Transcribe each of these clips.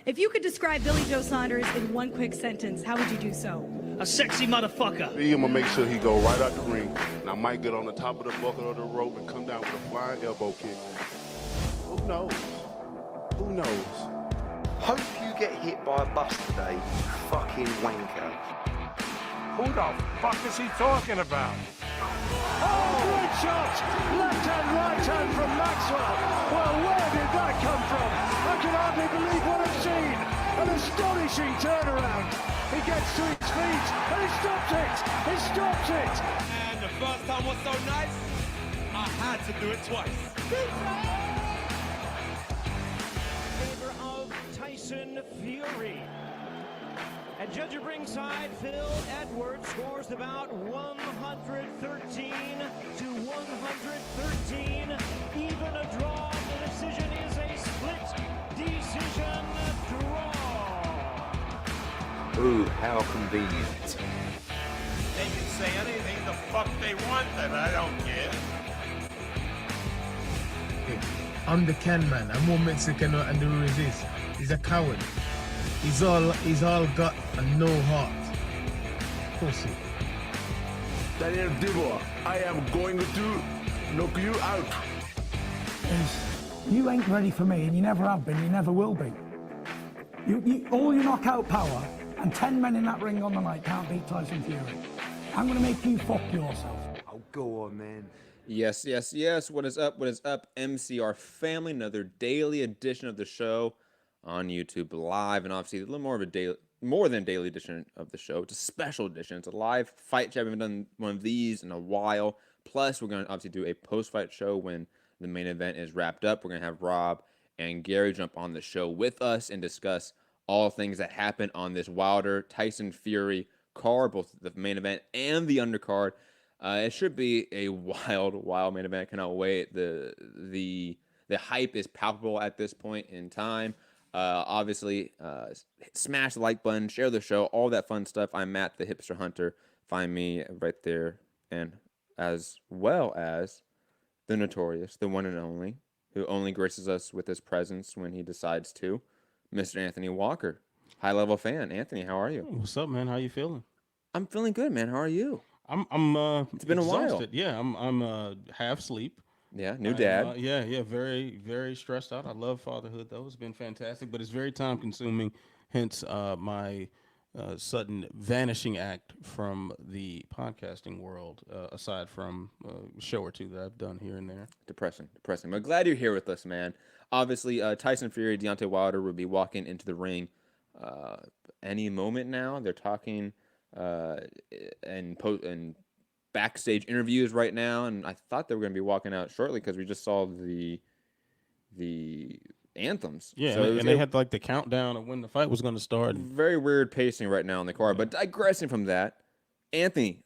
If you could describe Billy Joe Saunders in one quick sentence, how would you do so? A sexy motherfucker. I'm gonna make sure he go right out the ring, and I might get on the top of the bucket or the rope and come down with a flying elbow kick. Who knows? Who knows? Hope you get hit by a bus today, you fucking wanker. Who the fuck is he talking about? Oh, great shot! Left hand, right hand from Maxwell. Well, where did that come from? I can hardly believe what I've seen. An astonishing turnaround. He gets to his feet and he stops it. He stops it. And the first time was so nice, I had to do it twice. Favor of Tyson Fury. And judge at ringside, Phil Edwards scores about 113 to 113. Even a draw. The decision is a split decision draw. Ooh, how convenient. They can say anything the fuck they want, and I don't care. I'm the can man. I'm more Mexican and the resist. He's a coward. He's all gut and no heart. Pussy. Daniel Dibor, I am going to knock you out. You ain't ready for me, and you never have been, you never will be. All your knockout power and 10 men in that ring on the night can't beat Tyson Fury. I'm going to make you fuck yourself. Oh, go on, man. Yes, yes, yes. What is up? What is up, MCR family? Another daily edition of the show on YouTube live, and obviously a little more of a daily, more than a daily edition of the show. It's a special edition. It's a live fight chat. We haven't done one of these in a while. Plus, we're going to obviously do a post-fight show when the main event is wrapped up. We're going to have Rob and Gary jump on the show with us and discuss all things that happened on this Wilder Tyson Fury card, both the main event and the undercard. It should be a wild main event. Cannot wait. The hype is palpable at this point in time. Obviously, smash the like button, share the show, all that fun stuff. I'm Matt, the Hipster Hunter. Find me right there, and as well as the notorious, the one and only, who only graces us with his presence when he decides to, Mr. Anthony Walker, high-level fan. Anthony, how are you? What's up, man? How you feeling? I'm feeling good, man. How are you? I'm it's been exhausted. a while. Yeah, I'm half sleep. Yeah, new dad. Yeah, very, very stressed out. I love fatherhood, though. It's been fantastic, but it's very time-consuming, hence my sudden vanishing act from the podcasting world, aside from a show or two that I've done here and there. Depressing. But glad you're here with us, man. Obviously, Tyson Fury, Deontay Wilder will be walking into the ring any moment now. They're talking and backstage interviews right now, and I thought they were going to be walking out shortly because we just saw the anthems. Yeah, so and they had like the countdown of when the fight was going to start. Very weird pacing right now in the card. But digressing from that, Anthony,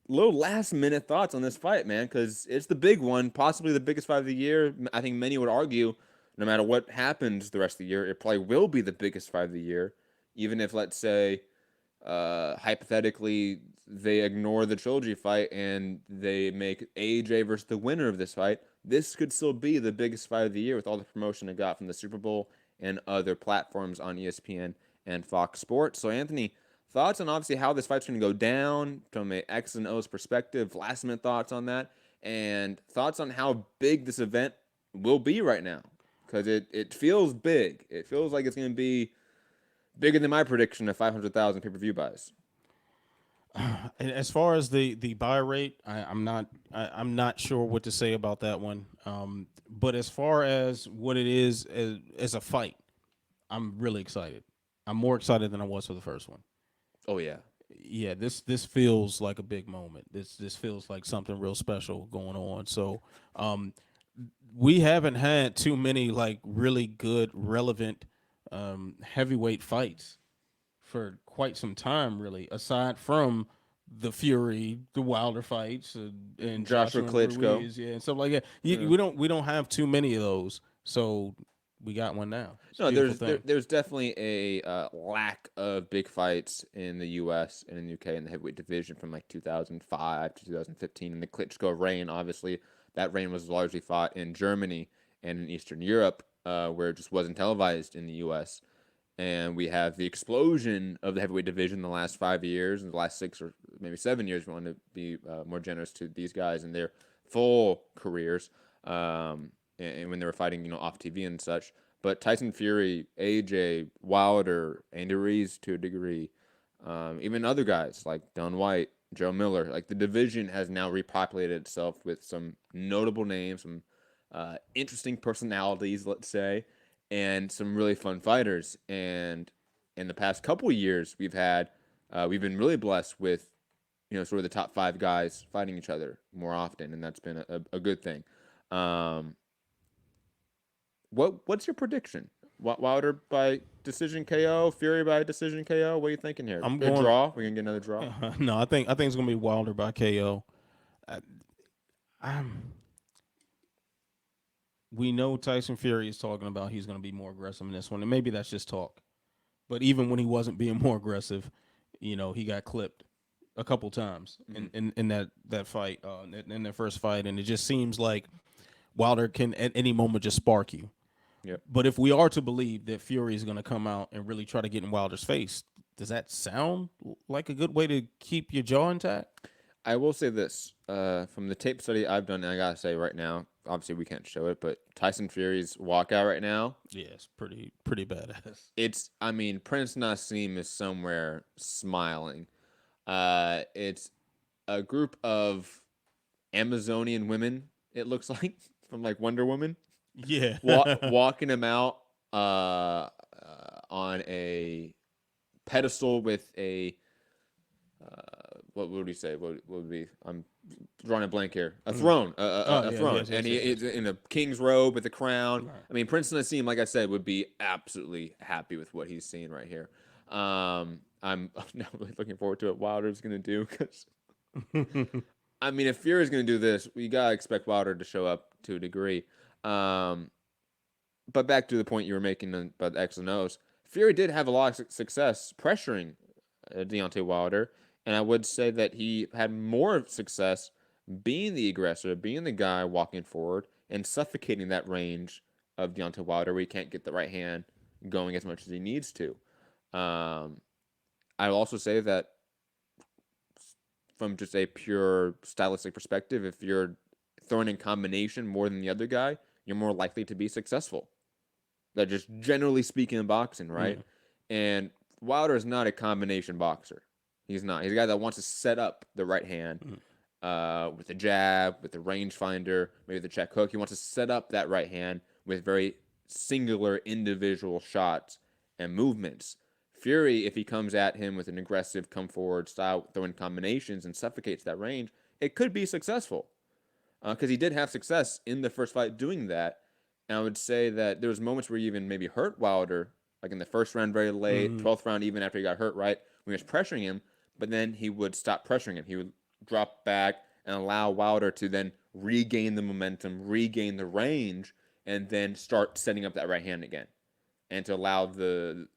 little last minute thoughts on this fight, man, because it's the big one, possibly the biggest fight of the year. I think many would argue, no matter what happens the rest of the year, it probably will be the biggest fight of the year, even if, let's say, hypothetically, they ignore the trilogy fight and they make AJ versus the winner of this fight. This could still be the biggest fight of the year with all the promotion it got from the Super Bowl and other platforms on ESPN and Fox Sports. So, Anthony, thoughts on obviously how this fight's going to go down from an X and O's perspective, last minute thoughts on that, and thoughts on how big this event will be right now, because it feels big. It feels like it's going to be bigger than my prediction of 500,000 pay-per-view buys. As far as the buy rate, I'm not sure what to say about that one. But as far as what it is as a fight, I'm really excited. I'm more excited than I was for the first one. Oh yeah. Yeah, this feels like a big moment. This feels like something real special going on. So, we haven't had too many like really good, relevant heavyweight fights for quite some time, really, aside from the Fury, the Wilder fights, and Joshua Klitschko, Ruiz, and stuff like that. We don't have too many of those, so we got one now. No, there's definitely a lack of big fights in the U.S. and in the U.K. in the heavyweight division from like 2005 to 2015, and the Klitschko reign. Obviously, that reign was largely fought in Germany and in Eastern Europe, where it just wasn't televised in the U.S. and we have the explosion of the heavyweight division in the last 5 years, and the last 6 or maybe 7 years. We want to be more generous to these guys in their full careers, and when they were fighting, off TV and such. But Tyson Fury, AJ, Wilder, Andy Ruiz to a degree, even other guys like Don White, Joe Miller, like the division has now repopulated itself with some notable names, some interesting personalities, let's say, and some really fun fighters. And in the past couple of years, we've been really blessed with, sort of the top 5 guys fighting each other more often, and that's been a good thing. What's your prediction? Wilder by decision KO, Fury by decision KO. What are you thinking here? I'm going draw. We're gonna get another draw. No, I think it's gonna be Wilder by KO. We know Tyson Fury is talking about he's gonna be more aggressive in this one, and maybe that's just talk. But even when he wasn't being more aggressive, he got clipped a couple times in that fight, in their first fight, and it just seems like Wilder can at any moment just spark you. Yep. But if we are to believe that Fury is going to come out and really try to get in Wilder's face, does that sound like a good way to keep your jaw intact? I will say this, from the tape study I've done, and I gotta say right now, obviously we can't show it, but Tyson Fury's walkout right now, yeah, it's pretty badass. Prince Nassim is somewhere smiling. It's a group of Amazonian women, it looks like, from like Wonder Woman. Yeah. Walking him out on a pedestal with a what would he say? What would be? I'm drawing a blank here. A throne, a throne, yes, and yes. he's in a king's robe with a crown. Right. Prince Nassim, like I said, would be absolutely happy with what he's seeing right here. I'm now really looking forward to what Wilder's going to do, because if Fury's going to do this, we gotta expect Wilder to show up to a degree. But back to the point you were making about the X and O's, Fury did have a lot of success pressuring Deontay Wilder, and I would say that he had more success being the aggressor, being the guy walking forward and suffocating that range of Deontay Wilder where he can't get the right hand going as much as he needs to. I'll also say that from just a pure stylistic perspective, if you're throwing in combination more than the other guy, you're more likely to be successful. That just generally speaking in boxing, right? And Wilder is not a combination boxer. He's not. He's a guy that wants to set up the right hand with the jab, with the rangefinder, maybe the check hook. He wants to set up that right hand with very singular individual shots and movements. Fury, if he comes at him with an aggressive come forward style, throwing combinations and suffocates that range, it could be successful. Because he did have success in the first fight doing that. And I would say that there was moments where he even maybe hurt Wilder, like in the first round very late, 12th round even after he got hurt, right? When he was pressuring him, but then he would stop pressuring him. He would drop back and allow Wilder to then regain the momentum, regain the range, and then start setting up that right hand again. And to allow the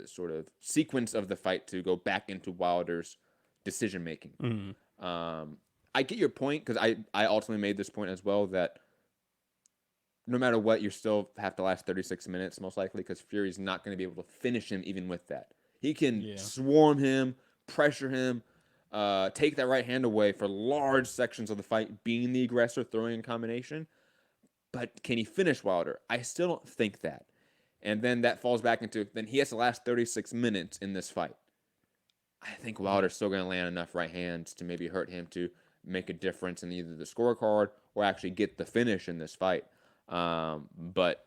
sort of sequence of the fight to go back into Wilder's decision making. I get your point, because I ultimately made this point as well, that no matter what, you still have to last 36 minutes, most likely, because Fury's not going to be able to finish him even with that. He can swarm him, pressure him, take that right hand away for large sections of the fight, being the aggressor, throwing in combination. But can he finish Wilder? I still don't think that. And then that falls back into, then he has to last 36 minutes in this fight. I think Wilder's still going to land enough right hands to maybe hurt him to make a difference in either the scorecard or actually get the finish in this fight. But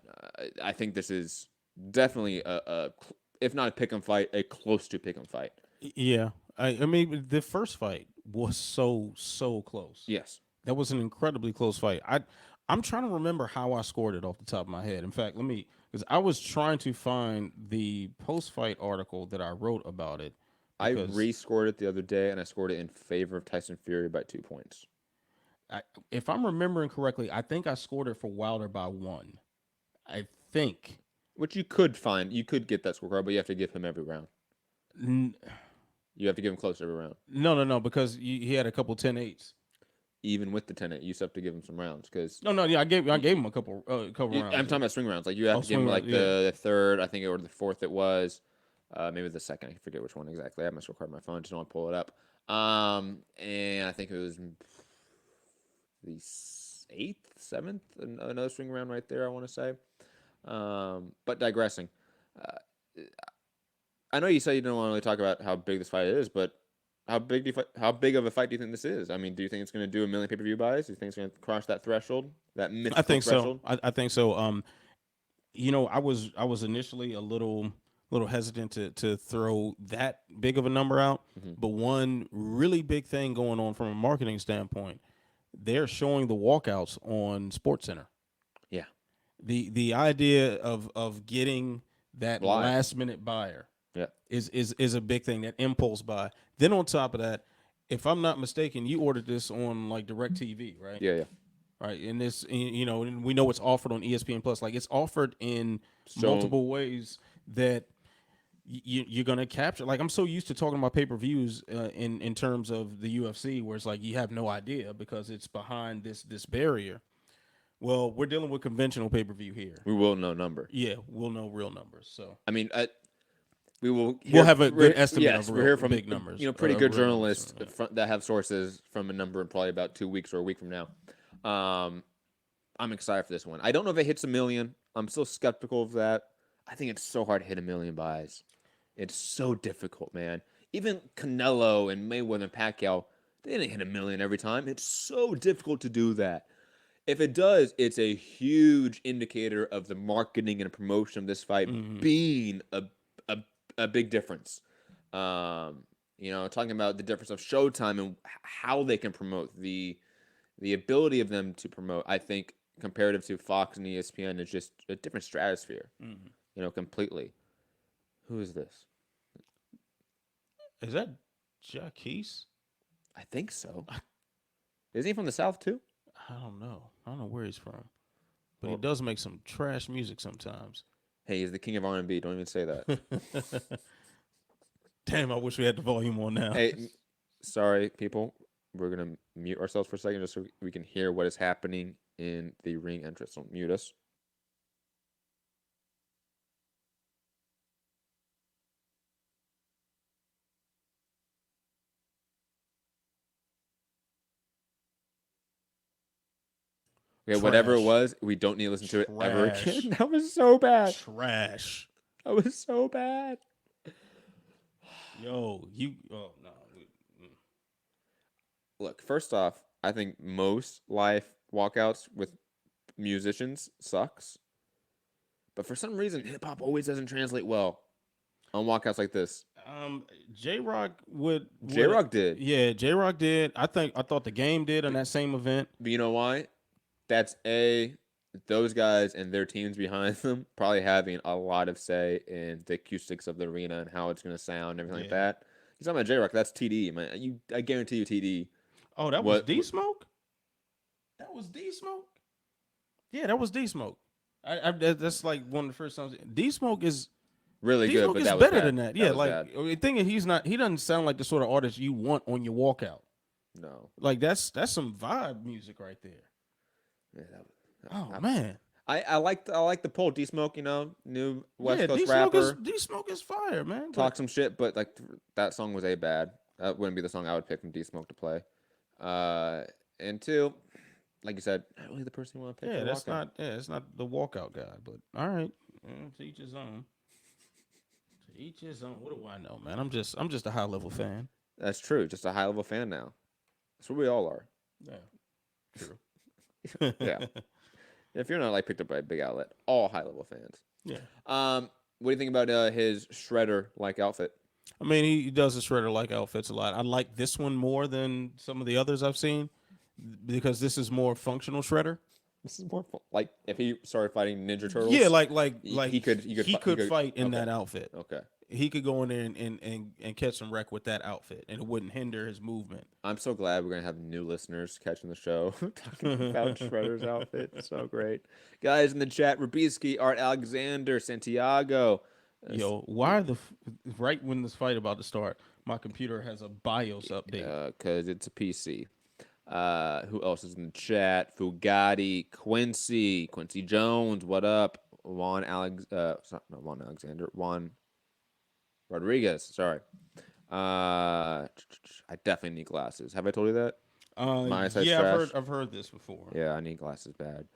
I think this is definitely if not a pick'em fight, a close to pick'em fight. Yeah, I mean the first fight was so close. Yes, that was an incredibly close fight. I'm trying to remember how I scored it off the top of my head. In fact, because I was trying to find the post-fight article that I wrote about it. I rescored it the other day, and I scored it in favor of Tyson Fury by 2 points. If I'm remembering correctly, I think I scored it for Wilder by 1. I think. Which you could find. You could get that scorecard, but you have to give him every round. You have to give him close every round. No, because he had a couple 10-8s. even with the 10, you still have to give him some rounds because. No, yeah, I gave him a couple rounds. I'm talking about swing rounds. Like you have to give him like the third, I think, or the fourth. It was maybe the second. I forget which one exactly. I must record my phone. Just don't want to pull it up. And I think it was the 8th, 7th, another swing round right there. I want to say. But digressing, I know you said you don't want to really talk about how big this fight is, but how big of a fight do you think this is? I mean, do you think it's going to do 1 million pay-per-view buys? Do you think it's going to cross that threshold, that mythical threshold? I think so. You know, I was initially a little hesitant to throw that big of a number out, but one really big thing going on from a marketing standpoint, they're showing the walkouts on SportsCenter. Yeah. The idea of getting that last minute buyer is a big thing, that impulse buy. Then on top of that, if I'm not mistaken, you ordered this on like DirecTV, right? Yeah. Right. And this, you know, and we know it's offered on ESPN Plus. Like it's offered in multiple ways that you're going to capture. Like I'm so used to talking about pay-per-views in terms of the UFC, where it's like you have no idea because it's behind this barrier. Well, we're dealing with conventional pay-per-view here. We will know number. Yeah, we'll know real numbers. So I mean, we'll have a good estimate of we're here from big numbers. You know, pretty good journalists that have sources from a number in probably about 2 weeks or a week from now. I'm excited for this one. I don't know if it hits 1 million. I'm still skeptical of that. I think it's so hard to hit 1 million buys. It's so difficult, man. Even Canelo and Mayweather and Pacquiao, they didn't hit 1 million every time. It's so difficult to do that. If it does, it's a huge indicator of the marketing and promotion of this fight being a big difference. You know, talking about the difference of Showtime and how they can promote, the ability of them to promote, I think, comparative to Fox and ESPN is just a different stratosphere. You know, completely. Who is this? Is that Jaquise? I think so. Isn't he from the South too? I don't know. I don't know where he's from, but he does make some trash music sometimes. Hey, he's the king of R&B. Don't even say that. Damn, I wish we had the volume on now. Hey, sorry, people. We're going to mute ourselves for a second just so we can hear what is happening in the ring entrance. So mute us. Okay, whatever it was, we don't need to listen to it ever again. That was so bad. Trash. That was so bad. Yo, oh, no. Look, first off, I think most live walkouts with musicians sucks. But for some reason, hip-hop always doesn't translate well on walkouts like this. J-Rock J-Rock did. Yeah, J-Rock did. I thought the game did on that same event. But you know why? That's those guys and their teams behind them probably having a lot of say in the acoustics of the arena and how it's going to sound and everything like that. He's talking about J-Rock. That's TD, man. I guarantee you TD. Oh, that was D-Smoke? That was D-Smoke? Yeah, that was D-Smoke. That's like one of the first times. D-Smoke is really good, but that was better bad. than that. Yeah, like the thing is, he doesn't sound like the sort of artist you want on your walkout. No. Like that's some vibe music right there. Yeah, man. I like the poll. D-Smoke, you know, new West Coast rapper. D-Smoke is fire, man. Talk some shit, but like that song was bad. That wouldn't be the song I would pick from D-Smoke to play. And two, like you said, not really the person you want to pick. Yeah, it's not the walkout guy. But all right, to each his own. To each his own. What do I know, man? I'm just a high level fan. That's true. Just a high level fan now. That's what we all are. Yeah, true. Yeah. If you're not like picked up by a big outlet, all high level fans. Yeah. What do you think about his shredder like outfit? I mean, he does the shredder like outfits a lot. I like this one more than some of the others I've seen because this is more functional shredder. This is more like if he started fighting Ninja Turtles. Yeah, like he could fight in that outfit. Okay. He could go in there and catch some wreck with that outfit, and it wouldn't hinder his movement. I'm so glad we're gonna have new listeners catching the show talking about Shredder's outfit. So great, guys in the chat: Rabisky, Art Alexander, Santiago. Yo, why right when this fight about to start, my computer has a BIOS update? Because it's a PC. Who else is in the chat? Foogatti, Quincy Jones. What up? Juan Alexander. Juan Rodriguez. Sorry. I definitely need glasses. Have I told you that? My eyesight trash. I've heard this before. Yeah, I need glasses bad.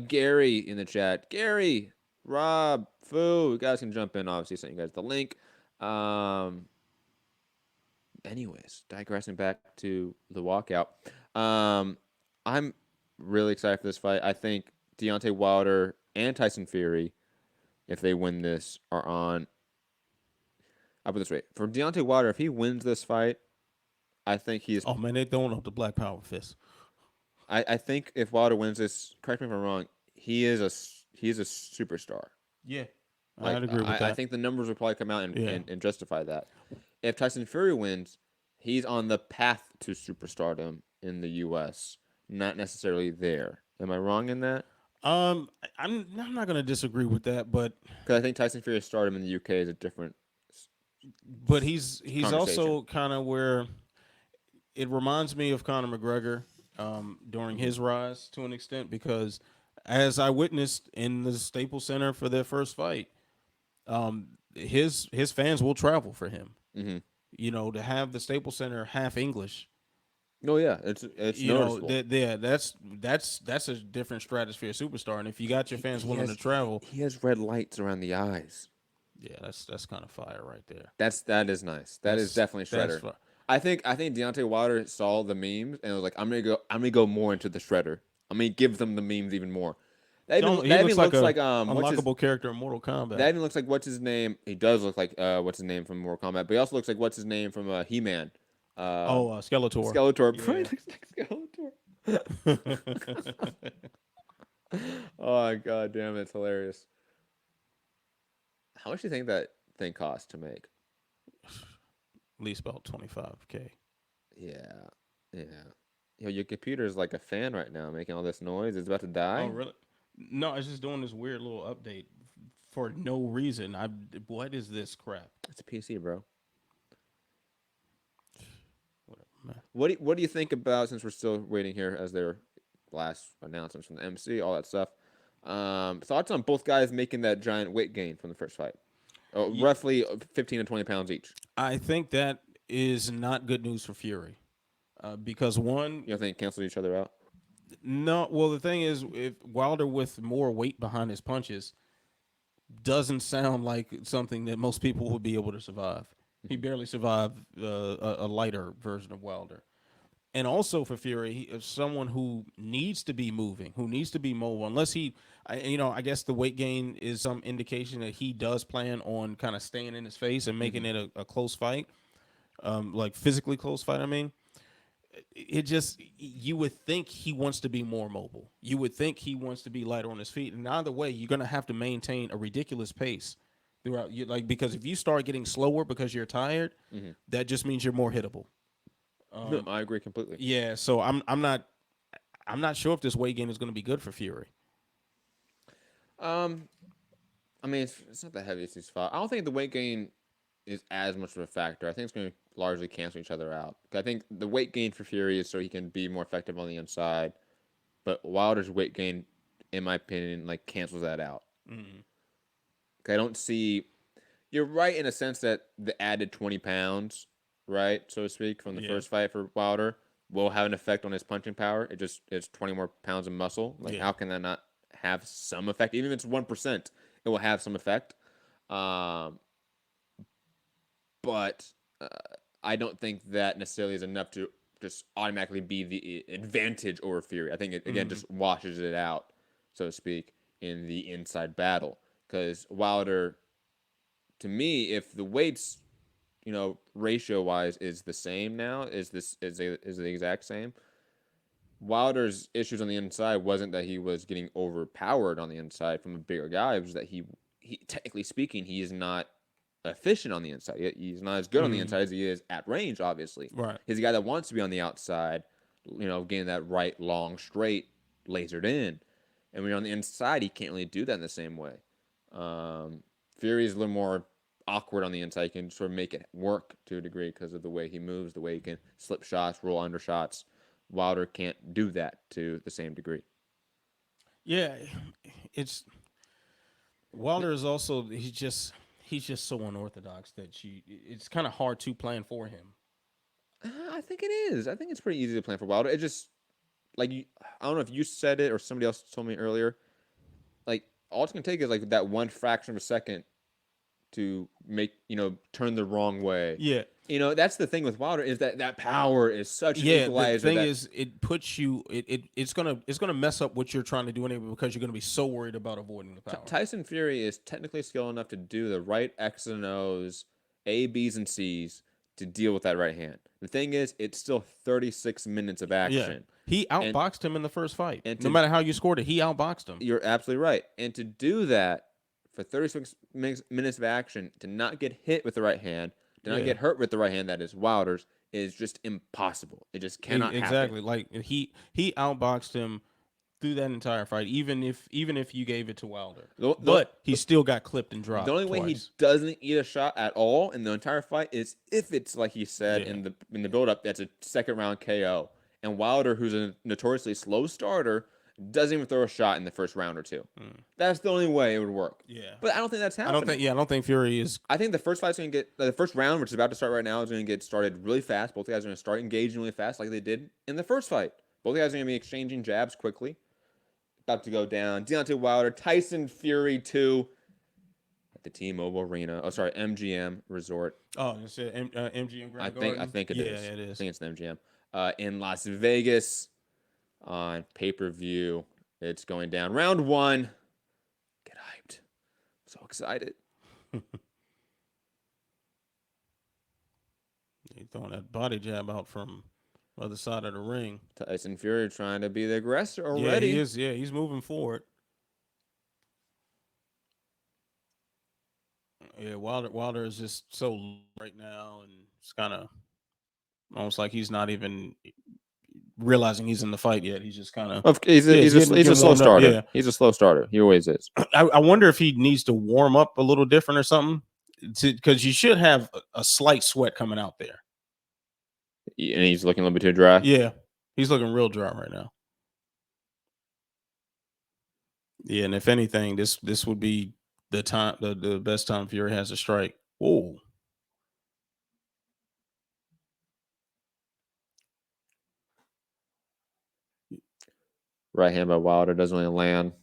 Gary in the chat. Gary, Rob, Foo. You guys can jump in. Obviously, sent you guys the link. Anyways, digressing back to the walkout. I'm really excited for this fight. I think Deontay Wilder and Tyson Fury, if they win this, are on. I'll put it this way: for Deontay Wilder, if he wins this fight, I think he's. Oh man, they're throwing up the Black Power fist. I think if Wilder wins this, correct me if I'm wrong, he is a superstar. Yeah, Like, I'd agree with that. I think the numbers will probably come out and justify that. If Tyson Fury wins, he's on the path to superstardom in the U.S., not necessarily there. Am I wrong in that? I'm not going to disagree with that, but because I think Tyson Fury's stardom in the UK is a different. But he's also kind of where it reminds me of Conor McGregor during his rise to an extent, because as I witnessed in the Staples Center for their first fight, his fans will travel for him. Mm-hmm. You know, to have the Staples Center half English. Oh yeah, it's noticeable. That's a different stratosphere superstar, and if you got your fans willing to travel, he has red lights around the eyes. Yeah, that's kind of fire right there. That is nice. That is definitely Shredder. I think Deontay Wilder saw the memes and was like, I'm gonna go more into the Shredder. I'm gonna give them the memes even more. That even looks like unlockable character in Mortal Kombat. That even looks like what's his name. He does look like what's his name from Mortal Kombat, but he also looks like what's his name from He-Man. Skeletor. Skeletor. Yeah. Skeletor. Oh god damn, it's hilarious. How much do you think that thing cost to make? At least about $25K. Yeah. Yo, your computer is like a fan right now, making all this noise. It's about to die. Oh really? No, it's just doing this weird little update for no reason. What is this crap? It's a PC, bro. Whatever, man. What do you think about, since we're still waiting here as their last announcements from the MC, all that stuff? Thoughts on both guys making that giant weight gain from the first fight? Roughly 15 to 20 pounds each. I think that is not good news for Fury. Because one... You don't think cancel each other out? No. Well, the thing is, if Wilder with more weight behind his punches doesn't sound like something that most people would be able to survive. He barely survived a lighter version of Wilder. And also for Fury, he is someone who needs to be moving, who needs to be mobile. Unless I guess the weight gain is some indication that he does plan on kind of staying in his face and making it a close fight, like physically close fight. I mean, you would think he wants to be more mobile. You would think he wants to be lighter on his feet. And either way, you're going to have to maintain a ridiculous pace throughout. Because if you start getting slower because you're tired, that just means you're more hittable. I agree completely. Yeah, so I'm not sure if this weight gain is going to be good for Fury. I mean, it's not the heaviest he's fought. I don't think the weight gain is as much of a factor. I think it's going to largely cancel each other out. I think the weight gain for Fury is so he can be more effective on the inside, but Wilder's weight gain, in my opinion, like cancels that out. I don't see. You're right in a sense that the added 20 pounds, right, so to speak, from the first fight for Wilder will have an effect on his punching power. It's 20 more pounds of muscle. Like, how can that not have some effect? Even if it's 1%, it will have some effect. But I don't think that necessarily is enough to just automatically be the advantage over Fury. I think it, again, just washes it out, so to speak, in the inside battle. Because Wilder, to me, if the weights, ratio-wise is the same now, is the exact same, Wilder's issues on the inside wasn't that he was getting overpowered on the inside from a bigger guy. It was that he technically speaking, he is not efficient on the inside. He's not as good on the inside as he is at range, obviously. Right. He's a guy that wants to be on the outside, getting that right, long, straight, lasered in. And when you're on the inside, he can't really do that in the same way. Fury is a little more awkward on the inside. He can sort of make it work to a degree because of the way he moves, the way he can slip shots, roll under shots. Wilder can't do that to the same degree. Yeah, Wilder is also he's just so unorthodox that it's kind of hard to plan for him. I think it is. I think it's pretty easy to plan for Wilder. It just I don't know if you said it or somebody else told me earlier. Like all it's gonna take is like that one fraction of a second to make turn the wrong way. Yeah. That's the thing with Wilder is that power is such an equalizer. The thing is, it puts you. It's gonna mess up what you're trying to do anyway because you're gonna be so worried about avoiding the power. Tyson Fury is technically skilled enough to do the right X's and O's, A, B's, and C's to deal with that right hand. The thing is, it's still 36 minutes of action. Yeah. He outboxed him in the first fight. And no matter how you scored it, he outboxed him. You're absolutely right. And to do that for 36 minutes of action, to not get hit with the right hand, to not get hurt with the right hand that is Wilder's, is just impossible. It just cannot happen. Exactly. Like he outboxed him through that entire fight, even if you gave it to Wilder. But he still got clipped and dropped. The only way he doesn't eat a shot at all in the entire fight is if it's like he said in the build-up, that's a second round KO. And Wilder, who's a notoriously slow starter, doesn't even throw a shot in the first round or two. That's the only way it would work. Yeah. But I don't think that's happening. I don't think Fury is. I think the first fight's going to get the first round, which is about to start right now, is going to get started really fast. Both guys are going to start engaging really fast, like they did in the first fight. Both guys are going to be exchanging jabs quickly. About to go down. Deontay Wilder, Tyson Fury 2 at the T-Mobile Arena. Oh, sorry, MGM Resort. Oh, it's MGM Grand Garden? I think it is. Yeah, it is. I think it's the MGM. In Las Vegas on pay-per-view. It's going down. Round 1. Get hyped. I'm so excited. He's throwing that body jab out from the other side of the ring. Tyson Fury trying to be the aggressor already. Yeah, he is. Yeah, he's moving forward. Yeah, Wilder is just so right now, and it's kind of almost like he's not even realizing he's in the fight yet. He's just kind of he's a slow starter. Yeah. He's a slow starter. He always is. I wonder if he needs to warm up a little different or something, because you should have a slight sweat coming out there. And he's looking a little bit too dry. Yeah, he's looking real dry right now. Yeah, and if anything, this would be the time, the best time Fury has to strike. Whoa. Right hand by Wilder doesn't really land.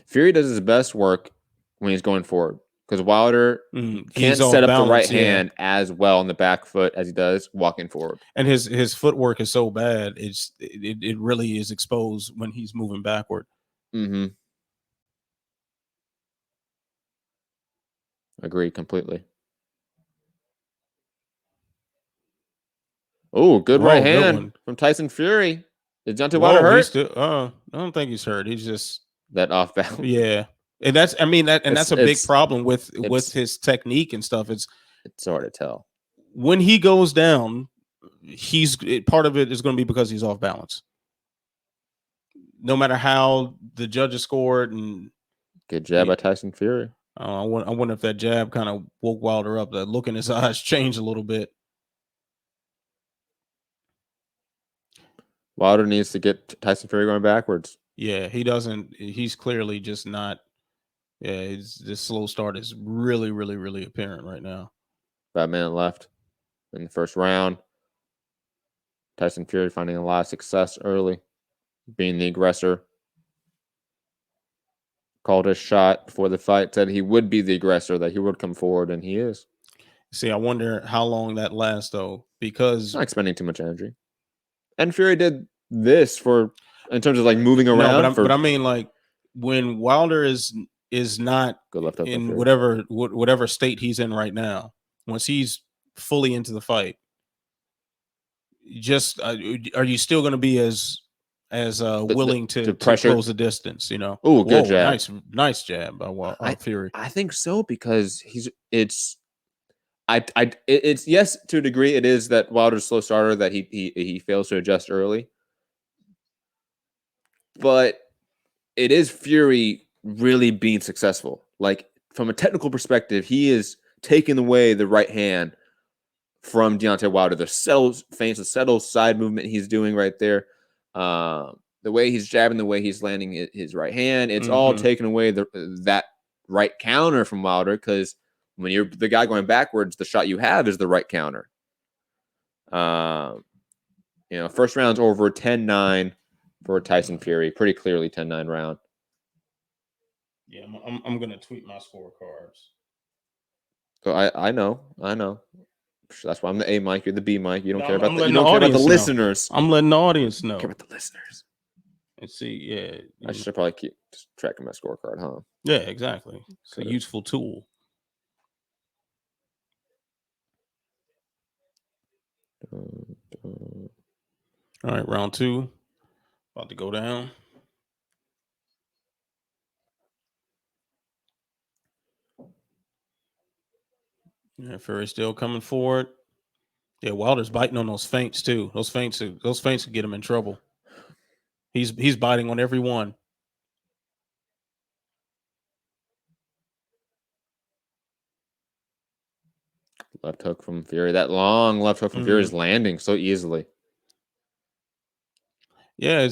Fury does his best work when he's going forward, because Wilder can't set up the right hand as well on the back foot as he does walking forward. And his footwork is so bad, it really is exposed when he's moving backward. Mm-hmm. Agree completely. Oh, good right hand from Tyson Fury. Is Deontay Wilder hurt? I don't think he's hurt. He's just that off balance. Yeah, and that's a big problem with his technique and stuff. It's hard to tell. When he goes down, part of it is going to be because he's off balance. No matter how the judges scored, and good jab by Tyson Fury. I wonder if that jab kind of woke Wilder up. That look in his eyes changed a little bit. Wilder needs to get Tyson Fury going backwards. Yeah, he doesn't. He's clearly just not. Yeah, this slow start is really, really, really apparent right now. 5 minutes left in the first round. Tyson Fury finding a lot of success early, being the aggressor. Called his shot before the fight, said he would be the aggressor, that he would come forward, and he is. See, I wonder how long that lasts, though, because not expending too much energy. And Fury did this in terms of like moving around. No, but I mean, like when Wilder is not in whatever state he's in right now, once he's fully into the fight, just are you still going to be as willing to close the distance? You know? Oh, good jab! Nice jab by Fury. I think so, because it's yes, to a degree it is that Wilder's slow starter, that he fails to adjust early. But it is Fury really being successful. Like from a technical perspective, he is taking away the right hand from Deontay Wilder. The subtle feints, the subtle side movement he's doing right there. The way he's jabbing, the way he's landing his right hand, it's all taking away that right counter from Wilder, because when you're the guy going backwards, the shot you have is the right counter. First round's over 10-9 for Tyson Fury. Pretty clearly 10-9 round. Yeah, I'm going to tweet my scorecards. So I know. That's why I'm the A mic. You're the B mic. You don't care about I'm the, you letting don't the care about the audience know. listeners. I'm letting the audience know. I care about the listeners. And see, yeah. I should probably keep tracking my scorecard, huh? Yeah, exactly. It's a useful tool. All right, round 2. About to go down. Yeah, Fury still coming forward. Yeah, Wilder's biting on those feints too. Those feints could get him in trouble. He's biting on every one. Left hook from Fury. That long left hook from Fury is landing so easily. Yeah,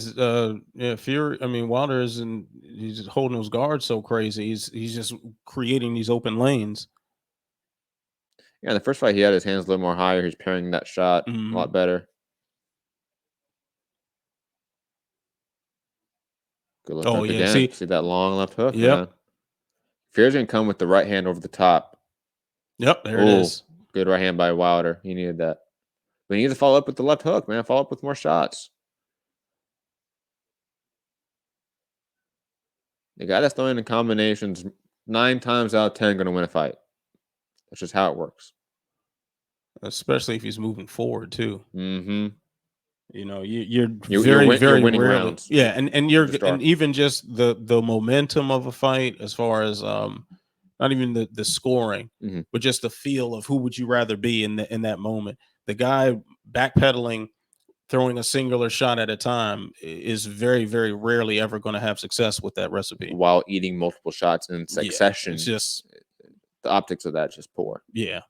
Fury. I mean, Wilder he's just holding those guards so crazy. He's just creating these open lanes. Yeah, in the first fight he had his hands a little more higher. He's parrying that shot a lot better. Good left hook again. See that long left hook? Yep. Fury's gonna come with the right hand over the top. Yep, there it is. Good right hand by Wilder. He needed that. But he needs to follow up with the left hook, man. Follow up with more shots. The guy that's throwing in combinations 9 times out of 10 going to win a fight. That's just how it works. Especially if he's moving forward too. Mm-hmm. You're very winning rarely, rounds. Yeah, and even just the momentum of a fight, as far as not even the scoring, but just the feel of who would you rather be in that moment. The guy backpedaling, throwing a singular shot at a time is very, very rarely ever going to have success with that recipe. While eating multiple shots in succession, it's just the optics of that is just poor. Yeah.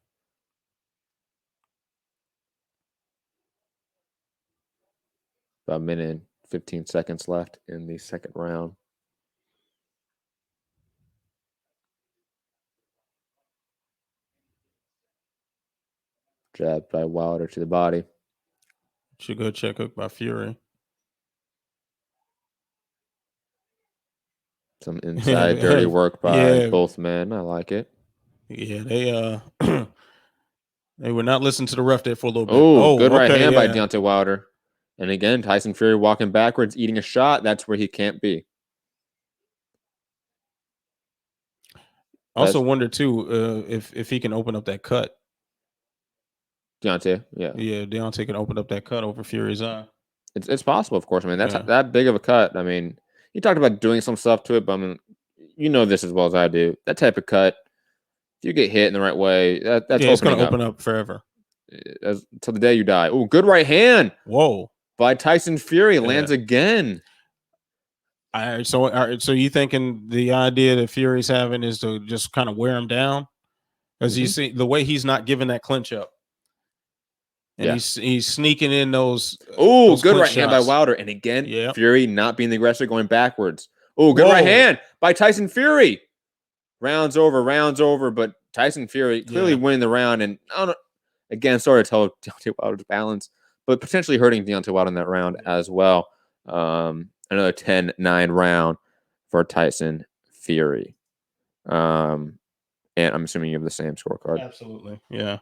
About a minute and 15 seconds left in the second round. Jab by Wilder to the body. Should go check hook by Fury. Some inside dirty work by both men. I like it. Yeah, they would not listen to the ref there for a little bit. Oh, good right hand by Deontay Wilder. And again, Tyson Fury walking backwards, eating a shot. That's where he can't be. Also wonder too if he can open up that cut. Deontay, yeah, Deontay can open up that cut over Fury's eye. It's possible, of course. I mean, that's that big of a cut. I mean, you talked about doing some stuff to it, but I mean, you know this as well as I do. That type of cut, if you get hit in the right way, that's it's going to open up forever. Until the day you die. Oh, good right hand. Whoa. By Tyson Fury, lands again. So you thinking the idea that Fury's having is to just kind of wear him down? Because you see the way he's not giving that clinch up. And he's sneaking in those. Oh, good right hand by Wilder. And again, Fury not being the aggressor, going backwards. Oh, good right hand by Tyson Fury. Rounds over, but Tyson Fury clearly winning the round. And again, sorry to tell Deontay Wilder's balance, but potentially hurting Deontay Wilder in that round as well. Another 10-9 round for Tyson Fury. And I'm assuming you have the same scorecard. Absolutely. Yeah.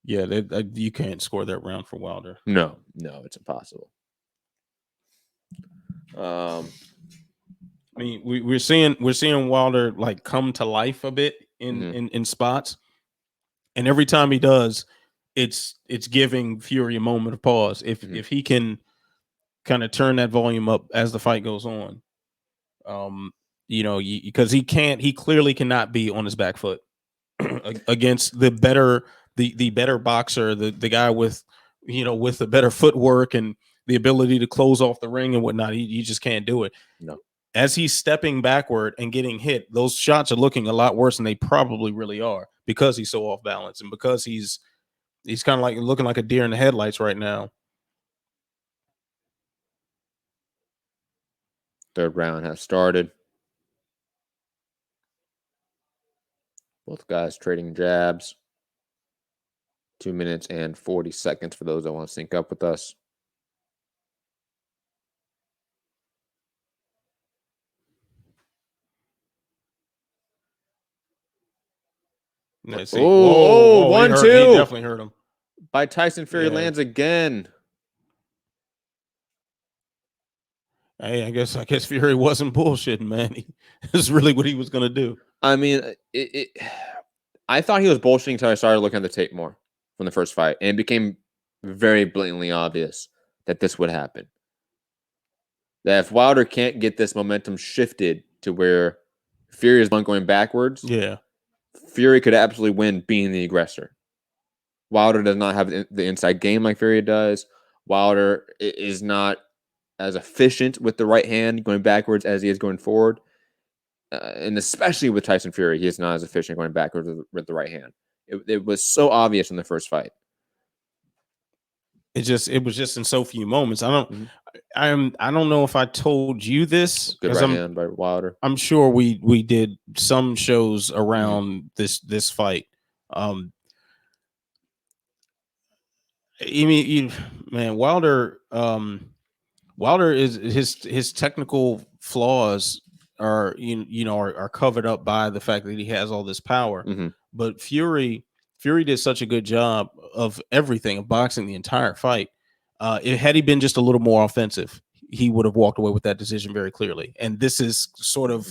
Yeah, you can't score that round for Wilder. No, it's impossible. I mean, we're seeing Wilder like come to life a bit in spots, and every time he does, it's giving Fury a moment of pause. If he can kind of turn that volume up as the fight goes on, because he clearly cannot be on his back foot against the better boxer, the guy with the better footwork and the ability to close off the ring and whatnot. You just can't do it. No. As he's stepping backward and getting hit, those shots are looking a lot worse than they probably really are, because he's so off balance and because he's He's kind of like looking like a deer in the headlights right now. Third round has started. Both guys trading jabs. 2 minutes and 40 seconds for those that want to sync up with us. Let's see. Oh, whoa, 1-2. He definitely hurt him. By Tyson Fury lands again. Hey, I guess Fury wasn't bullshitting, man. This is really what he was gonna do. I mean, I thought he was bullshitting until I started looking at the tape more from the first fight, and it became very blatantly obvious that this would happen. That if Wilder can't get this momentum shifted to where Fury is going backwards, Fury could absolutely win being the aggressor. Wilder does not have the inside game like Fury does. Wilder is not as efficient with the right hand going backwards as he is going forward. And especially with Tyson Fury, he is not as efficient going backwards with the right hand. It was so obvious in the first fight. It was just in so few moments. I don't know if I told you this. Good right hand by Wilder. I'm sure we did some shows around this fight. Man, Wilder is his technical flaws are are covered up by the fact that he has all this power. But Fury did such a good job of everything, of boxing the entire fight. Had he been just a little more offensive, he would have walked away with that decision very clearly. And this is sort of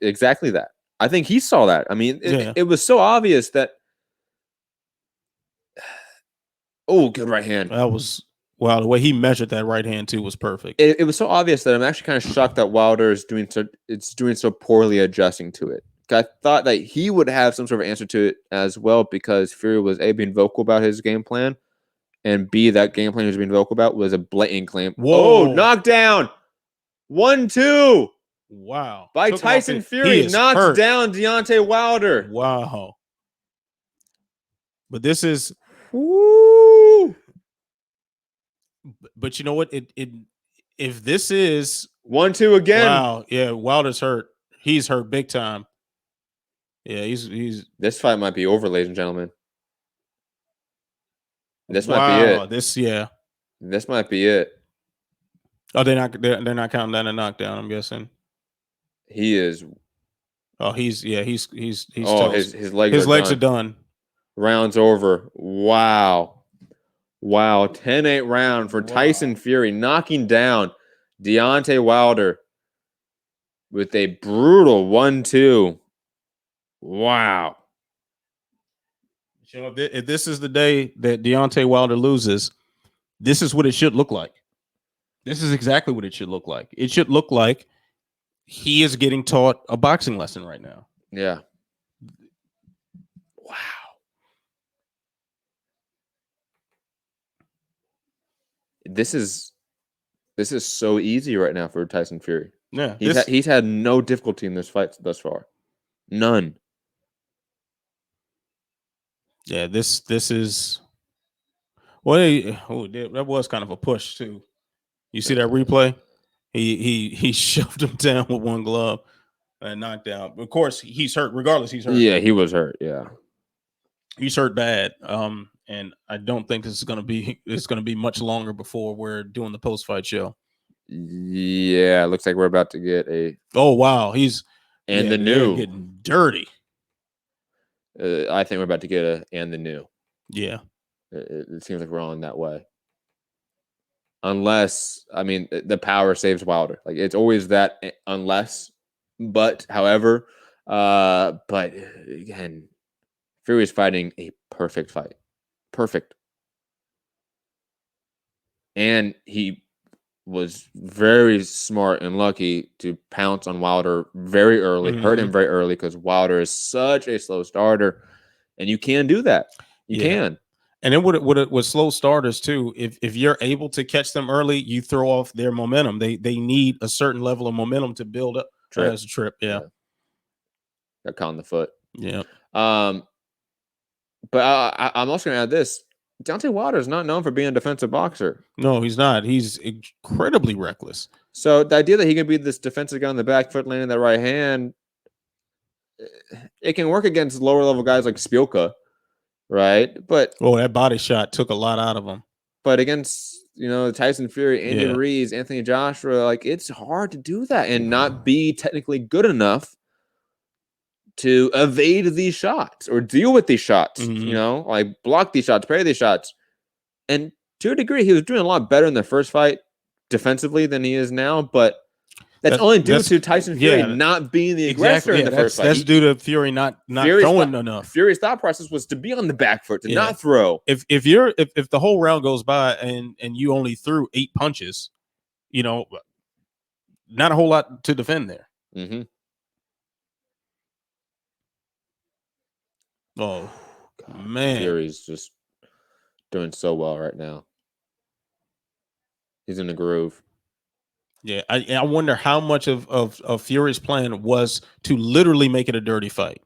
exactly that. I think he saw that. I mean, it was so obvious that. Oh, good right hand. That was wow. The way he measured that right hand too was perfect. It was so obvious that I'm actually kind of shocked that Wilder is doing so poorly adjusting to it. I thought that he would have some sort of answer to it as well, because Fury was A, being vocal about his game plan, and B, that game plan he was being vocal about was a blatant claim. Whoa. Oh, knockdown. 1-2. Wow. By Tyson Fury, knocks down Deontay Wilder. Wow. But this is woo. But you know what? If this is 1-2 again. Wow. Yeah, Wilder's hurt. He's hurt big time. Yeah, he's this fight might be over, ladies and gentlemen. This might be it. This might be it. Oh, they're not counting that a knockdown, I'm guessing. He is. Oh, he's oh, his legs are done. Round's over. Wow. 10-8 round for Tyson Fury, knocking down Deontay Wilder with a brutal 1-2. Wow. You know, if this is the day that Deontay Wilder loses, this is what it should look like. This is exactly what it should look like. It should look like he is getting taught a boxing lesson right now. Yeah. Wow. This is so easy right now for Tyson Fury. Yeah. He's had no difficulty in this fight thus far. None. Yeah, this is that was kind of a push too. You see that replay? He shoved him down with one glove and knocked out. Of course, he's hurt. Regardless, he's hurt. Yeah, he was hurt. Yeah, he's hurt bad. And I don't think it's gonna be much longer before we're doing the post-fight show. Yeah, looks like we're about to get a. Oh wow, the new getting dirty. I think we're about to get the new. Yeah, it seems like we're on that way. Unless, I mean, the power saves Wilder. Like, it's always that unless, but, however, but again, Fury is fighting a perfect fight. Perfect. And he was very smart and lucky to pounce on Wilder very early, hurt him very early, because Wilder is such a slow starter, and you can do that. You can. And then with slow starters too, if you're able to catch them early, you throw off their momentum. They need a certain level of momentum to build up as a trip. Yeah. Got caught in the foot. Yeah. But I'm also going to add this. Deontay Wilder is not known for being a defensive boxer. No, he's not. He's incredibly reckless. So the idea that he can be this defensive guy on the back foot, landing that right hand, it can work against lower level guys like Spielka, right? But that body shot took a lot out of him. But against Tyson Fury, Andy Ruiz, Anthony Joshua, like it's hard to do that and not be technically good enough to evade these shots or deal with these shots. Like block these shots, parry these shots. And to a degree, he was doing a lot better in the first fight defensively than he is now, but that's only due to Tyson Fury not being the aggressor in the first fight. That's due to Fury not throwing enough. Fury's thought process was to be on the back foot, to not throw. If the whole round goes by and you only threw 8 punches, not a whole lot to defend there. Mm-hmm. Oh, God, man. Fury's just doing so well right now. He's in the groove. Yeah, I wonder how much of Fury's plan was to literally make it a dirty fight,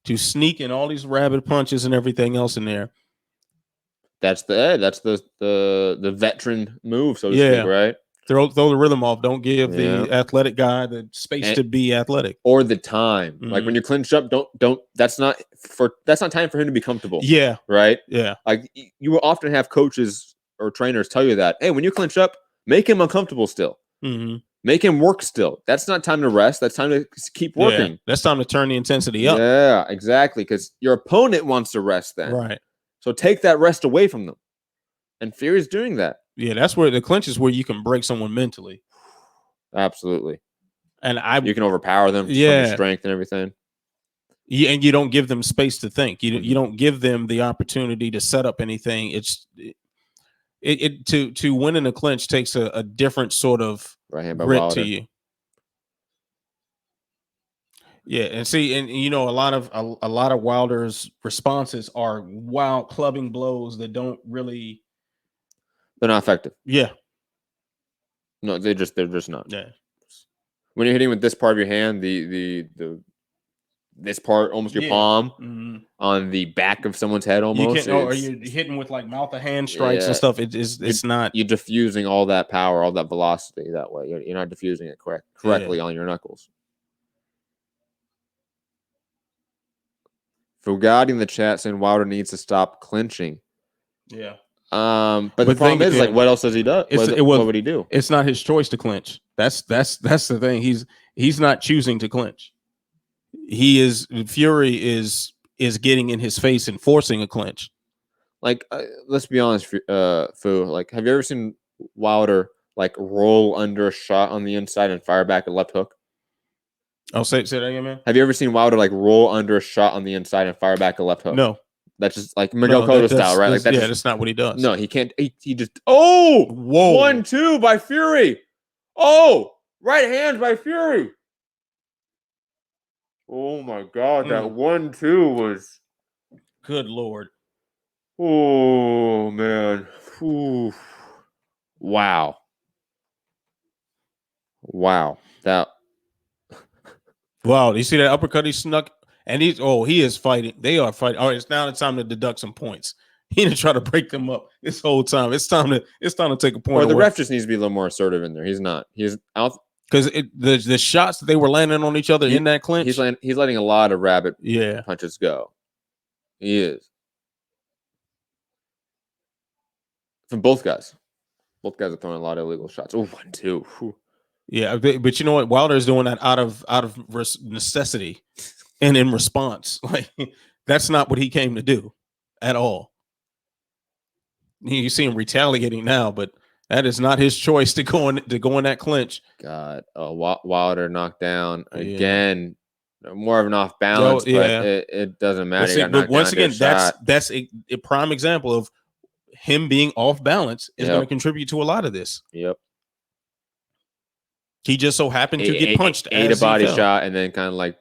to sneak in all these rabid punches and everything else in there. That's the veteran move, so to speak, right? Throw the rhythm off. Don't give the athletic guy the space to be athletic or the time. Like when you're clinched up, don't. That's not time for him to be comfortable. Yeah, right. Yeah, like you will often have coaches or trainers tell you that, hey, when you clinch up, make him uncomfortable still. Mm-hmm. Make him work still. That's not time to rest. That's time to keep working. Yeah, that's time to turn the intensity up. Yeah, exactly. Because your opponent wants to rest then. Right. So take that rest away from them. And Fury's doing that. Yeah, that's where the clinch is where you can break someone mentally. Absolutely. And you can overpower them from your strength and everything. Yeah, and you don't give them space to think. You don't give them the opportunity to set up anything. To win in a clinch takes a different sort of right hand by grit Wilder. to you. Yeah, and see, and a lot of Wilder's responses are wild clubbing blows that don't really. They're not effective. Yeah. No, they're just not. Yeah. When you're hitting with this part of your hand, this part, almost your palm, on the back of someone's head, almost. Or you're hitting with like mouth of hand strikes and stuff. It's not. You're diffusing all that power, all that velocity that way. You're not diffusing it correctly on your knuckles. Foogatti in the chat saying Wilder needs to stop clinching. Yeah. But the problem is, like, what else does he do? What would he do? It's not his choice to clinch. That's the thing. He's not choosing to clinch. Fury is getting in his face and forcing a clinch. Like, let's be honest, Fu. Like, have you ever seen Wilder like roll under a shot on the inside and fire back a left hook? I'll say that again, man. Have you ever seen Wilder like roll under a shot on the inside and fire back a left hook? No. That's just like Miguel Cotto style, right? Like that's not what he does. No, he can't. He just. Oh, whoa! 1-2 by Fury. Oh, right hand by Fury. Oh my God, that 1-2 was. Good Lord. Oh man. Ooh. Wow. That. Wow, you see that uppercut he snuck? And he is fighting. They are fighting. All right, it's now time to deduct some points. He didn't try to break them up this whole time. It's time to take a point. Or the ref just needs to be a little more assertive in there. He's not. He's out because the shots that they were landing on each other in that clinch. He's letting a lot of rabbit Yeah. punches go. He is. From both guys. Both guys are throwing a lot of illegal shots. Oh, 1-2. Whew. Yeah, but you know what? Wilder is doing that out of necessity and in response. Like, that's not what he came to do at all. You see him retaliating now, but that is not his choice to go in that clinch. God, Wilder knocked down again. More of an off balance, but it doesn't matter. But once again, that's a prime example of him being off balance is going to contribute to a lot of this. Yep. He just so happened to get punched. Ate a body shot and then kind of like.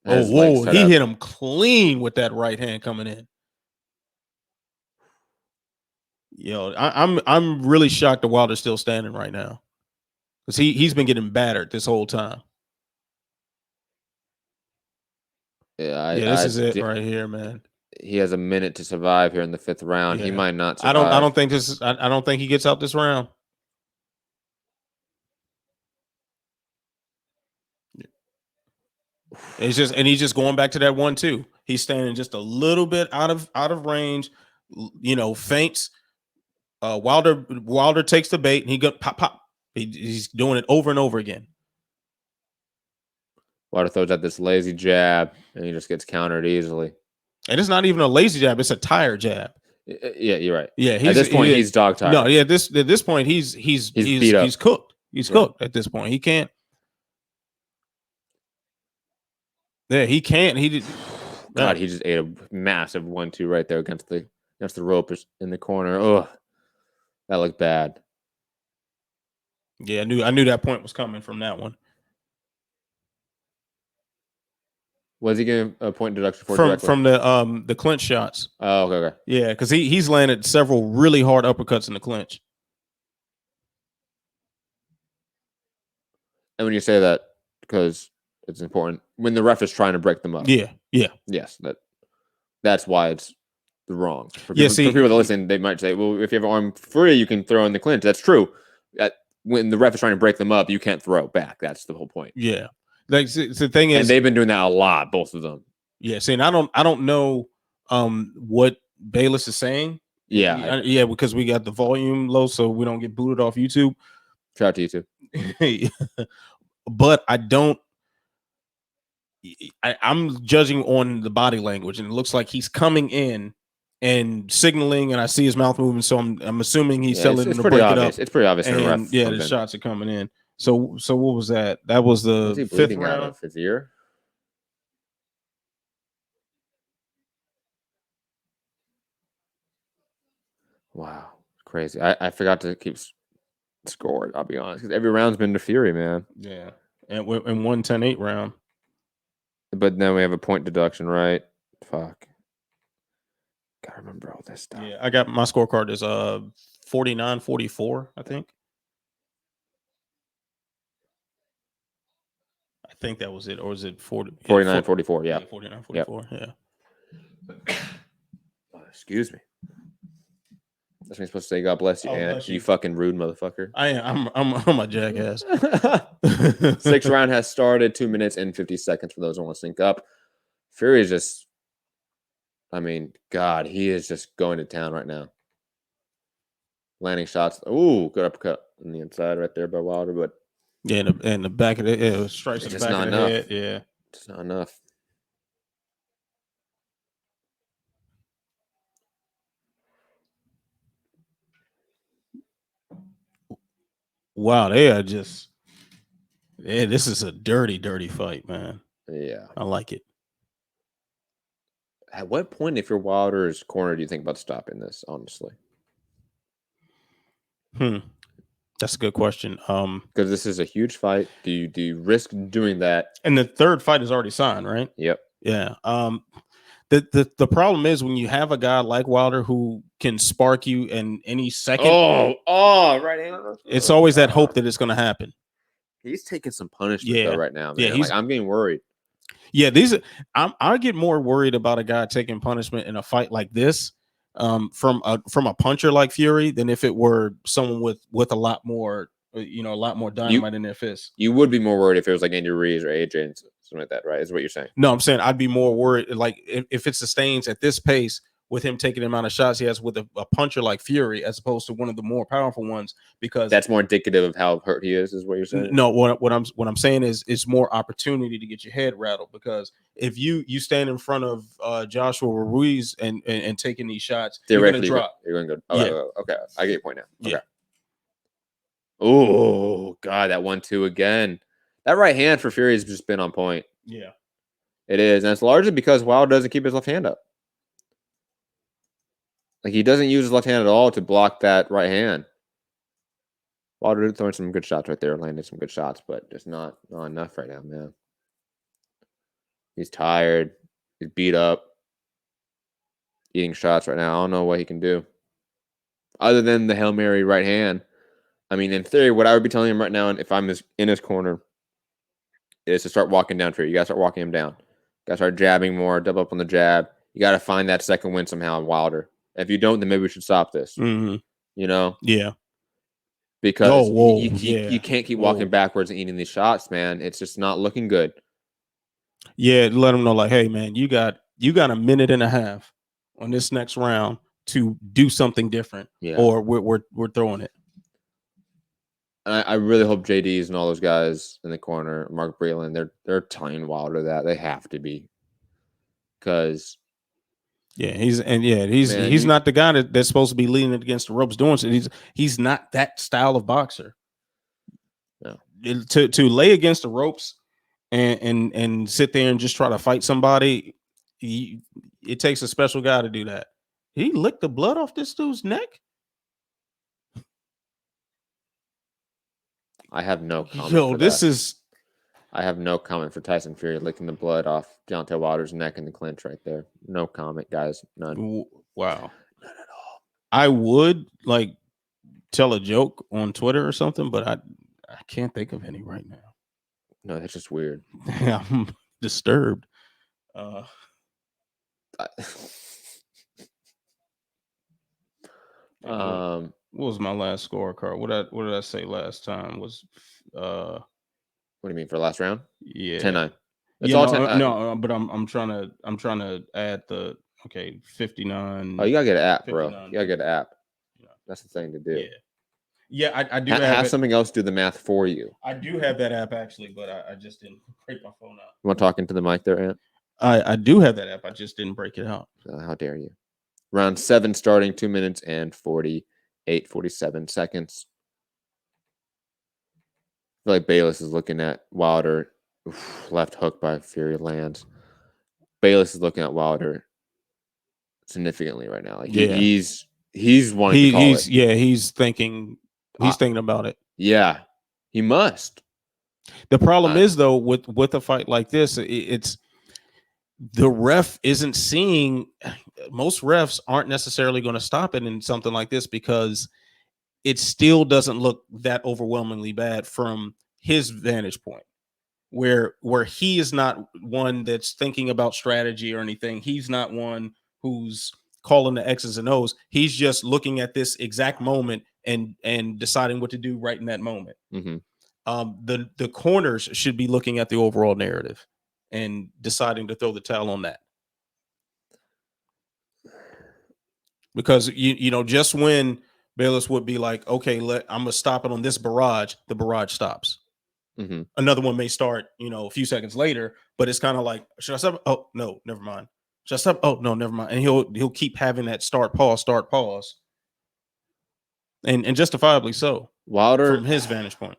He hit him clean with that right hand coming in. Yo, I'm really shocked that Wilder's still standing right now, because he's been getting battered this whole time. Yeah, this is it right here, man. he has a minute to survive here in the 5th round. He Yeah. might not survive. I don't think this. I don't think he gets out this round. It's just, and he's just going back to that 1-2. He's standing just a little bit out of range. You know, feints. Wilder takes the bait and he go pop pop. He's doing it over and over again. Wilder throws out this lazy jab and he just gets countered easily. And it's not even a lazy jab; it's a tired jab. Yeah, you're right. Yeah, at this point he's dog tired. No, yeah, at this point he's beat up. He's cooked. He's cooked at this point. He can't. Yeah, he can't. He did. God, he just ate a massive 1-2 right there against the rope in the corner. Ugh, that looked bad. Yeah, I knew that point was coming from that one. Was he getting a point deduction for from the clinch shots? Oh, okay. Yeah, because he's landed several really hard uppercuts in the clinch. And when you say that, because it's important, when the ref is trying to break them up. Yeah. Yes, that's why it's wrong. For Yeah, people, for people that listen, they might say, well, if you have an arm free, you can throw in the clinch. That's true. When the ref is trying to break them up, you can't throw back. That's the whole point. Yeah. Like the thing is, and they've been doing that a lot, both of them. Yeah, see, and I don't know what Bayless is saying. Yeah, because we got the volume low, so we don't get booted off YouTube. Shout out to YouTube. But I'm judging on the body language, and it looks like he's coming in and signaling, and I see his mouth moving, so I'm assuming he's telling him to break it up. It's pretty obvious. And the shots are coming in. So what was that? That was the 5th round of his ear. Wow, crazy! I forgot to keep score. I'll be honest, because every round's been to Fury, man. Yeah, and in 1-10-8 round. But then we have a point deduction, right? Fuck. Gotta remember all this stuff. Yeah, I got my scorecard is 49-44, I think. I think that was it, or was it 49-44? Yeah, 49-44. Yeah. Excuse me. That's what you're supposed to say. God bless you, Aunt. You fucking rude motherfucker. I'm a jackass. 6th round has started. 2 minutes and 50 seconds for those who want to sync up. Fury is just, I mean, God, he is just going to town right now. Landing shots. Ooh, good uppercut on the inside right there by Wilder, but yeah, and the back of the strikes in the back of the head. Yeah, it's not enough. Wow, they are just. Yeah, this is a dirty fight, man. Yeah, I like it. At what point, if you're Wilder's corner, do you think about stopping this? Honestly, that's a good question. Because this is a huge fight. Do you risk doing that? And the 3rd fight is already signed, right? Yep. Yeah. The problem is when you have a guy like Wilder who can spark you in any second. Right hand. It's always that hope that it's going to happen. He's taking some punishment though right now, man. Yeah, I'm getting worried. Yeah, I get more worried about a guy taking punishment in a fight like this, from a puncher like Fury than if it were someone with a lot more, a lot more dynamite in their fist. You would be more worried if it was like Andy Ruiz or AJ and something like that, right? Is what you're saying? No, I'm saying I'd be more worried like if it sustains at this pace with him taking the amount of shots he has with a puncher like Fury, as opposed to one of the more powerful ones, because that's more indicative of how hurt he is what you're saying? No, what I'm saying is it's more opportunity to get your head rattled, because if you stand in front of Joshua Ruiz and taking these shots, you're gonna drop. You're gonna go. Okay, I get your point now. Okay. Yeah. Oh God, that 1-2 again. That right hand for Fury has just been on point. Yeah, it is, and it's largely because Wilder doesn't keep his left hand up. Like, he doesn't use his left hand at all to block that right hand. Wilder throwing some good shots right there, landing some good shots, but just not enough right now, man. He's tired. He's beat up. Eating shots right now. I don't know what he can do. Other than the Hail Mary right hand. I mean, in theory, what I would be telling him right now, if I'm in his corner, is to start walking down Fury. You got to start walking him down. Got to start jabbing more, double up on the jab. You got to find that second win somehow in Wilder. If you don't, then maybe we should stop this. Mm-hmm. You know? Yeah. Because yeah. you can't keep walking backwards and eating these shots, man. It's just not looking good. Yeah, let them know, like, hey, man, you got a minute and a half on this next round to do something different, or we're throwing it. I really hope JD's and all those guys in the corner, Mark Breland, they're telling Wilder that they have to be, because he's not the guy that's supposed to be leaning against the ropes doing so. He's not that style of boxer. No. To lay against the ropes and sit there and just try to fight somebody, it takes a special guy to do that. He licked the blood off this dude's neck. I have no comment. I have no comment for Tyson Fury licking the blood off Deontay Wilder's neck in the clinch right there. No comment, guys. None. Wow. None at all. I would like tell a joke on Twitter or something, but I can't think of any right now. No, that's just weird. I'm disturbed. What was my last scorecard? What did I say last time? Was what do you mean for last round? Yeah, 10-9. No, but I'm trying to add the 59. Oh, you gotta get an app, bro. You gotta get an app. That's the thing to do. Yeah, I do have something else do the math for you. I do have that app actually, but I just didn't break my phone out. You want talking to the mic there, Ant? I do have that app. I just didn't break it out. How dare you? Round 7 starting 2 minutes and 47 seconds. I feel like Bayless is looking at Wilder. Left hook by Fury lands. Bayless is looking at Wilder significantly right now. Like he's wanting to call it. Yeah, he's thinking about it. Yeah, he must. The problem is though with a fight like this, it's the ref isn't seeing. Most refs aren't necessarily going to stop it in something like this because it still doesn't look that overwhelmingly bad from his vantage point, where he is not one that's thinking about strategy or anything. He's not one who's calling the X's and O's. He's just looking at this exact moment and deciding what to do right in that moment. Mm-hmm. The corners should be looking at the overall narrative and deciding to throw the towel on that. Because you know, just when Bayless would be like, okay, I'm gonna stop it on this barrage, the barrage stops. Mm-hmm. Another one may start, a few seconds later, but it's kind of like, should I stop? Oh no, never mind. Should I stop? Oh no, never mind. And he'll keep having that start pause, and justifiably so. Wilder, from his vantage point,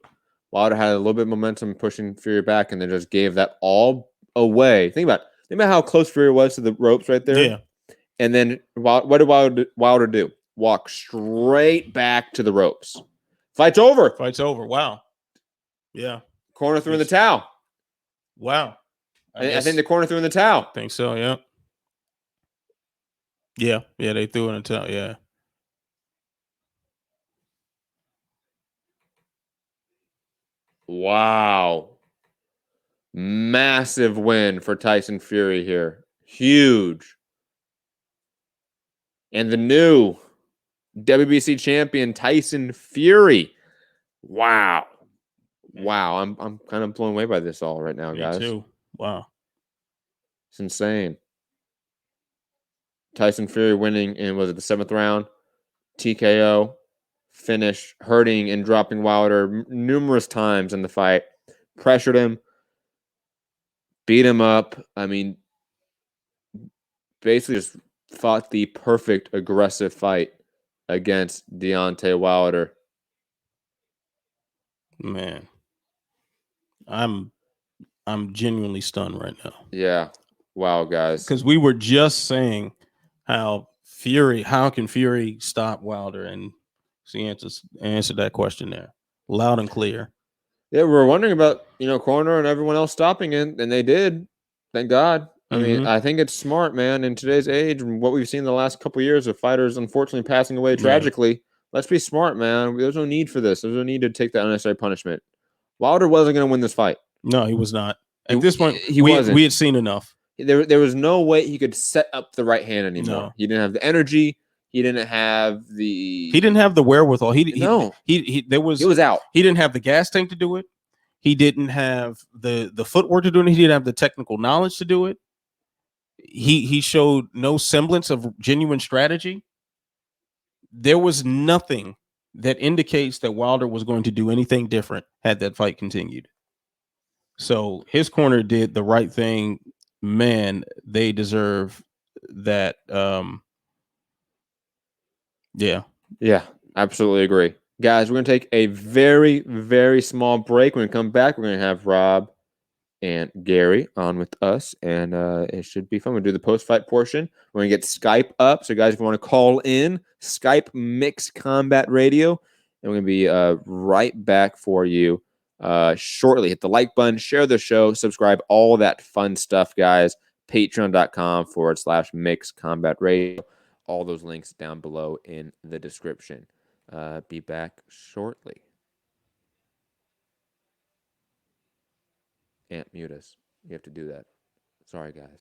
Wilder had a little bit of momentum pushing Fury back, and then just gave that all away. Think about how close Fury was to the ropes right there. Yeah. And then what did Wilder do? Walk straight back to the ropes. Fight's over. Wow. Yeah. Corner threw in the towel. Wow. I think the corner threw in the towel. I think so, yeah. Yeah, they threw in the towel, yeah. Wow. Massive win for Tyson Fury here. Huge. And the new WBC champion, Tyson Fury. Wow. I'm kind of blown away by this all right now, guys. Me too. Wow. It's insane. Tyson Fury winning in, was it the 7th round? TKO. Finish, hurting and dropping Wilder numerous times in the fight. Pressured him. Beat him up. I mean, basically just fought the perfect aggressive fight against Deontay Wilder. Man, I'm genuinely stunned right now. Yeah. Wow, guys. Because we were just saying how can Fury stop Wilder? And she answered that question there. Loud and clear. Yeah, we were wondering about, corner and everyone else stopping it, and they did. Thank God. I mean, I think it's smart, man, in today's age and what we've seen in the last couple of years of fighters unfortunately passing away tragically. Let's be smart, man. There's no need for this. There's no need to take that unnecessary punishment. Wilder wasn't going to win this fight. No, he was not. At this point, we had seen enough. There was no way he could set up the right hand anymore. No. He didn't have the energy. He didn't have the. He didn't have the wherewithal. He was out. He didn't have the gas tank to do it. He didn't have the footwork to do it. He didn't have the technical knowledge to do it. He showed no semblance of genuine strategy. There was nothing that indicates that Wilder was going to do anything different had that fight continued. So his corner did the right thing. Man, they deserve that. Yeah, absolutely agree. Guys, we're going to take a very, very small break. When we come back, we're going to have Rob and Gary on with us, and it should be fun. We'll do the post-fight portion. We're going to get Skype up. So, guys, if you want to call in, Skype Mixed Combat Radio, and we're going to be right back for you shortly. Hit the like button, share the show, subscribe, all that fun stuff, guys. Patreon.com/Mixed Combat Radio. All those links down below in the description. Be back shortly. Ant, mute us. You have to do that. Sorry, guys.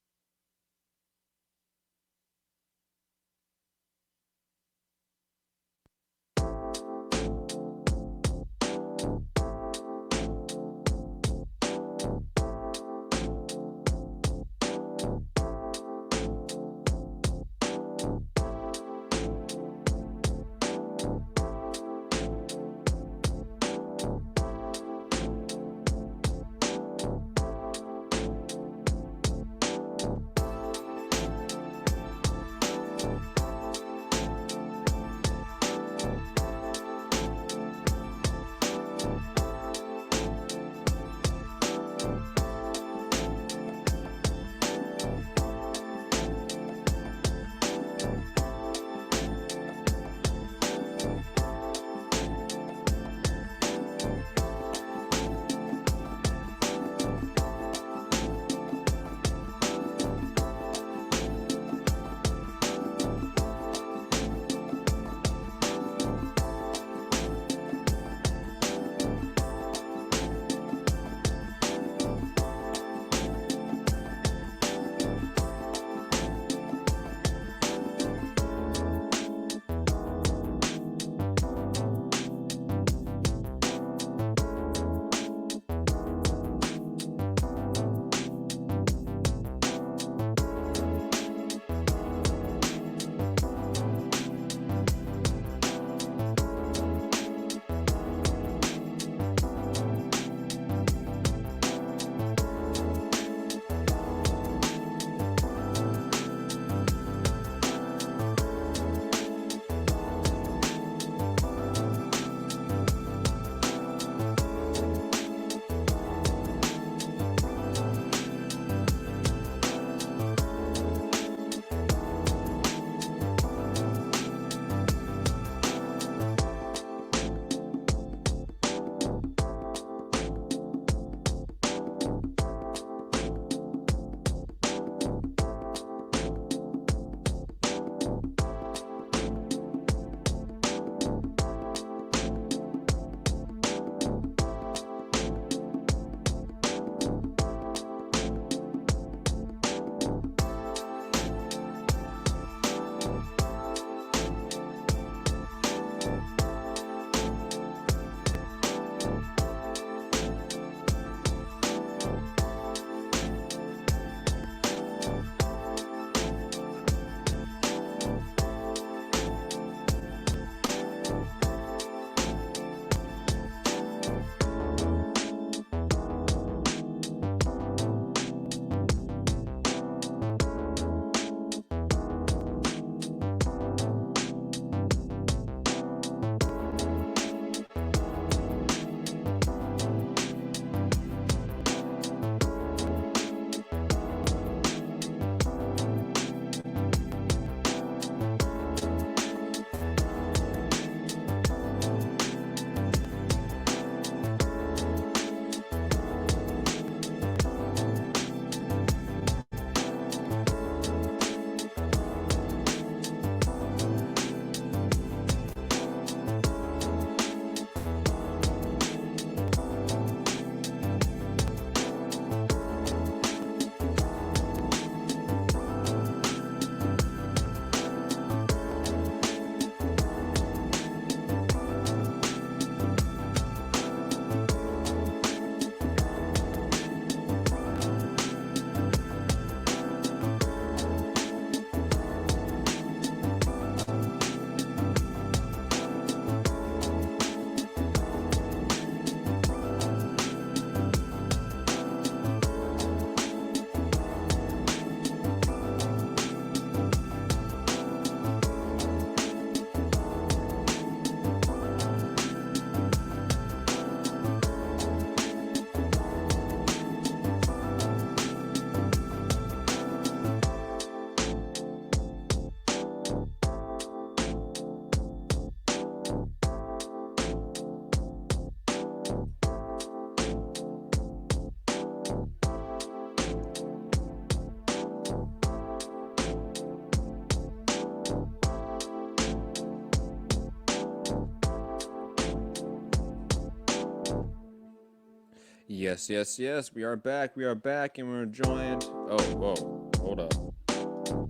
Yes, yes, yes. We are back. We are back, and we're joined. Oh, whoa. Hold up.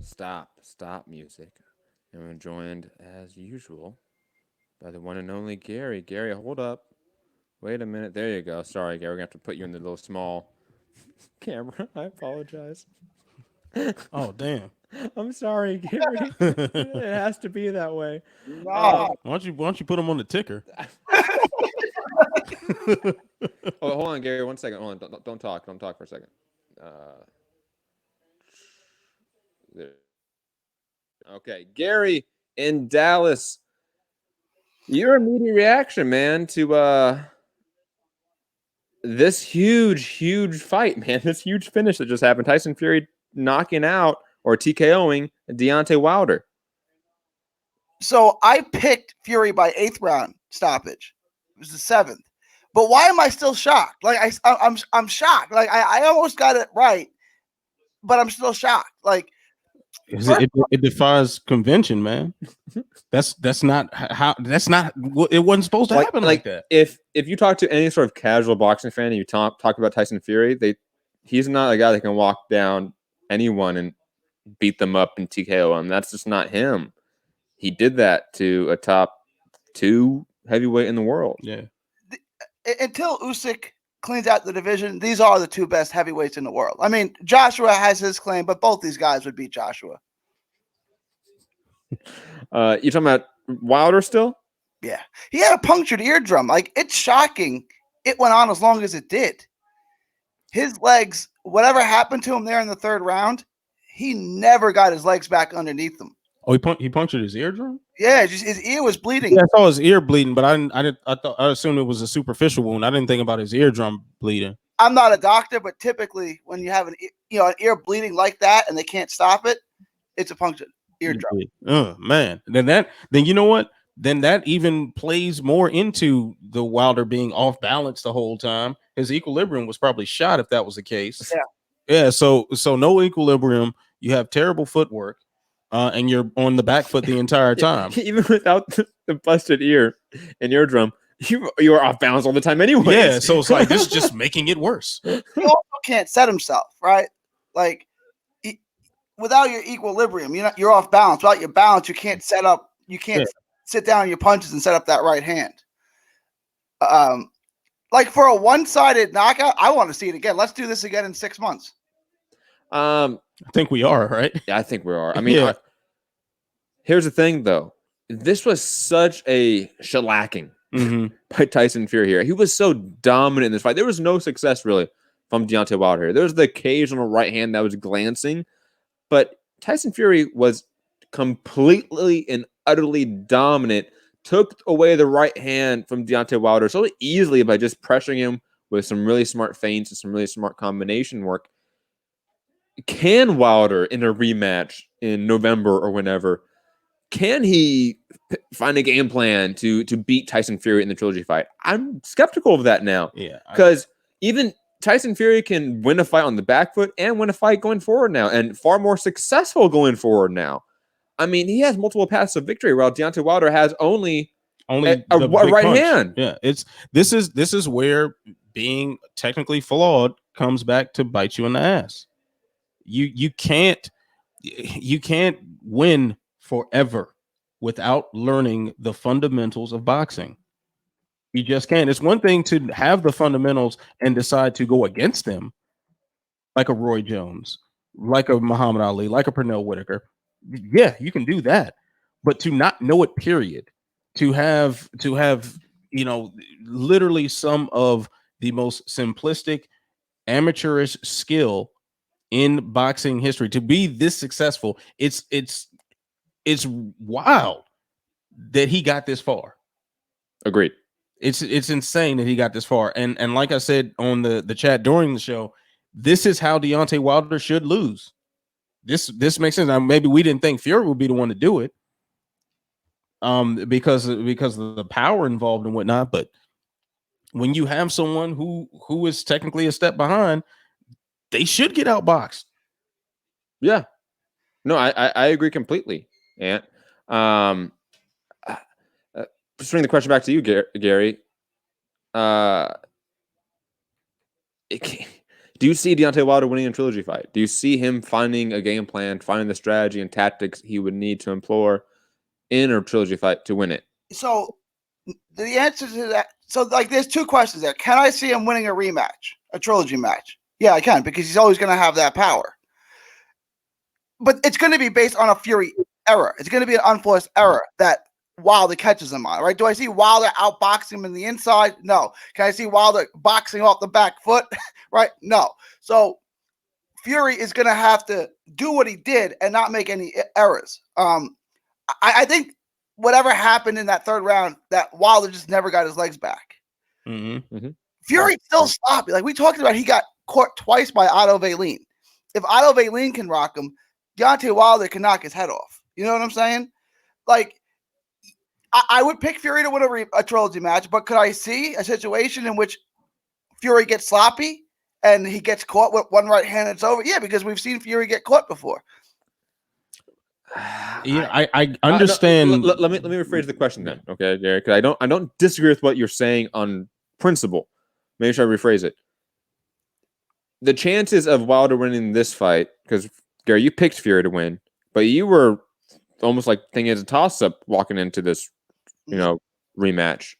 Stop music. And we're joined, as usual, by the one and only Gary. Gary, hold up. Wait a minute. There you go. Sorry, Gary. We're going to have to put you in the little small camera. I apologize. Oh, damn. I'm sorry, Gary. It has to be that way. Why don't you put him on the ticker? Oh, hold on, Gary. 1 second. Hold on. Don't talk. Don't talk for a second. There. Okay, Gary in Dallas. Your immediate reaction, man, to this huge fight, man. This huge finish that just happened. Tyson Fury knocking out or TKOing Deontay Wilder. So I picked Fury by 8th round stoppage. It was the 7th. But why am I still shocked? Like I'm shocked. Like I almost got it right, but I'm still shocked. Like it defies convention, man. That's not how. That's not. It wasn't supposed to happen like that. If you talk to any sort of casual boxing fan and you talk about Tyson Fury, he's not a guy that can walk down anyone and beat them up and TKO them. That's just not him. He did that to a top 2 heavyweight in the world. Yeah. Until Usyk cleans out the division, these are the 2 best heavyweights in the world. I mean, Joshua has his claim, but both these guys would beat Joshua. You talking about Wilder still? Yeah. He had a punctured eardrum. Like, it's shocking it went on as long as it did. His legs, whatever happened to him there in the 3rd round, he never got his legs back underneath him. Oh, he punctured his eardrum? Yeah, just his ear was bleeding. Yeah, I saw his ear bleeding, but I assumed it was a superficial wound. I didn't think about his eardrum bleeding. I'm not a doctor, but typically when you have an ear bleeding like that and they can't stop it, it's a punctured eardrum. Oh man. Then you know what? Then that even plays more into the Wilder being off balance the whole time. His equilibrium was probably shot if that was the case. Yeah. Yeah. So no equilibrium. You have terrible footwork. And you're on the back foot the entire time. Even without the busted ear and eardrum, you are off balance all the time anyway. Yeah, so it's like this is just making it worse. He also can't set himself, right? Like without your equilibrium, you're off balance. Without your balance, you can't set up. You can't sit down on your punches and set up that right hand. Like for a one-sided knockout, I want to see it again. Let's do this again in 6 months. I think we are, right? Yeah, I think we are. I mean, here's the thing, though. This was such a shellacking by Tyson Fury here. He was so dominant in this fight. There was no success, really, from Deontay Wilder here. There was the occasional right hand that was glancing, but Tyson Fury was completely and utterly dominant, took away the right hand from Deontay Wilder so easily by just pressuring him with some really smart feints and some really smart combination work. Can Wilder in a rematch in November or whenever, can he find a game plan to beat Tyson Fury in the trilogy fight? I'm skeptical of that now. Yeah. Because even Tyson Fury can win a fight on the back foot and win a fight going forward now, and far more successful going forward now. I mean, he has multiple paths of victory, while Deontay Wilder has only a right hand. Yeah, this is where being technically flawed comes back to bite you in the ass. You can't win forever without learning the fundamentals of boxing. You just can't. It's one thing to have the fundamentals and decide to go against them, like a Roy Jones, like a Muhammad Ali, like a Pernell Whitaker. Yeah, you can do that, but to not know it, period, to have literally some of the most simplistic, amateurish skill in boxing history, to be this successful, it's wild that he got this far. Agreed. It's insane that he got this far. And like I said on the chat during the show, this is how Deontay Wilder should lose. This makes sense. Now, maybe we didn't think Fury would be the one to do it, because of the power involved and whatnot. But when you have someone who is technically a step behind, they should get outboxed. Yeah. No, I agree completely. And just bring the question back to you, Gary. Do you see Deontay Wilder winning a trilogy fight? Do you see him finding a game plan, finding the strategy and tactics he would need to employ in a trilogy fight to win it? So the answer to that, so like there's two questions there. Can I see him winning a rematch, a trilogy match? Yeah, I can, because he's always going to have that power. But it's going to be based on a Fury error. It's going to be an unforced error that Wilder catches him on, right? Do I see Wilder outboxing him in the inside? No. Can I see Wilder boxing off the back foot? Right? No. So Fury is going to have to do what he did and not make any errors. I think whatever happened in that third round, that Wilder just never got his legs back. Fury still sloppy. Like we talked about, he got caught twice by Otto Valeen. If Otto Valeen can rock him, Deontay Wilder can knock his head off. You know what I'm saying? Like, I would pick Fury to win a trilogy match, but could I see a situation in which Fury gets sloppy and he gets caught with one right hand and it's over? Yeah, because we've seen Fury get caught before. Yeah, I understand. Let me rephrase the question then, okay, Derek? Because I don't disagree with what you're saying on principle. Maybe sure I rephrase it. The chances of Wilder winning this fight, because Gary, you picked Fury to win, but you were almost like thinking it's a toss-up walking into this, rematch.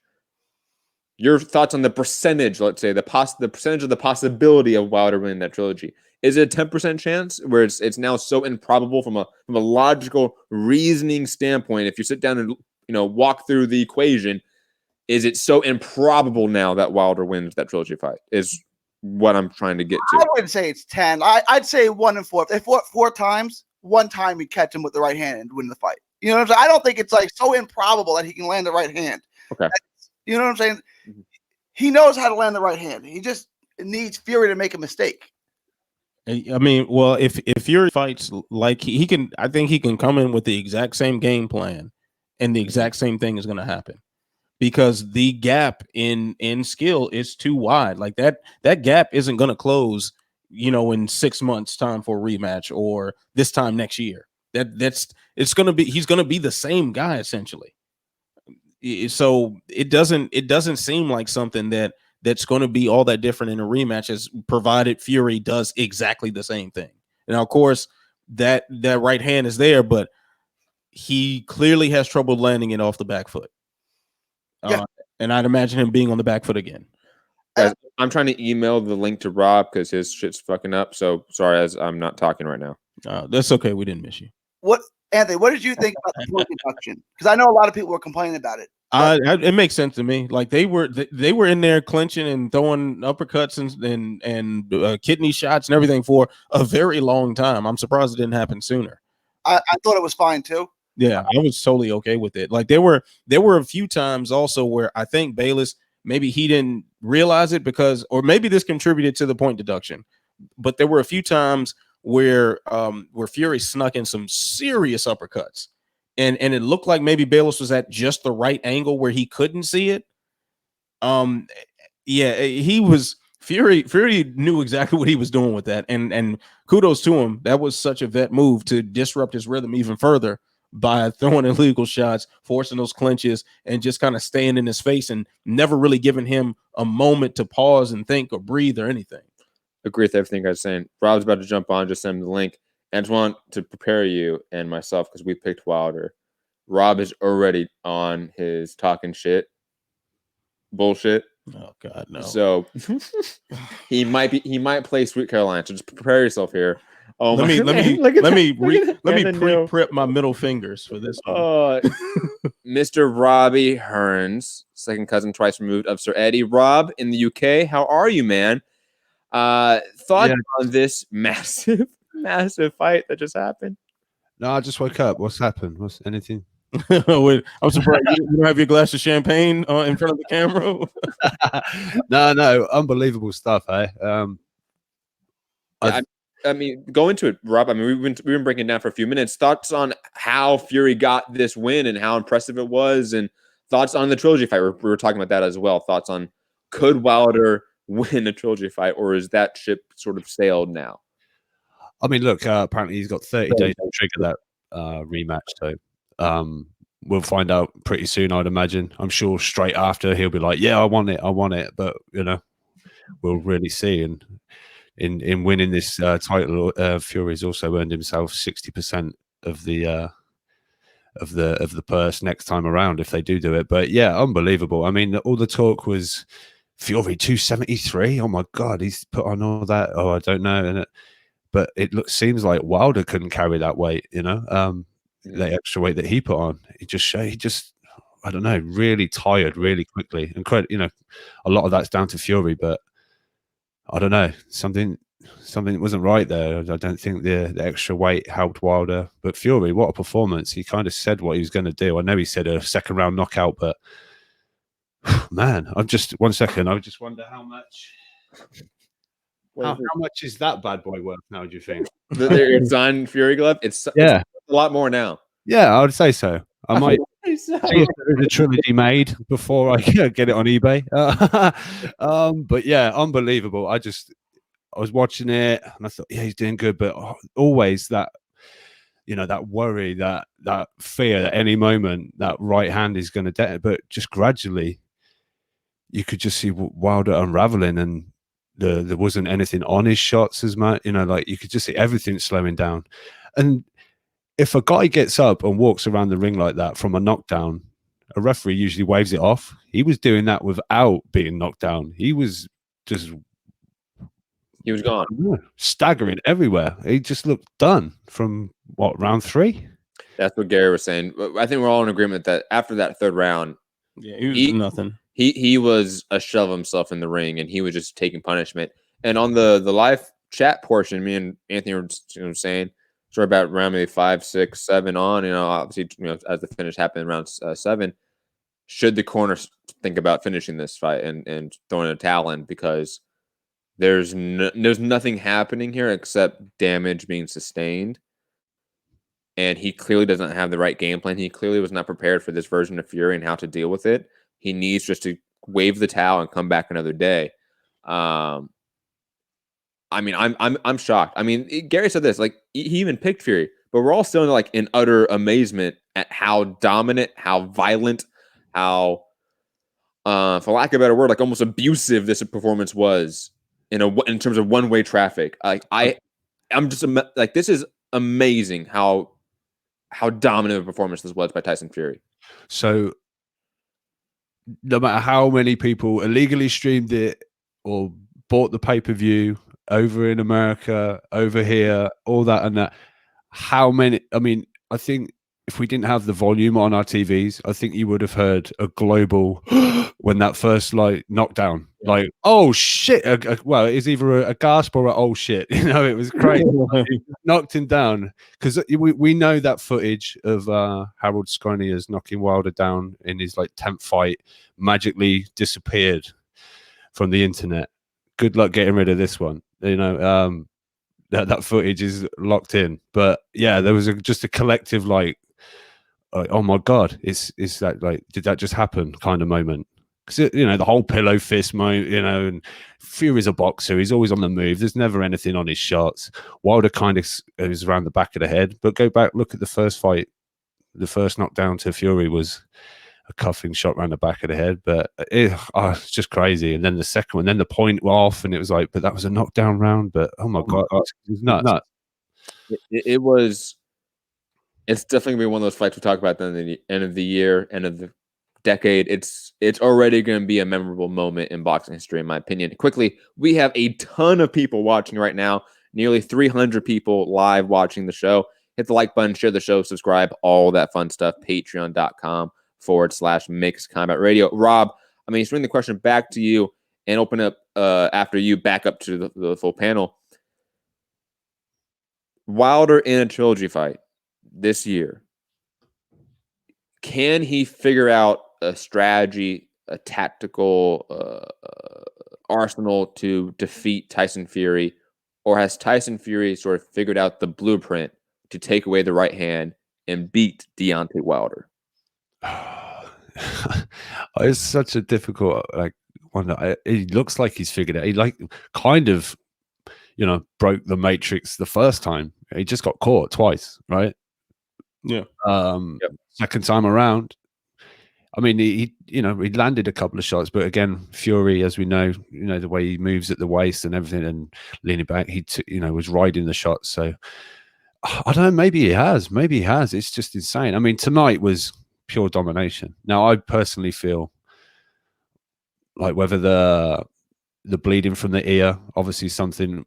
Your thoughts on the percentage, let's say, the percentage of the possibility of Wilder winning that trilogy. Is it a 10% chance where it's now so improbable from a logical reasoning standpoint? If you sit down and walk through the equation, is it so improbable now that Wilder wins that trilogy fight? Is what I'm trying to get to. I wouldn't say it's 10. I'd say 1 in 4. If they fought 4 times, one time he'd catch him with the right hand and win the fight. You know what I'm saying? I don't think it's like so improbable that he can land the right hand. Okay. You know what I'm saying? He knows how to land the right hand. He just needs Fury to make a mistake. I mean, well, if Fury fights like he can, I think he can come in with the exact same game plan, and the exact same thing is going to happen, because the gap in skill is too wide. Like that gap isn't going to close, in 6 months' time for a rematch or this time next year. He's going to be the same guy essentially. So it doesn't seem like something that's going to be all that different in a rematch, as provided Fury does exactly the same thing. Now, of course, that right hand is there, but he clearly has trouble landing it off the back foot. Yeah. And I'd imagine him being on the back foot again. Guys, I'm trying to email the link to Rob because his shit's fucking up. So sorry, as I'm not talking right now. That's okay. We didn't miss you. Anthony, what did you think about the point deduction? Because I know a lot of people were complaining about it. It makes sense to me. Like they were in there clinching and throwing uppercuts and kidney shots and everything for a very long time. I'm surprised it didn't happen sooner. I thought it was fine too. Yeah, I was totally okay with it. Like there were a few times also where I think Bayless, maybe he didn't realize it or maybe this contributed to the point deduction. But there were a few times where Fury snuck in some serious uppercuts. And it looked like maybe Bayless was at just the right angle where he couldn't see it. He was Fury knew exactly what he was doing with that. And kudos to him. That was such a vet move to disrupt his rhythm even further by throwing illegal shots, forcing those clinches, and just kind of staying in his face and never really giving him a moment to pause and think or breathe or anything. Agree with everything you guys are saying. Rob's about to jump on. Just send him the link. Antoine, to prepare you and myself, because we picked Wilder, Rob is already on his talking shit bullshit. Oh God, no. So he might play Sweet Caroline. So just prepare yourself here. Oh, let me pre-prep my middle fingers for this one. Mr. Robbie Hearns, second cousin twice removed of Sir Eddie. Rob in the UK, how are you, man? Thoughts on this massive fight that just happened? No, I just woke up. What's happened? What's anything? I'm surprised you don't have your glass of champagne in front of the camera. No, unbelievable stuff, eh? I mean, go into it, Rob. I mean, we've been breaking it down for a few minutes. Thoughts on how Fury got this win and how impressive it was, and thoughts on the trilogy fight. We were talking about that as well. Thoughts on, could Wilder win a trilogy fight, or is that ship sort of sailed now? I mean, look, apparently he's got 30 days to trigger that rematch. So we'll find out pretty soon, I'd imagine. I'm sure straight after he'll be like, yeah, I want it. But, we'll really see. And in winning this title, Fury's also earned himself 60% of the purse next time around if they do it. But yeah, unbelievable. I mean, all the talk was Fury 273. Oh my god, he's put on all that. Oh, I don't know. But it seems like Wilder couldn't carry that weight. The extra weight that he put on. He just I don't know, really tired really quickly. And a lot of that's down to Fury, but I don't know, something wasn't right there. I don't think the extra weight helped Wilder. But Fury, what a performance. He kind of said what he was going to do. I know he said a second round knockout, but man, I just wonder how much how much is that bad boy worth now, do you think? The signed Fury glove? It's a lot more now. Yeah, I would say so. I might see if there is a trilogy made before I get it on eBay. But yeah, unbelievable. I was watching it and I thought, yeah, he's doing good, but always that that worry, that fear at any moment that right hand is going to detonate. But just gradually, you could just see Wilder unraveling, and there wasn't anything on his shots as much. Like you could just see everything slowing down. And if a guy gets up and walks around the ring like that from a knockdown, a referee usually waves it off. He was doing that without being knocked down. He was gone, staggering everywhere. He just looked done from round 3. That's what Gary was saying. I think we're all in agreement that after that third round, he was nothing. He was a shell of himself in the ring, and he was just taking punishment. And on the live chat portion, me and Anthony were saying, sort of about round maybe 5, 6, 7 on. Obviously, as the finish happened in round 7, should the corner think about finishing this fight and throwing a towel in, because there's nothing happening here except damage being sustained, and he clearly doesn't have the right game plan. He clearly was not prepared for this version of Fury and how to deal with it. He needs just to wave the towel and come back another day. I mean, I'm shocked. I mean, Gary said this, like, he even picked Fury, but we're all still in utter amazement at how dominant, how violent, how, for lack of a better word, like almost abusive this performance was in terms of one-way traffic. Like I'm just like, this is amazing how dominant a performance this was by Tyson Fury. So no matter how many people illegally streamed it or bought the pay-per-view over in America, over here, all that and that, how many, I mean, I think if we didn't have the volume on our TVs, I think you would have heard a global when that first knockdown, like, oh shit, well, it's either a gasp or a oh shit, it was crazy. Knocked him down, because we know that footage of Harold Skronia's knocking Wilder down in his 10th fight magically disappeared from the internet. Good luck getting rid of this one. That footage is locked in. But yeah, there was just a collective oh my god, is that did that just happen kind of moment? Because the whole pillow fist moment, and Fury's a boxer, he's always on the move. There's never anything on his shots. Wilder kind of is around the back of the head. But go back, look at the first fight. The first knockdown to Fury was a cuffing shot around the back of the head, but it's just crazy. And then the second one, then the point went off, and it was but that was a knockdown round. But oh my god, it was nuts. It was. It's definitely gonna be one of those fights we talk about at the end of the year, end of the decade. It's already going to be a memorable moment in boxing history, in my opinion. Quickly, we have a ton of people watching right now. Nearly 300 people live watching the show. Hit the like button, share the show, subscribe, all that fun stuff. Patreon.com/Mixed Combat Radio. Rob, I mean, swing the question back to you and open up after you back up to the full panel. Wilder in a trilogy fight this year. Can he figure out a strategy, a tactical arsenal to defeat Tyson Fury? Or has Tyson Fury sort of figured out the blueprint to take away the right hand and beat Deontay Wilder? It's such a difficult one. He looks like he's figured it. He kind of, broke the matrix the first time. He just got caught twice, right? Yeah. Second time around, I mean, he he landed a couple of shots, but again, Fury, as we know, the way he moves at the waist and everything, and leaning back, he was riding the shots. So I don't know. Maybe he has. It's just insane. I mean, tonight was pure domination. Now, I personally feel like whether the bleeding from the ear, obviously something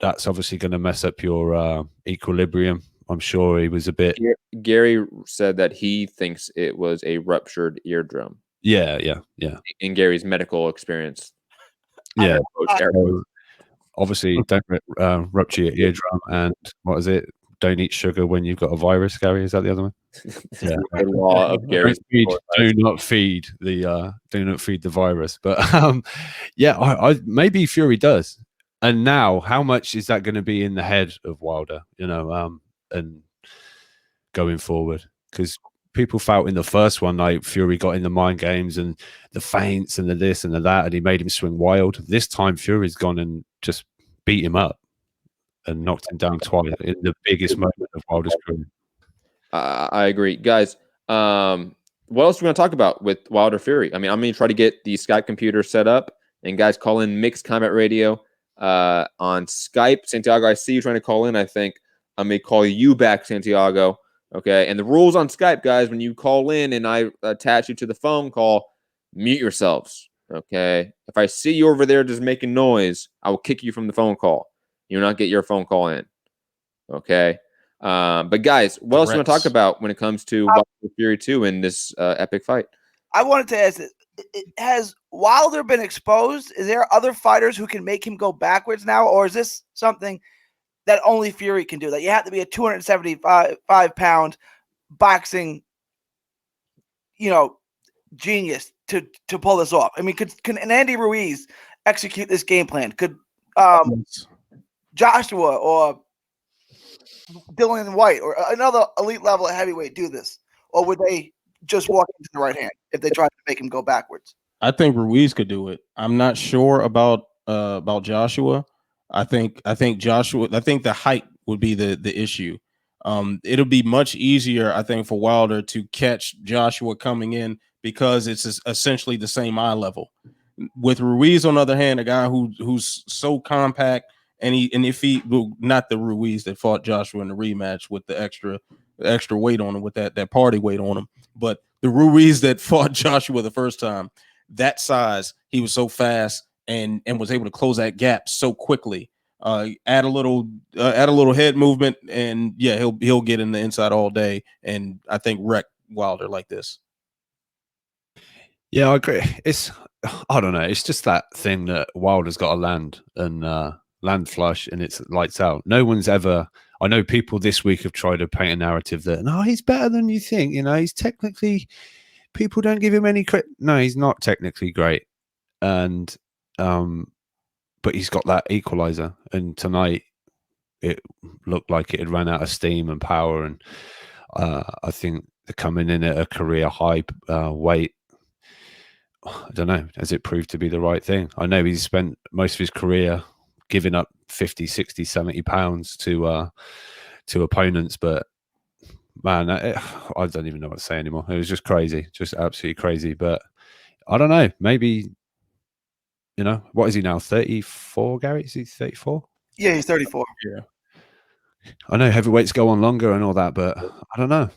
that's obviously going to mess up your equilibrium. I'm sure he was a bit. Gary said that he thinks it was a ruptured eardrum. Yeah. In Gary's medical experience. Yeah. Obviously, don't rupture your eardrum, and what is it? Don't eat sugar when you've got a virus. Gary, is that the other one? Yeah. The law of Gary's. Do not feed the virus. But yeah, I maybe Fury does. And now, how much is that going to be in the head of Wilder? And going forward, because people felt in the first one, like Fury got in the mind games and the feints and the this and the that, and he made him swing wild. This time, Fury's gone and just beat him up and knocked him down twice in the biggest moment of Wilder's career. I agree, guys. What else do we want to talk about with Wilder Fury? I mean, I'm going to try to get the Skype computer set up, and guys, call in Mixed Combat Radio on Skype. Santiago, I see you trying to call in. I think I'm going to call you back, Santiago. Okay, and the rules on Skype, guys, when you call in and I attach you to the phone call, mute yourselves. Okay, if I see you over there just making noise, I will kick you from the phone call. You'll not get your phone call in. Okay. But guys, what else do you want to talk about when it comes to Wilder Fury 2 in this epic fight? I wanted to ask this. Has Wilder been exposed? Is there other fighters who can make him go backwards now? Or is this something that only Fury can do? That you have to be a 275-pound boxing, genius to pull this off. I mean, can Andy Ruiz execute this game plan? Could Joshua or Dylan White or another elite level at heavyweight do this? Or would they just walk into the right hand if they tried to make him go backwards? I think Ruiz could do it. I'm not sure about Joshua. I think Joshua. I think the height would be the issue. It'll be much easier, I think, for Wilder to catch Joshua coming in because it's essentially the same eye level. With Ruiz, on the other hand, a guy who's so compact, and if he not the Ruiz that fought Joshua in the rematch with the extra weight on him, with that party weight on him, but the Ruiz that fought Joshua the first time, that size, he was so fast and was able to close that gap so quickly. Add a little head movement, and yeah, he'll get in the inside all day, and I think wreck Wilder like this. Yeah, I agree. I don't know. It's just that thing that Wilder's got to land and land flush, and it's lights out. No one's ever. I know people this week have tried to paint a narrative that no, he's better than you think. He's technically. People don't give him any credit. No, he's not technically great, and but he's got that equalizer. And tonight, it looked like it had run out of steam and power. And I think they're coming in at a career high weight. I don't know. Has it proved to be the right thing? I know he's spent most of his career giving up 50, 60, 70 pounds to opponents, but man, I don't even know what to say anymore. It was just crazy, just absolutely crazy. But I don't know. Maybe, what is he now? 34, Gary? Is he 34? Yeah, he's 34. Yeah. I know heavyweights go on longer and all that, but I don't know.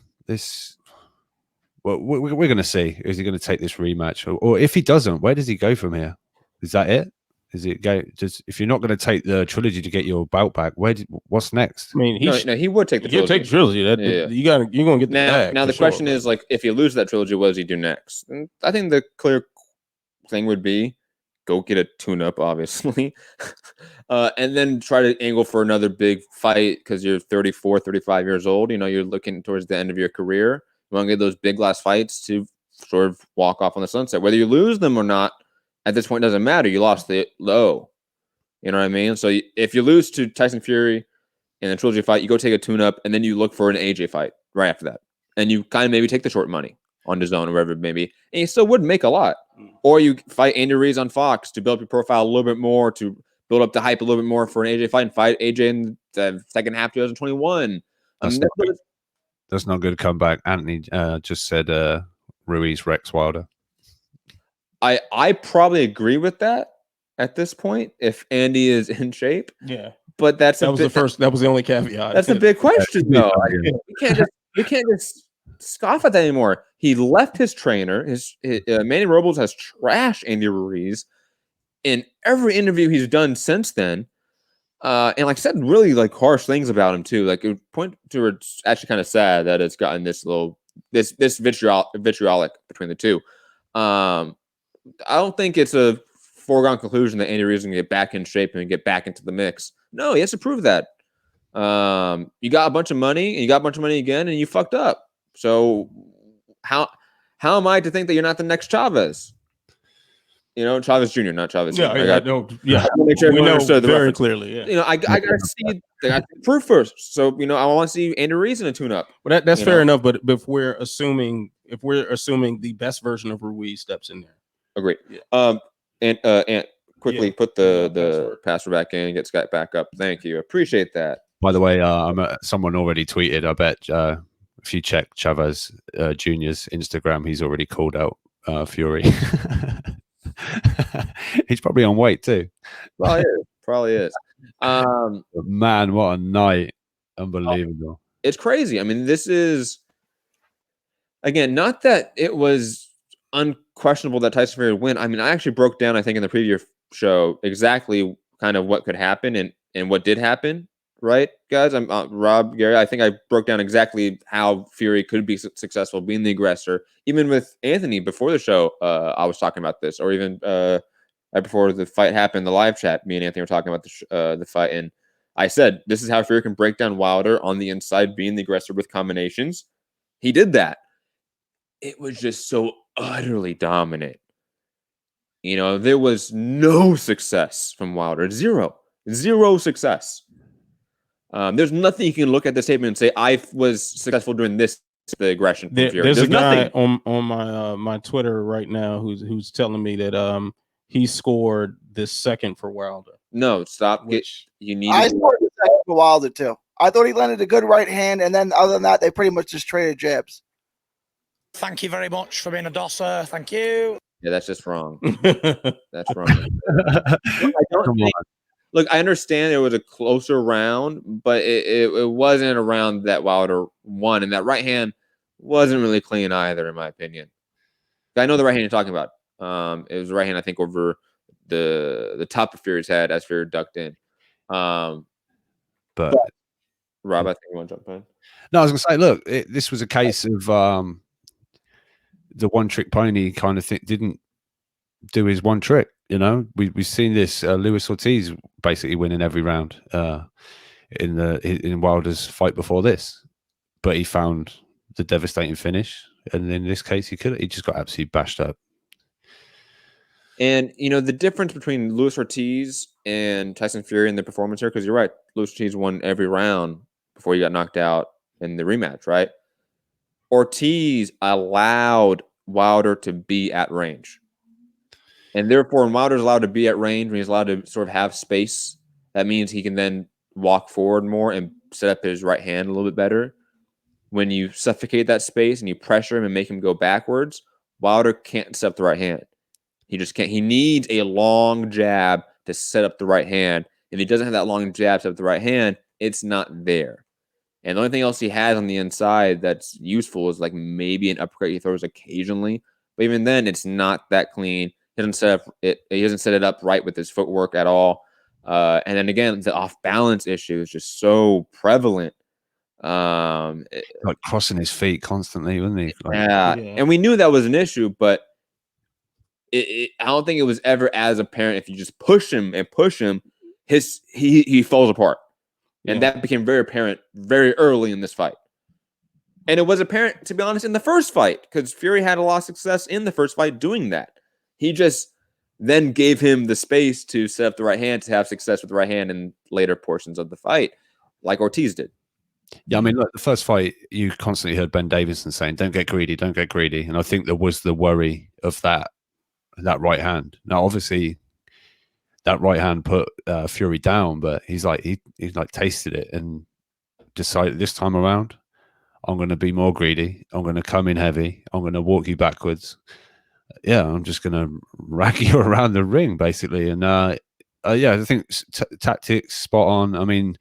Well, we're going to see. Is he going to take this rematch? Or if he doesn't, where does he go from here? Is that it? Is it go? If you're not going to take the trilogy to get your belt back, what's next? I mean, he would take the trilogy. He'll take the trilogy. You're going to get the bag. Now the question is, like, if you lose that trilogy, what does he do next? And I think the clear thing would be go get a tune-up, obviously, and then try to angle for another big fight because you're 34, 35 years old. You're looking towards the end of your career. You want to get those big last fights to sort of walk off on the sunset. Whether you lose them or not, at this point, doesn't matter. You lost the low. You know what I mean? So if you lose to Tyson Fury in a trilogy fight, you go take a tune-up, and then you look for an AJ fight right after that. And you kind of maybe take the short money on DAZN or wherever it may be. And you still would make a lot. Or you fight Andy Ruiz on Fox to build up your profile a little bit more, to build up the hype a little bit more for an AJ fight, and fight AJ in the second half 2021. That's not good comeback. Anthony just said Ruiz Rex Wilder. I probably agree with that at this point if Andy is in shape. Yeah. But that was the only caveat. That's a big question, though. We can't just scoff at that anymore. He left his trainer. Manny Robles has trashed Andy Ruiz in every interview he's done since then, and like said really like harsh things about him too. Like it point to it's actually kind of sad that it's gotten this vitriolic between the two. I don't think it's a foregone conclusion that Andy Ruiz is going to get back in shape and get back into the mix. No, he has to prove that. You got a bunch of money, and you got a bunch of money again, and you fucked up. So how am I to think that you're not the next Chavez? You know, Chavez Jr., not Chavez. Yeah, Jr. I make sure we know understood the very reference. clearly. Yeah. You know, I gotta see the proof first. So you know, I want to see Andy Ruiz in a tune-up. Well, that's fair enough. But if we're assuming the best version of Ruiz steps in there, agree. Yeah. And quickly put the password back in, get Skype back up. Thank you, appreciate that. By the way, someone already tweeted. I bet if you check Chavez Jr.'s Instagram, he's already called out Fury. He's probably on weight too. Probably is. Man, what a night! Unbelievable. It's crazy. I mean, this is again not that it was unquestionable that Tyson Fury would win. I mean, I actually broke down, I think, in the preview show exactly kind of what could happen and what did happen. Right, guys? I'm Rob, Gary. I think I broke down exactly how Fury could be successful being the aggressor. Even with Anthony before the show, I was talking about this, or even right before the fight happened, the live chat, me and Anthony were talking about the fight, and I said this is how Fury can break down Wilder on the inside, being the aggressor with combinations. He did that. It was just so utterly dominant. You know, there was no success from Wilder. Zero success. There's nothing you can look at this statement and say I was successful doing this. The aggression. There's a guy on my Twitter right now who's telling me that he scored this second for Wilder. No, stop. You need. I scored the second for Wilder too. I thought he landed a good right hand, and then other than that, they pretty much just traded jabs. Thank you very much for being a dosser. Thank you. Yeah, that's just wrong. That's wrong. Look, I understand it was a closer round, but it wasn't a round that Wilder won, and that right hand wasn't really clean either, in my opinion. I know the right hand you're talking about. It was the right hand, I think, over the top of Fury's head as Fury ducked in. But Rob, I think you want to jump in. No, I was going to say, look, this was a case of the one-trick pony kind of thing. Didn't do his one trick. You know, we've seen this. Luis Ortiz basically winning every round in Wilder's fight before this, but he found the devastating finish, and in this case, he just got absolutely bashed up. And you know the difference between Luis Ortiz and Tyson Fury in the performance here, because you're right, Luis Ortiz won every round before he got knocked out in the rematch, right? Ortiz allowed Wilder to be at range. And therefore, when Wilder's allowed to be at range, when he's allowed to sort of have space, that means he can then walk forward more and set up his right hand a little bit better. When you suffocate that space and you pressure him and make him go backwards, Wilder can't set up the right hand. He just can't. He needs a long jab to set up the right hand. If he doesn't have that long jab to set up the right hand, it's not there. And the only thing else he has on the inside that's useful is like maybe an uppercut he throws occasionally. But even then, it's not that clean. He doesn't set it up right with his footwork at all. And then again, the off balance issue is just so prevalent. Like crossing his feet constantly, wasn't he? Yeah. And we knew that was an issue, but I don't think it was ever as apparent. If you just push him, he falls apart. And that became very apparent very early in this fight. And it was apparent, to be honest, in the first fight, because Fury had a lot of success in the first fight doing that. He just then gave him the space to set up the right hand, to have success with the right hand in later portions of the fight, like Ortiz did. Yeah, I mean, look, the first fight, you constantly heard Ben Davison saying, don't get greedy, don't get greedy. And I think there was the worry of that right hand. Now, obviously, that right hand put Fury down, but he's like, he tasted it and decided this time around, I'm going to be more greedy. I'm going to come in heavy. I'm going to walk you backwards. Yeah, I'm just going to rag you around the ring, basically. And yeah, I think tactics spot on. I mean,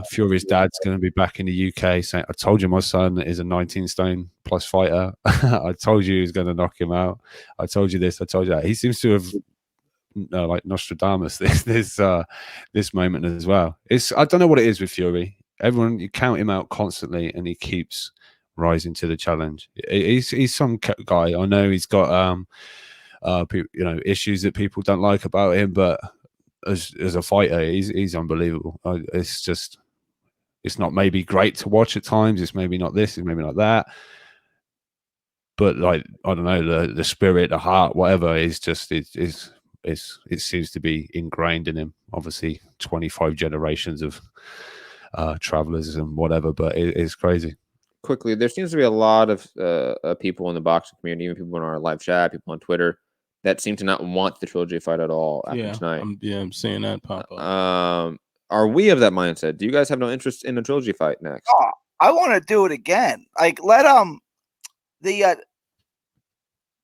Fury's dad's going to be back in the UK saying, I told you my son is a 19 stone plus fighter. I told you he was going to knock him out. I told you this. I told you that. He seems to have like Nostradamus this moment as well. I don't know what it is with Fury. Everyone, you count him out constantly and he keeps rising to the challenge. He's some guy. I know he's got issues that people don't like about him, but as a fighter, he's unbelievable. It's not maybe great to watch at times. It's maybe not this, it's maybe not that. But like, I don't know, the spirit, the heart, whatever, is just it seems to be ingrained in him. Obviously, 25 generations of travelers and whatever, but it's crazy. Quickly, there seems to be a lot of people in the boxing community, even people in our live chat, people on Twitter, that seem to not want the trilogy fight at all after tonight. I'm seeing that pop up. Are we of that mindset? Do you guys have no interest in a trilogy fight next? Oh, I want to do it again. Like, let the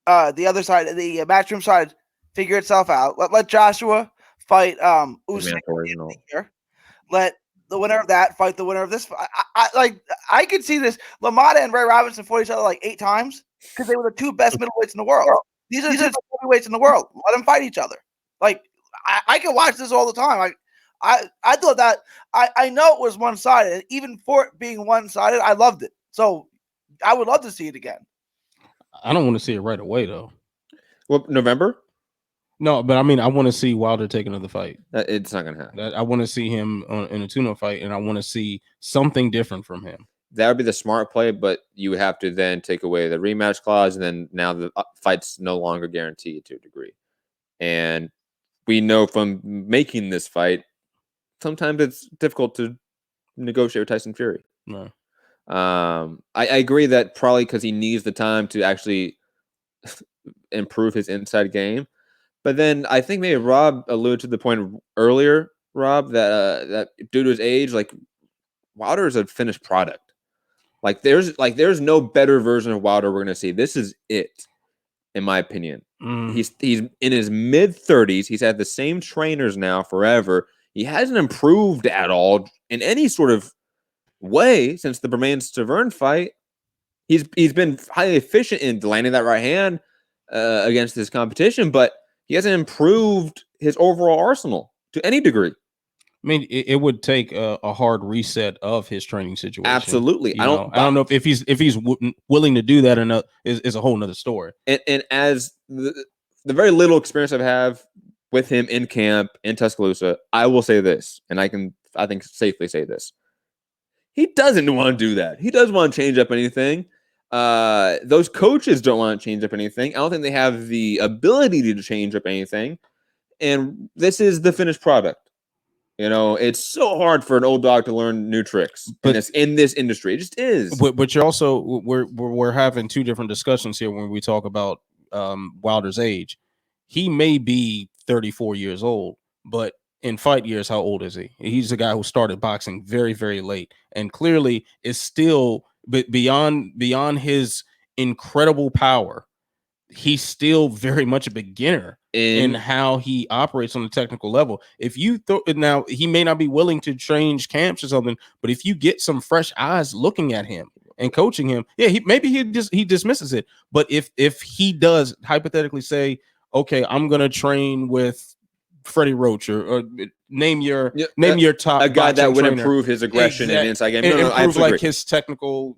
other side, the matchroom side, figure itself out. Let Joshua fight Usyk here. Let the winner of that fight the winner of this. I could see this. LaMotta and Ray Robinson fought each other like 8 times because they were the 2 best middleweights in the world. These are the 2 best heavyweights in the world. Let them fight each other. Like, I can watch this all the time. I thought that I know it was one-sided. Even for it being one-sided, I loved it. So I would love to see it again. I don't want to see it right away though. Well, November? No, but I mean, I want to see Wilder take another fight. It's not going to happen. I want to see him in a tune-up fight, and I want to see something different from him. That would be the smart play, but you have to then take away the rematch clause, and then now the fight's no longer guaranteed to a degree. And we know from making this fight, sometimes it's difficult to negotiate with Tyson Fury. No. I agree that probably because he needs the time to actually improve his inside game. But then I think maybe Rob alluded to the point earlier, Rob, that due to his age, like Wilder is a finished product. Like there's no better version of Wilder we're gonna see. This is it, in my opinion. He's in his mid-30s. He's had the same trainers now forever. He hasn't improved at all in any sort of way since the Bermane-Stavern fight. He's been highly efficient in landing that right hand against his competition, but he hasn't improved his overall arsenal to any degree. I mean, it would take a hard reset of his training situation. Absolutely. I don't know if he's willing to do that or not is a whole nother story. And as the very little experience I have with him in camp in Tuscaloosa, I will say this, and I think safely say this. He doesn't want to do that. He doesn't want to change up anything. Those coaches don't want to change up anything. I don't think they have the ability to change up anything. And this is the finished product. You know, it's so hard for an old dog to learn new tricks in this industry. It just is. But you're also we're having 2 different discussions here when we talk about Wilder's age. He may be 34 years old, but in fight years, how old is he? He's a guy who started boxing very, very late, and clearly is still beyond his incredible power. He's still very much a beginner in how he operates on the technical level. If you now, he may not be willing to change camps or something, but if you get some fresh eyes looking at him and coaching him, yeah, he dismisses it. But if he does hypothetically say, okay, I'm gonna train with Freddie Roach or name your top a guy that would trainer. Improve his aggression and inside game. No, improve like his technical.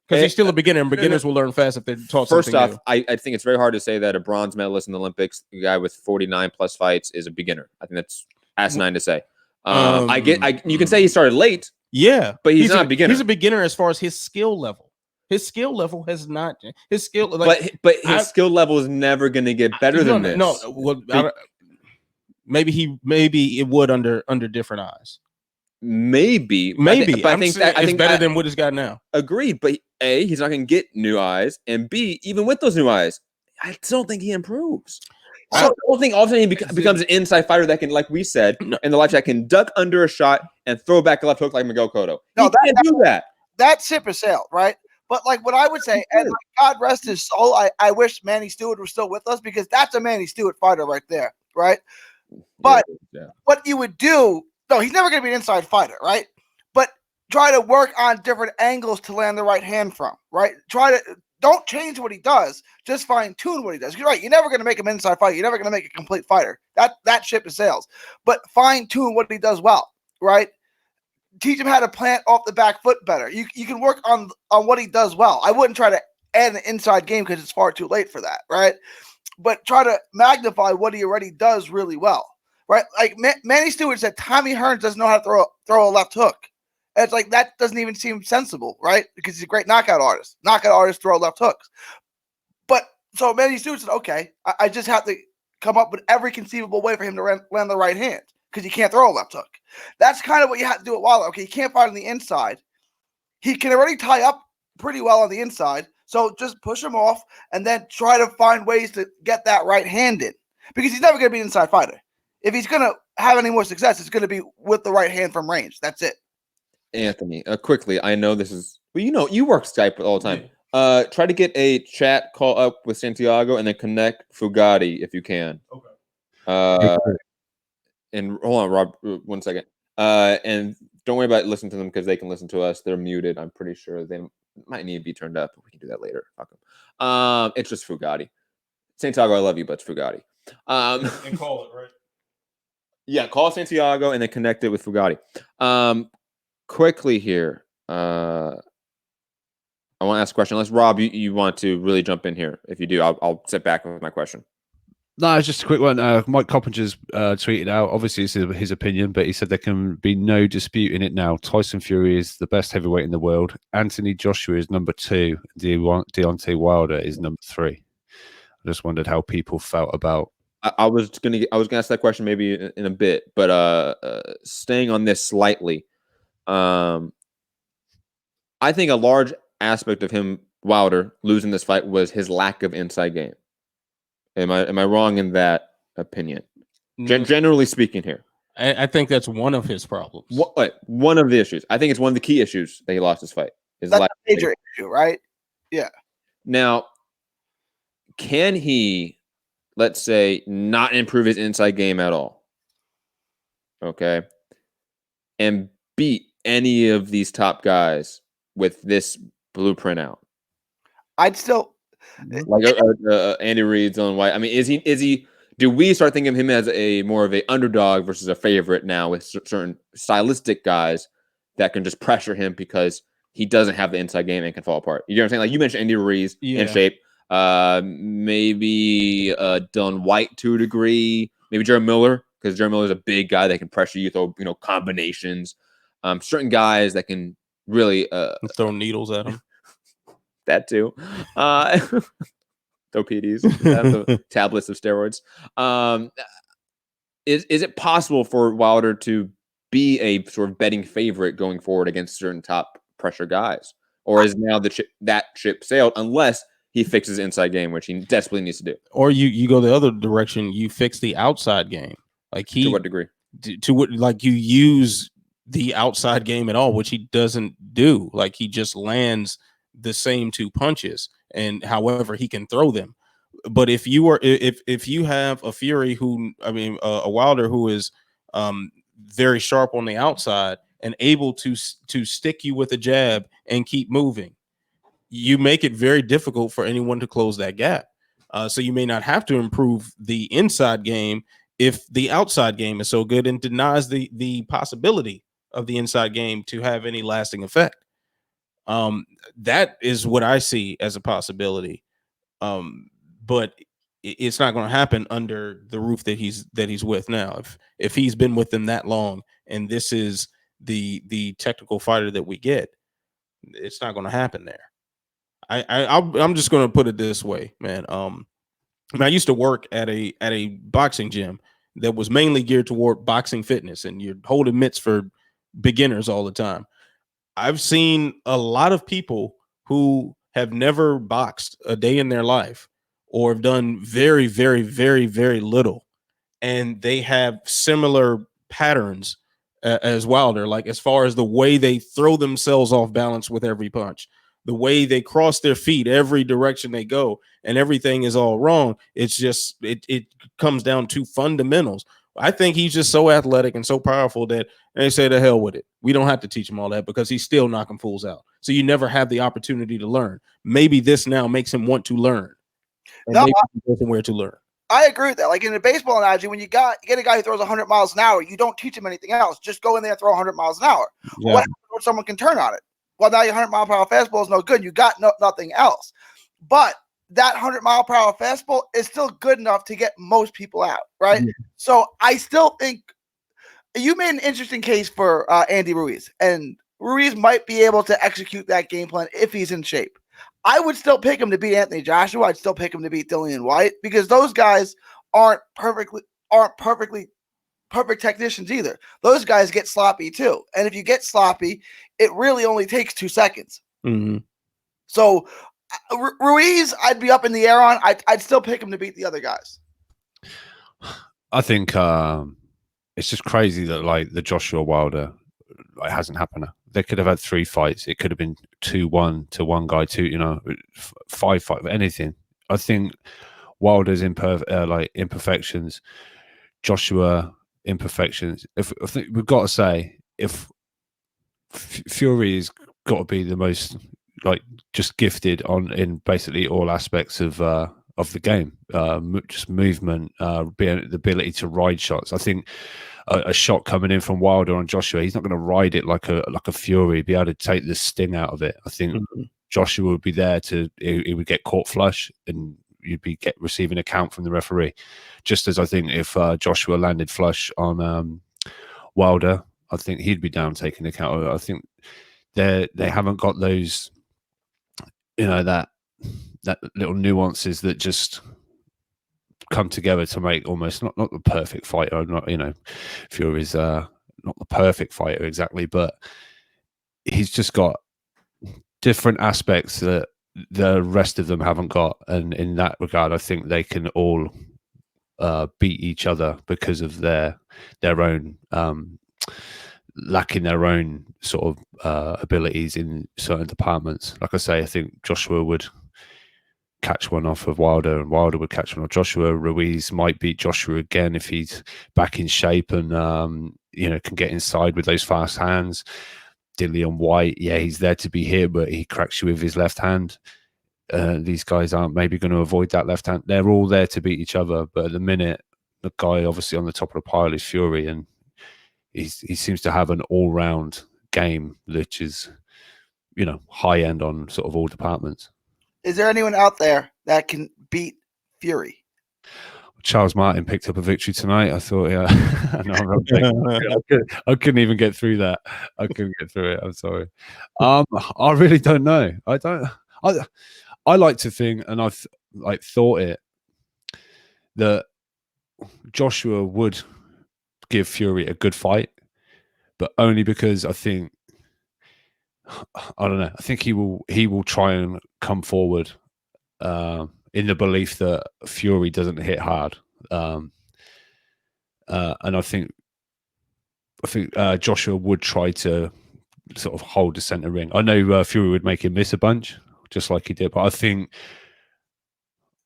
Because he's still a beginner, and beginners will learn fast if they're taught First something off, new. I think it's very hard to say that a bronze medalist in the Olympics, a guy with 49 plus fights, is a beginner. I think that's asinine to say. You can say he started late. Yeah, but he's not a beginner. He's a beginner as far as his skill level. His skill level has not. His skill, but his skill level is never going to get better than this. No, well, maybe it would under different eyes. Maybe. But I think it's better than what he's got now. Agreed, but A, he's not going to get new eyes, and B, even with those new eyes, I still don't think he improves. I don't think all of a sudden he becomes an inside fighter that can, like we said, in the live chat, can duck under a shot and throw back a left hook like Miguel Cotto. He can't do that. that ship has sailed, right? But like what I would say, and like, God rest his soul, I wish Manny Stewart was still with us because that's a Manny Stewart fighter right there, right? But what you would do, no, he's never going to be an inside fighter, right? But try to work on different angles to land the right hand from, right? Don't change what he does, just fine tune what he does. You're right, you're never going to make him inside fighter. You're never going to make a complete fighter. That ship is sails. But fine tune what he does well, right? Teach him how to plant off the back foot better. You can work on what he does well. I wouldn't try to add an inside game because it's far too late for that, right? But try to magnify what he already does really well, right? Like Manny Stewart said, Tommy Hearns doesn't know how to throw a left hook. And it's like that doesn't even seem sensible, right? Because he's a great knockout artist. Knockout artists throw left hooks. But so Manny Stewart said, okay, I just have to come up with every conceivable way for him to land the right hand because he can't throw a left hook. That's kind of what you have to do at Wilder. Okay, he can't fight on the inside. He can already tie up pretty well on the inside. So just push him off and then try to find ways to get that right hand in because he's never going to be an inside fighter. If he's going to have any more success, it's going to be with the right hand from range. That's it. Anthony, quickly, I know this is, well, you work Skype all the time. Try to get a chat call up with Santiago and then connect Foogatti if you can. Okay. And hold on, Rob, 1 second. And don't worry about listening to them because they can listen to us. They're muted. I'm pretty sure they might need to be turned up. We can do that later. Fuck them. It's just Foogatti. Santiago, I love you, but it's Foogatti. And call it, right? Yeah, call Santiago and then connect it with Foogatti. Quickly here, I want to ask a question. Unless Rob, you want to really jump in here. If you do, I'll sit back with my question. No, it's just a quick one. Mike Coppinger's tweeted out. Obviously, it's his opinion, but he said there can be no disputing it now. Tyson Fury is the best heavyweight in the world. Anthony Joshua is number 2. Deontay Wilder is number 3. I just wondered how people felt about. I was gonna ask that question maybe in a bit, but staying on this slightly. I think a large aspect of him, Wilder, losing this fight was his lack of inside game. Am I wrong in that opinion? Generally speaking here. I think that's one of his problems. One of the issues. I think it's one of the key issues that he lost this fight. That's a major issue, right? Yeah. Now, can he, let's say, not improve his inside game at all? Okay. And beat any of these top guys with this blueprint out? I'd still like Andy Reid's on White. I mean, is he? Do we start thinking of him as a more of a underdog versus a favorite now with certain stylistic guys that can just pressure him because he doesn't have the inside game and can fall apart? You know what I'm saying? Like you mentioned, Andy Reid's in shape. Maybe Dylan White to a degree. Maybe Jared Miller because Jared Miller is a big guy that can pressure you, throw combinations. Certain guys that can really throw needles at him. That too. Throw PDs, the tablets of steroids. Is it possible for Wilder to be a sort of betting favorite going forward against certain top pressure guys, or is now that ship sailed unless he fixes inside game, which he desperately needs to do? Or you go the other direction, you fix the outside game. Like to what degree? To what, like you use the outside game at all, which he doesn't do. Like he just lands the same 2 punches, and however he can throw them. But if you have a Fury a Wilder who is very sharp on the outside and able to stick you with a jab and keep moving, you make it very difficult for anyone to close that gap. So you may not have to improve the inside game if the outside game is so good and denies the possibility of the inside game to have any lasting effect. That is what I see as a possibility. But it's not going to happen under the roof that he's with now. If he's been with them that long and this is the technical fighter that we get, it's not going to happen there. I'm just going to put it this way, man. I used to work at a boxing gym that was mainly geared toward boxing fitness, and you're holding mitts for beginners all the time. I've seen a lot of people who have never boxed a day in their life or have done very, very, very, very little, and they have similar patterns as Wilder. Like as far as the way they throw themselves off balance with every punch, the way they cross their feet every direction they go, and everything is all wrong. It's just it comes down to fundamentals. I think he's just so athletic and so powerful that they say the hell with it. We don't have to teach him all that because he's still knocking fools out. So you never have the opportunity to learn. Maybe this now makes him want to learn. And maybe he go somewhere to learn. I agree with that. Like in a baseball analogy, when you get a guy who throws 100 miles an hour, you don't teach him anything else. Just go in there and throw 100 miles an hour. Yeah. What happens when someone can turn on it? Well, now your 100-mile-per-hour fastball is no good. You got nothing else. But that 100-mile-per-hour fastball is still good enough to get most people out, right? Yeah. So I still think you made an interesting case for Andy Ruiz, and Ruiz might be able to execute that game plan if he's in shape. I would still pick him to beat Anthony Joshua. I'd still pick him to beat Dillian White because those guys aren't perfect technicians either. Those guys get sloppy too. And if you get sloppy, it really only takes 2 seconds. Mm-hmm. So Ruiz, I'd be up in the air on. I'd still pick him to beat the other guys. I think it's just crazy that like the Joshua Wilder hasn't happened. They could have had 3 fights. It could have been 2-1 to one guy, 5 fights, anything. I think Wilder's imperfections, Joshua imperfections. I think we've got to say, if Fury's got to be the most just gifted in basically all aspects of the game, just movement, the ability to ride shots. I think a shot coming in from Wilder on Joshua, he's not going to ride it like a Fury, be able to take the sting out of it. I think Joshua would be there he would get caught flush and you'd be receiving a count from the referee. Just as I think if Joshua landed flush on Wilder, I think he'd be down taking the count. I think they haven't got those, that little nuances that just come together to make almost not the perfect fighter. Not Fury's not the perfect fighter exactly, but he's just got different aspects that the rest of them haven't got, and in that regard, I think they can all beat each other because of their own lacking their own sort of abilities in certain departments. Like I say, I think Joshua would catch one off of Wilder, and Wilder would catch one off Joshua. Ruiz might beat Joshua again if he's back in shape and can get inside with those fast hands. Dillian White, he's there to be hit, but he cracks you with his left hand. These guys aren't maybe going to avoid that left hand. They're all there to beat each other, but at the minute, the guy obviously on the top of the pile is Fury, and he seems to have an all-round game, which is, high end on sort of all departments. Is there anyone out there that can beat Fury? Charles Martin picked up a victory tonight. I thought, I couldn't even get through that. I couldn't get through it. I'm sorry. I really don't know. I like to think, and I've thought it, that Joshua would give Fury a good fight, but only because I think, I don't know. I think he will try and come forward in the belief that Fury doesn't hit hard, and I think Joshua would try to sort of hold the center ring. I know Fury would make him miss a bunch, just like he did, but I think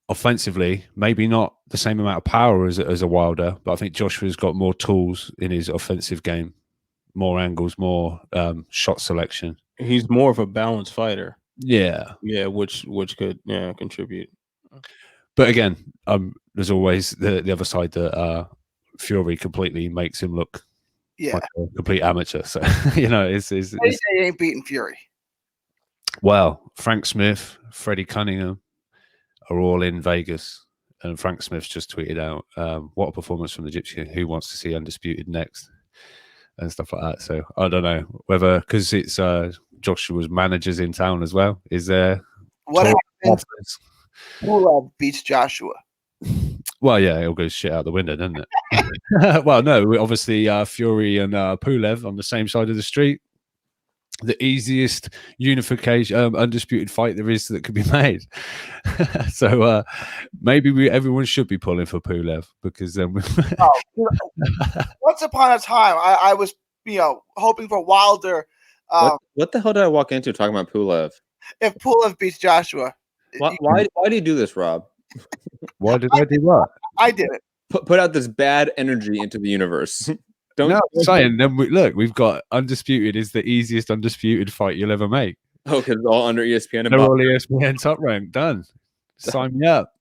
offensively, maybe not the same amount of power as a Wilder, but I think Joshua's got more tools in his offensive game, more angles, more shot selection. He's more of a balanced fighter. Yeah, which could contribute. But again, there's always the other side that Fury completely makes him look like a complete amateur. So it's They ain't beating Fury. Well, Frank Smith, Freddie Cunningham are all in Vegas, and Frank Smith's just tweeted out, "What a performance from the Gypsy! Who wants to see Undisputed next?" and stuff like that. So I don't know whether, because it's Joshua's managers in town as well. Is there what happens? Pulev beats Joshua. Well, yeah, it'll go shit out the window, doesn't it? Well, no, obviously Fury and Pulev on the same side of the street. The easiest unification, undisputed fight there is that could be made. So maybe everyone should be pulling for Pulev, because then once upon a time, I was hoping for Wilder. What the hell did I walk into talking about Pulev? If Pulev beats Joshua. Why do you do this, Rob? Why did I do what? I did it. Put out this bad energy into the universe. No, I'm saying then we've got Undisputed is the easiest undisputed fight you'll ever make. Oh, because it's all under ESPN. They're all ESPN top rank. Done. Sign me up.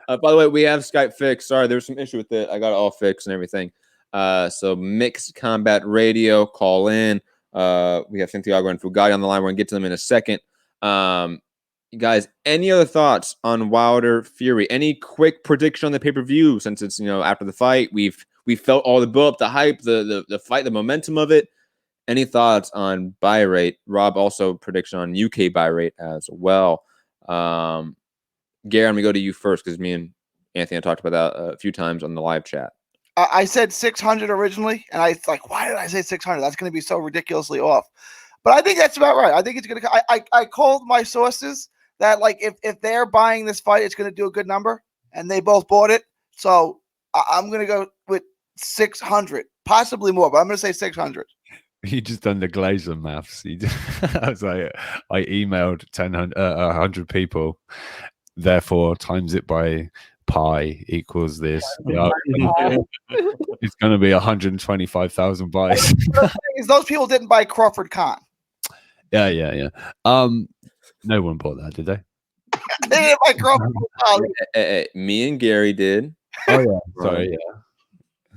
By the way, we have Skype fixed. Sorry, there was some issue with it. I got it all fixed and everything. So Mixed Combat Radio, call in. We have Santiago and Foogatti on the line. We're gonna get to them in a second. You guys, any other thoughts on Wilder Fury? Any quick prediction on the pay-per-view? Since it's after the fight, we felt all the build up, the hype, the fight, the momentum of it. Any thoughts on buy rate? Rob, also prediction on UK buy rate as well. Gary, I'm gonna go to you first because me and Anthony talked about that a few times on the live chat. I said 600 originally, and I like, why did I say 600? That's going to be so ridiculously off. But I think that's about right. I think it's going to. I called my sources that like if they're buying this fight, it's going to do a good number, and they both bought it. So I'm going to go with 600, possibly more, but I'm going to say 600. You just done the Glazer maths. I was like, I emailed 100 people, therefore times it by pi equals this. It's going to be 125,000 buys. Those people didn't buy Crawford Khan. Yeah. No one bought that, did they? They didn't buy Crawford Khan. Me and Gary did. Oh yeah, sorry, yeah.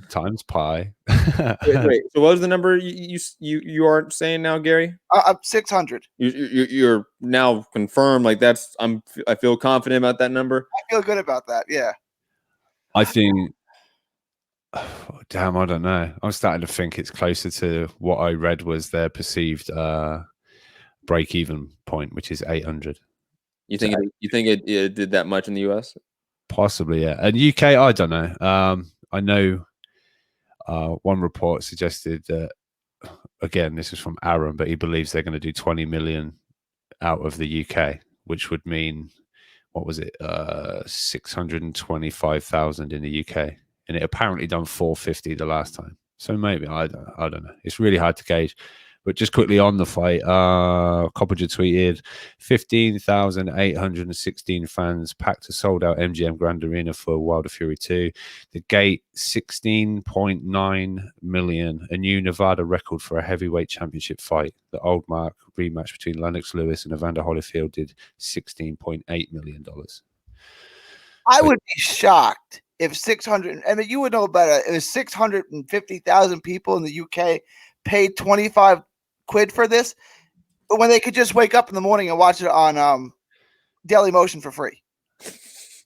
Times pi. wait. So what was the number you are saying now, Gary? 600. You're now confirmed. Like that's I feel confident about that number. I feel good about that. Yeah. I think. Damn, I don't know. I'm starting to think it's closer to what I read was their perceived break-even point, which is 800. You think it did that much in the US? Possibly, yeah. And UK, I don't know. I know. One report suggested that, again, this is from Aaron, but he believes they're going to do 20 million out of the UK, which would mean, what was it, 625,000 in the UK, and it apparently done 450 the last time. So maybe I don't know. It's really hard to gauge. But just quickly on the fight, Coppinger tweeted 15,816 fans packed a sold-out MGM Grand Arena for Wilder Fury 2. The gate, 16.9 million, a new Nevada record for a heavyweight championship fight. The old mark rematch between Lennox Lewis and Evander Holyfield did $16.8 million. I would be shocked if 600, I mean, you would know better, if 650,000 people in the UK paid 25 quid for this, but when they could just wake up in the morning and watch it on Daily Motion for free.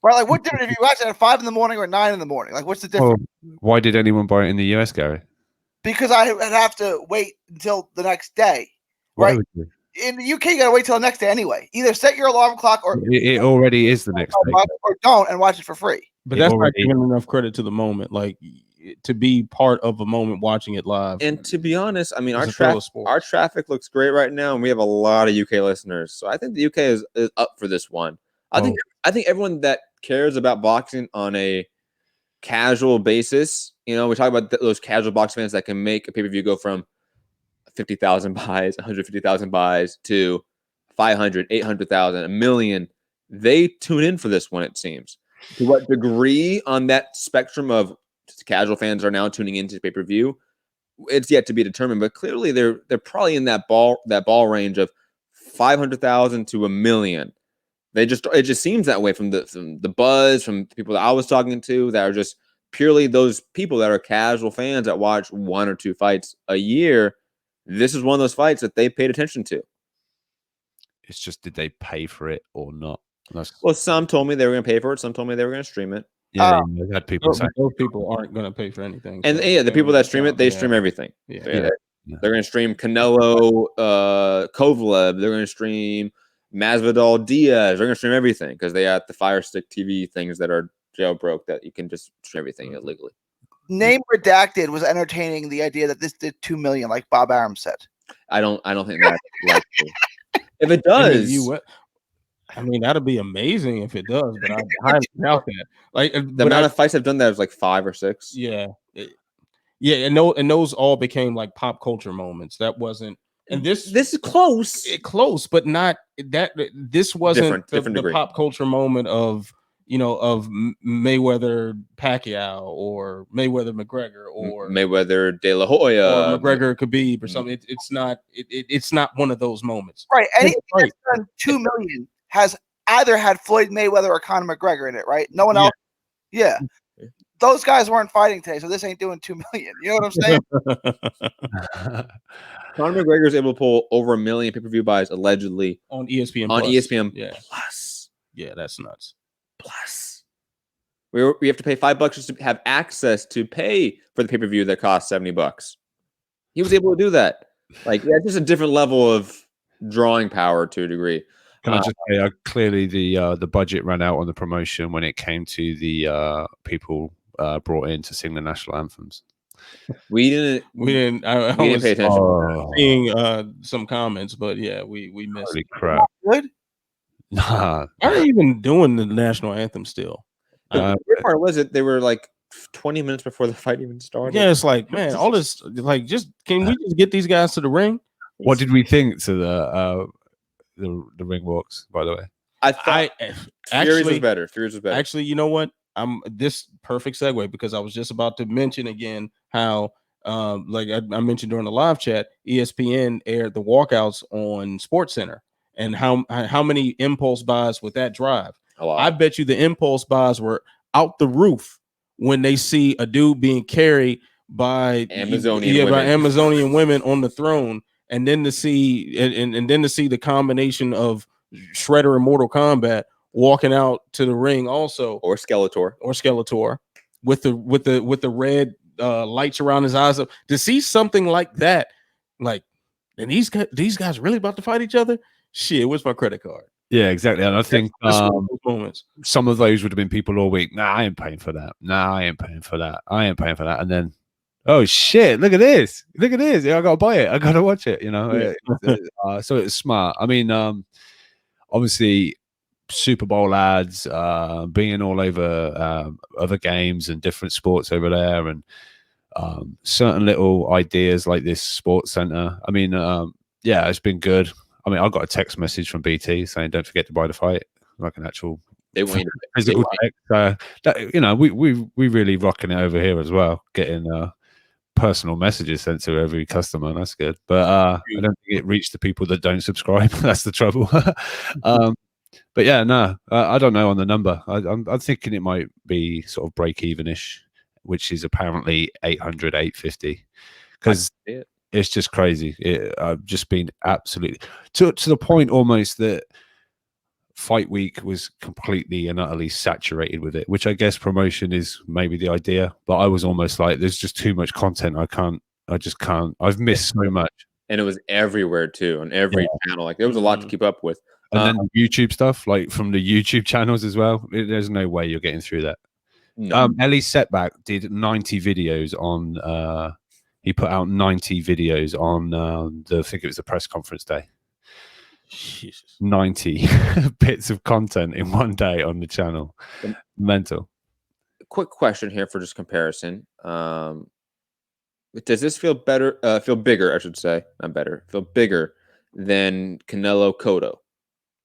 Right? Like, what difference if you watch it at 5 in the morning or 9 in the morning? Like, what's the difference? Well, why did anyone buy it in the US, Gary? Because I would have to wait until the next day. Right? In the UK, you got to wait till the next day anyway. Either set your alarm clock or it already is the next day. Or don't and watch it for free. But that's not giving enough credit to the moment. Like, to be part of a moment watching it live. And to be honest, I mean, our traffic looks great right now, and we have a lot of UK listeners. So I think the UK is up for this one. I think everyone that cares about boxing on a casual basis, we talk about those casual boxing fans that can make a pay-per-view go from 50,000 buys, 150,000 buys to 500, 800,000, a million. They tune in for this one, it seems. To what degree on that spectrum of casual fans are now tuning into pay-per-view, it's yet to be determined, but clearly they're probably in that ball range of 500,000 to 1 million. It just seems that way from the buzz, from the people that I was talking to that are just purely those people that are casual fans that watch 1 or 2 fights a year. This is one of those fights that they paid attention to. It's just, did they pay for it or not? Well, some told me they were going to pay for it. Some told me they were going to stream it. Yeah, I've had people say those people aren't going to pay for anything. And the people that stream it, they stream everything. Yeah. They're going to stream Canelo, Kovalev. They're going to stream Masvidal, Diaz. They're going to stream everything because they have the Fire Stick TV things that are jailbroke that you can just stream everything illegally. Name Redacted was entertaining the idea that this did 2 million, like Bob Arum said. I don't think that's likely. If it does, I mean, that'd be amazing if it does, but I highly doubt that. Like the amount of fights I've done that is like 5 or 6. Yeah, Yeah, and those all became like pop culture moments. That wasn't, and this is close, close, but not that. This wasn't different the degree. pop culture moment of Mayweather Pacquiao or Mayweather McGregor or Mayweather De La Hoya or McGregor Khabib or something. It's not one of those moments. Right. Anything that's done 2 million has either had Floyd Mayweather or Conor McGregor in it, right? No one else. Yeah. Those guys weren't fighting today, so this ain't doing 2 million. You know what I'm saying? Conor McGregor is able to pull over 1 million pay-per-view buys allegedly on ESPN. On Plus. ESPN Plus. Yeah, that's nuts. Plus, we have to pay $5 just to have access to pay for the pay-per-view that costs $70. He was able to do that. Like, yeah, it's just a different level of drawing power to a degree. Can I just say, clearly the budget ran out on the promotion when it came to the people brought in to sing the national anthems. We didn't. I We didn't was pay attention. seeing some comments, but yeah, we missed. Holy it. crap! Good. Nah, are they even doing the national anthem still? The weird part was it they were like 20 minutes before the fight even started. Yeah, it's like, man, all this, like, just can we just get these guys to the ring? What did we think to the ring walks? By the way, I thought Fury's was better. Fury's was better. Actually, you know what? This perfect segue because I was just about to mention again how, like I mentioned during the live chat, ESPN aired the walkouts on SportsCenter and how many impulse buys with that drive. I bet you the impulse buys were out the roof when they see a dude being carried by Amazonian women on the throne, and then to see and then to see the combination of Shredder and Mortal Kombat walking out to the ring also, or Skeletor with the red lights around his eyes. To see something like that, like, and these guys really about to fight each other? Shit, where's my credit card? Yeah, exactly. And I think moments. Some of those would have been people all week. Nah, I ain't paying for that. Nah, I ain't paying for that. I ain't paying for that. And then, oh shit, look at this. Look at this. Yeah, I gotta buy it. I gotta watch it. You know. Yeah. So it's smart. I mean, obviously, Super Bowl ads, being all over other games and different sports over there, and certain little ideas like this sports center. I mean, yeah, it's been good. I mean, I got a text message from BT saying, "Don't forget to buy the fight," like an actual physical text. That, you know, we really rocking it over here as well, getting personal messages sent to every customer. And that's good, but I don't think it reached the people that don't subscribe. That's the trouble. But yeah, no, I don't know on the number. I'm thinking it might be sort of break even-ish, which is apparently 800, 850, because it's just crazy. I've just been absolutely to the point almost that Fight Week was completely and utterly saturated with it, which I guess promotion is maybe the idea. But I was almost like, there's just too much content. I just can't. I've missed so much. And it was everywhere too, on every channel. Like there was a lot to keep up with. And then the YouTube stuff, like from the YouTube channels as well. There's no way you're getting through that. No. Ellie Setback did 90 videos on. He put out 90 videos on I think it was the press conference day. Jesus. 90 bits of content in one day on the channel. Mental. Quick question here for just comparison. Does this feel better? Feel bigger, I should say. Not better. Feel bigger than Canelo Cotto,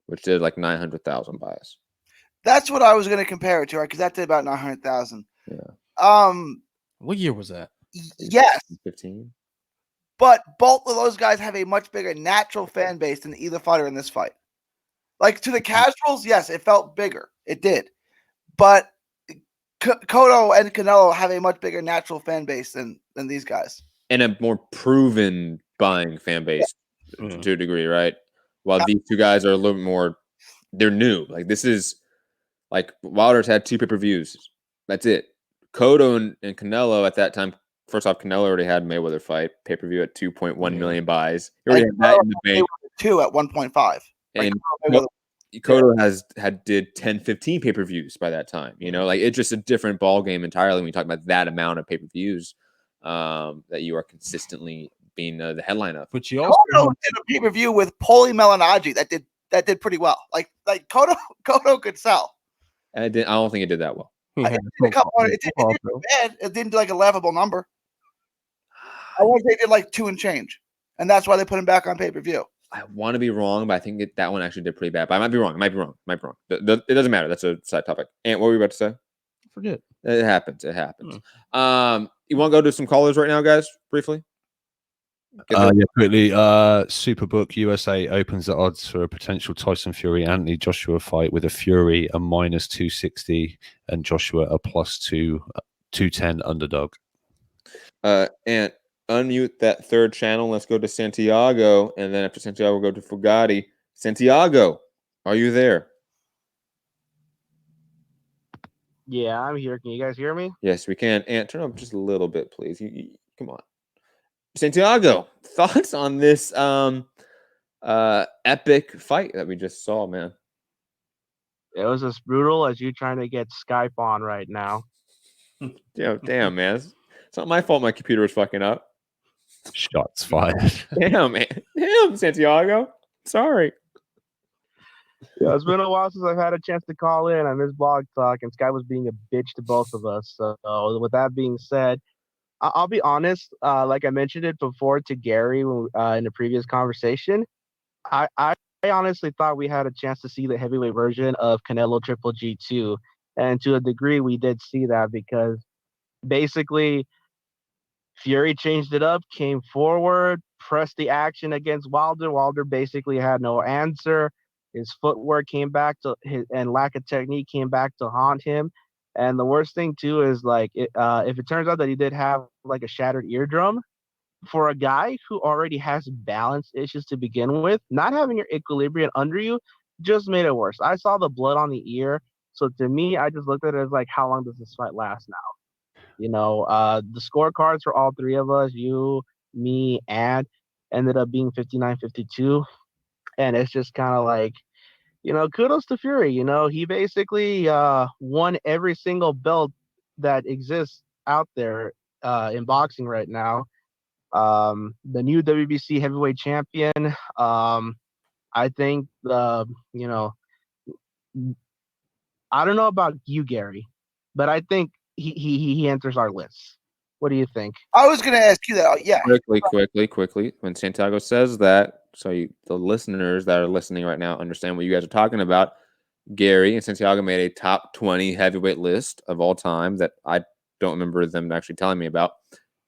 which did like 900,000 buys. That's what I was going to compare it to, right? Because that did about 900,000. Yeah. What year was that? Yes. 15. But both of those guys have a much bigger natural fan base than either fighter in this fight. Like to the casuals, yes, it felt bigger. It did. But Cotto and Canelo have a much bigger natural fan base than these guys. And a more proven buying fan base to a degree, right? While these two guys are a little more, they're new. Like this is like Wilder's had 2 pay-per-views. That's it. Cotto and Canelo at that time. First off, Canelo already had Mayweather fight pay-per-view at 2.1 million buys. He already had that in the bank. 2 at 1.5. And Cotto did 10, 15 pay-per-views by that time. You know, like it's just a different ball game entirely when you talk about that amount of pay-per-views that you are consistently being the headline of. But you also did a pay-per-view with Paulie Malignaggi that did pretty well. Like Cotto could sell. And I don't think it did that well. It didn't do like a laughable number. I want to say they did like 2 and change, and that's why they put him back on pay-per-view. I want to be wrong, but I think that one actually did pretty bad. But I might be wrong. It might be wrong. It doesn't matter. That's a side topic. And what were you about to say? Forget. It happens. You want to go to some callers right now, guys? Briefly. Yeah, quickly. Superbook USA opens the odds for a potential Tyson Fury Anthony Joshua fight with a Fury a -260 and Joshua a +210 underdog. And unmute that third channel. Let's go to Santiago, and then after Santiago, we'll go to Foogatti. Santiago, are you there? Yeah, I'm here. Can you guys hear me? Yes, we can. And turn up just a little bit, please. Come on. Santiago, thoughts on this epic fight that we just saw, man? It was as brutal as you trying to get Skype on right now. Damn, man. It's not my fault my computer was fucking up. Shots fired. Damn, man. Damn, Santiago. Sorry. Yeah, it's been a while since I've had a chance to call in. I miss Blog Talk, and Sky was being a bitch to both of us. So with that being said, I'll be honest. Like I mentioned it before to Gary in the previous conversation, I honestly thought we had a chance to see the heavyweight version of Canelo Triple G2. And to a degree, we did see that because basically Fury changed it up, came forward, pressed the action against Wilder. Wilder basically had no answer. His footwork came back and lack of technique came back to haunt him. And the worst thing too is like if it turns out that he did have like a shattered eardrum, for a guy who already has balance issues to begin with, not having your equilibrium under you just made it worse. I saw the blood on the ear. So to me, I just looked at it as like, how long does this fight last now? You know, the scorecards for all three of us, you, me, and ended up being 59-52. And it's just kind of like, you know, kudos to Fury. You know, he basically won every single belt that exists out there in boxing right now. The new WBC heavyweight champion. I think you know, I don't know about you, Gary, but I think he enters our list. What do you think? I was going to ask you that. Yeah. Quickly. When Santiago says that, so the listeners that are listening right now understand what you guys are talking about. Gary and Santiago made a top 20 heavyweight list of all time that I don't remember them actually telling me about,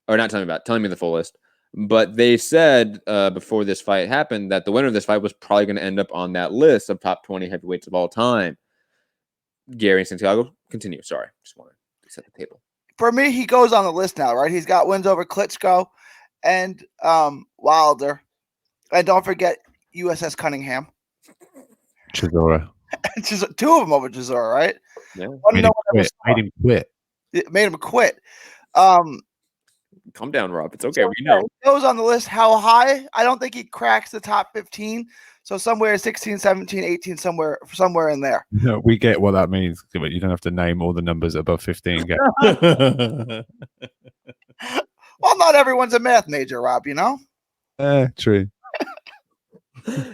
or not telling me about, telling me the full list. But they said before this fight happened that the winner of this fight was probably going to end up on that list of top 20 heavyweights of all time. Gary and Santiago, continue. Sorry, just wanted to set the table. For me, he goes on the list now, right? He's got wins over Klitschko and Wilder. And don't forget USS Cunningham. Chisora. Two of them over Chisora, right? Yeah. Made him quit. It made him quit. Calm down, Rob. It's okay. We know. He goes on the list. How high? I don't think he cracks the top 15. So somewhere 16, 17, 18, somewhere in there. No, we get what that means, but you don't have to name all the numbers above 15. Well, not everyone's a math major, Rob, you know? True.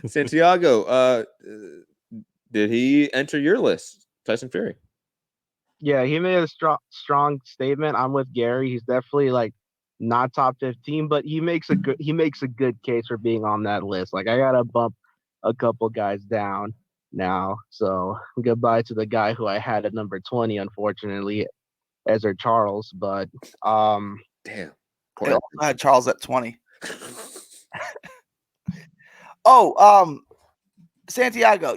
Santiago, did he enter your list, Tyson Fury? Yeah, he made a strong statement. I'm with Gary. He's definitely like not top 15, but he makes a good case for being on that list. Like I gotta bump a couple guys down now. So goodbye to the guy who I had at number 20, unfortunately, Ezra Charles. But damn, I had Charles at 20. Santiago,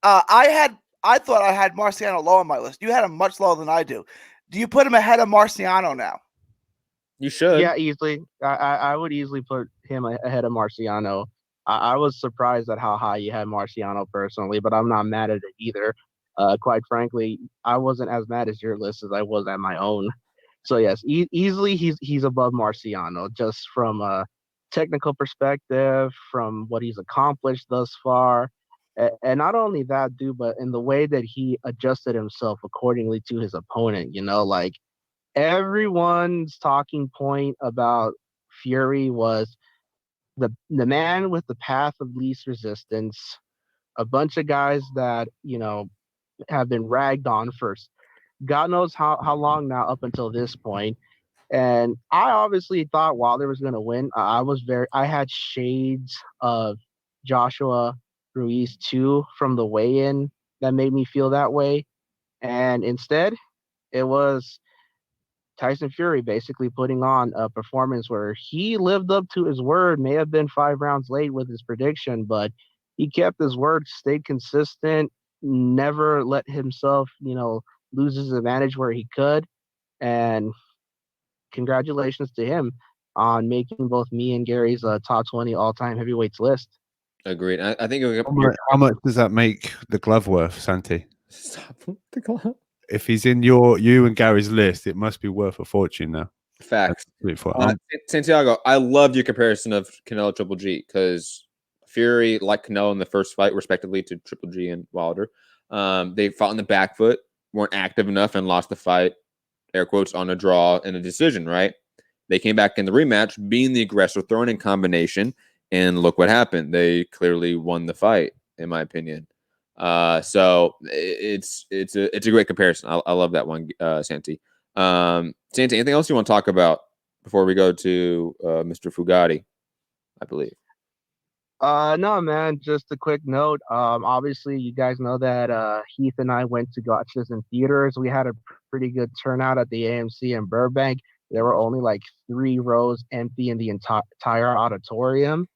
I thought I had Marciano low on my list. You had him much lower than I do. Do you put him ahead of Marciano now? You should. Yeah, easily. I would easily put him ahead of Marciano. I was surprised at how high you had Marciano personally, but I'm not mad at it either. Quite frankly, I wasn't as mad as your list as I was at my own. So yes, easily he's above Marciano just from a technical perspective, from what he's accomplished thus far. And not only that, dude, but in the way that he adjusted himself accordingly to his opponent, you know, like everyone's talking point about Fury was the man with the path of least resistance, a bunch of guys that, you know, have been ragged on for God knows how long now up until this point. And I obviously thought Wilder was going to win. I had shades of Joshua Ruiz too from the weigh-in that made me feel that way. And instead, it was Tyson Fury basically putting on a performance where he lived up to his word, may have been 5 rounds late with his prediction, but he kept his word, stayed consistent, never let himself, lose his advantage where he could. And congratulations to him on making both me and Gary's top 20 all-time heavyweights list. Agreed. I think How much does that make the glove worth, Santi? Stop the glove. If he's in you and Gary's list, it must be worth a fortune now. Facts. Santiago, I loved your comparison of Canelo Triple G because Fury, like Canelo in the first fight, respectively, to Triple G and Wilder, they fought on the back foot, weren't active enough, and lost the fight, air quotes, on a draw and a decision, right? They came back in the rematch, being the aggressor, throwing in combination, and look what happened. They clearly won the fight, in my opinion. So it's a great comparison. I love that one, Santi. Santi, anything else you want to talk about before we go to Mr. Foogatti, I believe? No, man, just a quick note. Obviously, you guys know that Heath and I went to watch this in theaters. We had a pretty good turnout at the AMC in Burbank. There were only like 3 rows empty in the entire auditorium.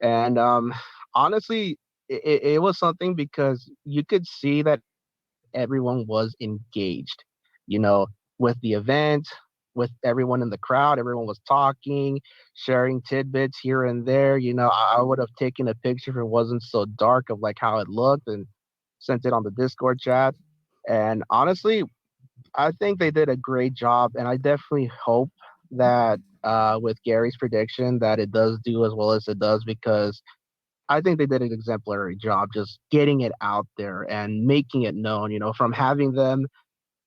And honestly, it was something because you could see that everyone was engaged, with the event, with everyone in the crowd. Everyone was talking, sharing tidbits here and there. I would have taken a picture if it wasn't so dark of like how it looked and sent it on the Discord chat. And honestly, I think they did a great job. And I definitely hope that with Gary's prediction that it does do as well as it does, because I think they did an exemplary job just getting it out there and making it known, from having them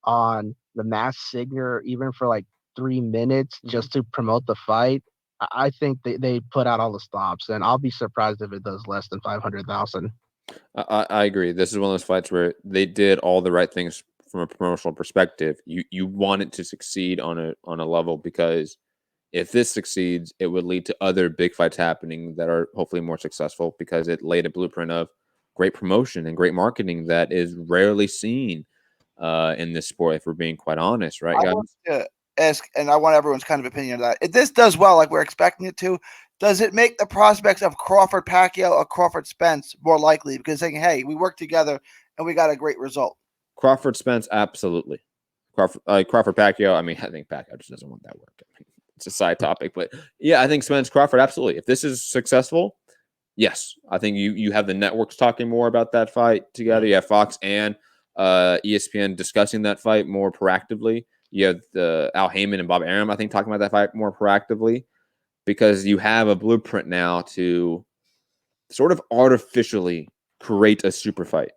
on the Masked Singer even for like 3 minutes just to promote the fight. I think they put out all the stops, and I'll be surprised if it does less than 500,000. I agree. This is one of those fights where they did all the right things from a promotional perspective. You want it to succeed on a level, because if this succeeds, it would lead to other big fights happening that are hopefully more successful, because it laid a blueprint of great promotion and great marketing that is rarely seen in this sport, if we're being quite honest, right, guys? I want to ask, and I want everyone's kind of opinion of that. If this does well, like we're expecting it to, does it make the prospects of Crawford Pacquiao or Crawford Spence more likely? Because saying, hey, we worked together and we got a great result. Crawford Spence, absolutely. Crawford Pacquiao, I think Pacquiao just doesn't want that work. It's a side topic, but yeah, I think Spence Crawford, absolutely. If this is successful, yes, I think you have the networks talking more about that fight together. You have Fox and ESPN discussing that fight more proactively. You have the Al Heyman and Bob Arum, I think, talking about that fight more proactively, because you have a blueprint now to sort of artificially create a super fight.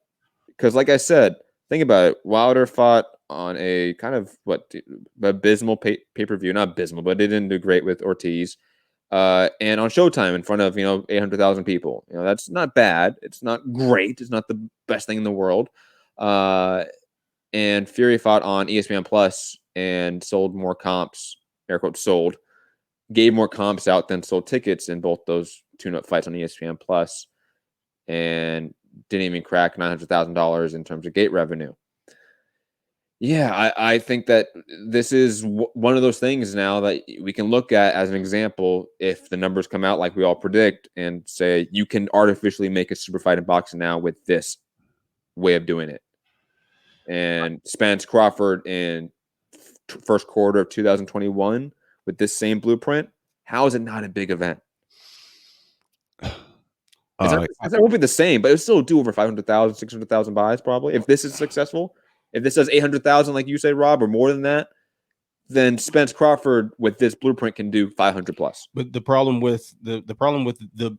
Because like I said, think about it. Wilder fought on a kind of abysmal pay-per-view, not abysmal, but it didn't do great with Ortiz. And on Showtime in front of 800,000 people. That's not bad. It's not great. It's not the best thing in the world. And Fury fought on ESPN Plus and sold more comps, air quotes sold, gave more comps out than sold tickets in both those tune-up fights on ESPN Plus, and didn't even crack $900,000 in terms of gate revenue. Yeah, I think that this is one of those things now that we can look at as an example. If the numbers come out like we all predict and say you can artificially make a super fight in boxing now with this way of doing it. And Spence Crawford in first quarter of 2021 with this same blueprint, how is it not a big event? It won't be the same, but it'll still do over 500,000, 600,000 buys probably. If this is successful, if this does 800,000, like you say, Rob, or more than that, then Spence Crawford with this blueprint can do 500 plus. But the problem with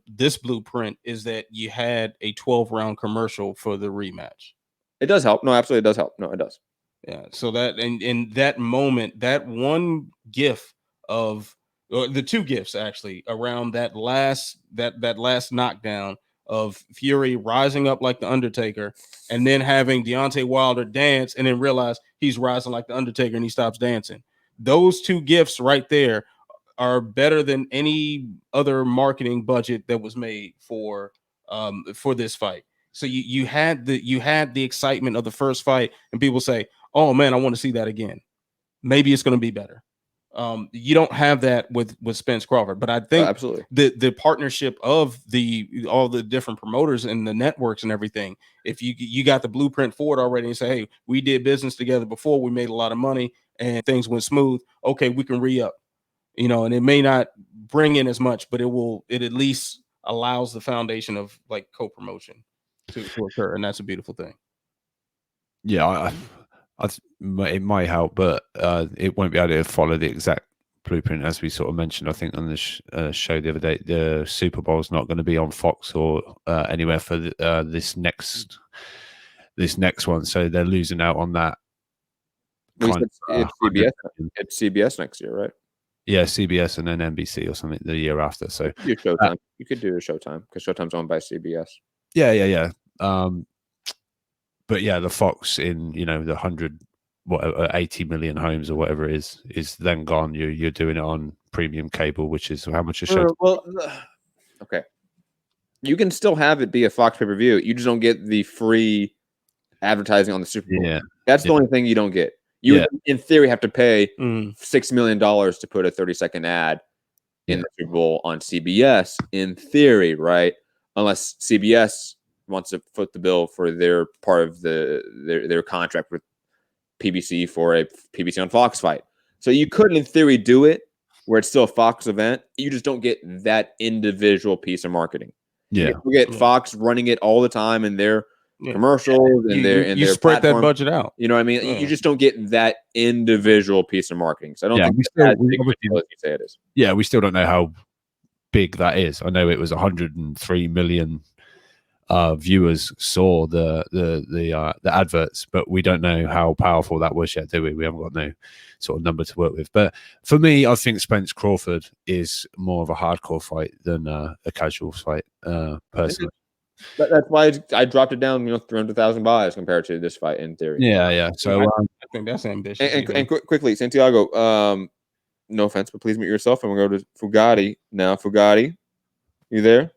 this blueprint is that you had a 12-round commercial for the rematch. It does help. No, absolutely, it does help. No, it does. Yeah. So that in that moment, that one gif of the 2 gifs actually around that last knockdown of Fury rising up like the Undertaker, and then having Deontay Wilder dance, and then realize he's rising like the Undertaker and he stops dancing. those two gifts right there are better than any other marketing budget that was made for this fight. So you had the excitement of the first fight, and people say, "Oh man, I want to see that again." Maybe it's going to be better. You don't have that with Spence Crawford, but I think absolutely the partnership of all the different promoters and the networks and everything. If you got the blueprint for it already and say, "Hey, we did business together before, we made a lot of money and things went smooth. Okay, we can re-up." And it may not bring in as much, but it at least allows the foundation of like co-promotion to occur, and that's a beautiful thing. Yeah, it might help, but it won't be able to follow the exact blueprint as we sort of mentioned. I think on the show the other day, the Super Bowl is not going to be on Fox or anywhere for this next one, so they're losing out on that. It's CBS. It's CBS next year, right? Yeah, CBS and then NBC or something the year after. So you Showtime. You could do a Showtime because Showtime's owned by CBS. Yeah. But yeah, the Fox in the 80 million homes or whatever it is then gone. You're doing it on premium cable, which is how much a show. Well, okay, you can still have it be a Fox pay-per-view. You just don't get the free advertising on the Super Bowl. Yeah, that's the only thing you don't get. You in theory have to pay $6 million to put a 30-second ad in the Super Bowl on CBS. In theory, right? Unless CBS wants to foot the bill for their part of their contract with PBC for a PBC on Fox fight. So you could, in theory, do it where it's still a Fox event. You just don't get that individual piece of marketing. Yeah, you get Fox running it all the time in their commercials and you spread platform. that budget out. You know what I mean? Yeah. You just don't get that individual piece of marketing. So I don't think we that's as big of a deal as you say it is. Yeah, we still don't know how big that is. I know it was 103 million viewers saw the adverts, but we don't know how powerful that was yet, do we? We haven't got no sort of number to work with. But for me, I think Spence Crawford is more of a hardcore fight than a casual fight, personally. That's why I dropped it down, 300,000 buys compared to this fight in theory. Yeah. So I think that's ambitious. And quickly, Santiago, no offense, but please mute yourself. And we'll go to Foogatti now. Foogatti, you there?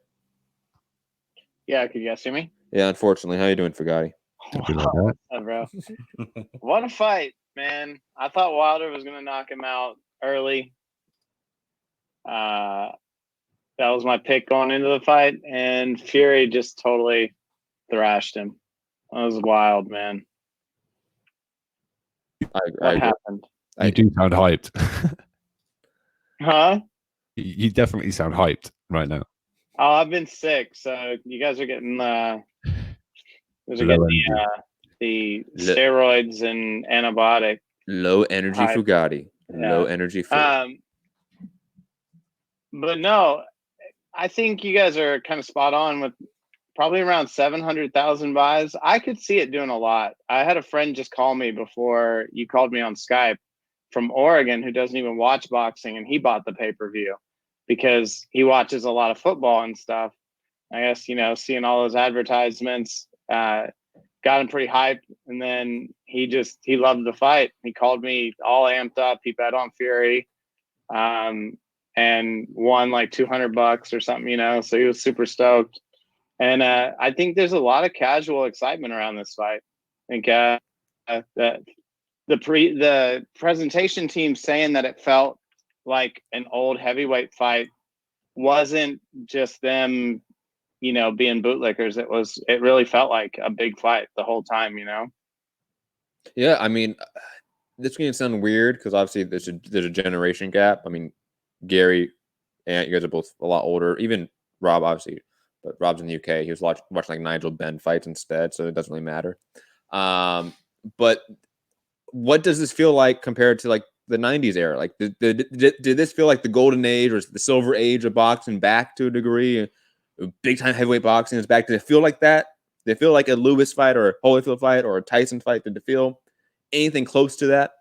Yeah, could you guys hear me? Yeah, unfortunately. How you doing, Foogatti? What's up, bro? What a fight, man. I thought Wilder was going to knock him out early. That was my pick going into the fight, and Fury just totally thrashed him. That was wild, man. What happened? You do sound hyped. Huh? You definitely sound hyped right now. Oh, I've been sick, so you guys are getting the steroids and antibiotic. Low energy Foogatti. Low energy food. But no, I think you guys are kind of spot on with probably around 700,000 buys. I could see it doing a lot. I had a friend just call me before you called me on Skype from Oregon who doesn't even watch boxing, and he bought the pay-per-view because he watches a lot of football and stuff. I guess, seeing all those advertisements got him pretty hyped. And then he loved the fight. He called me all amped up. He bet on Fury and won like $200 or something, so he was super stoked. And I think there's a lot of casual excitement around this fight. I think that the presentation team saying that it felt like an old heavyweight fight wasn't just them, being bootlickers. It really felt like a big fight the whole time, Yeah, I mean, this is going to sound weird because obviously there's a generation gap. I mean, Gary and you guys are both a lot older. Even Rob, obviously, but Rob's in the UK. He was watching like Nigel Benn fights instead, so it doesn't really matter. But what does this feel like compared to like the 90s era? Like, did this feel like the golden age or the silver age of boxing back to a degree? Big time heavyweight boxing is back. Did it feel like that? Did it feel like a Lewis fight or a Holyfield fight or a Tyson fight? Did it feel anything close to that?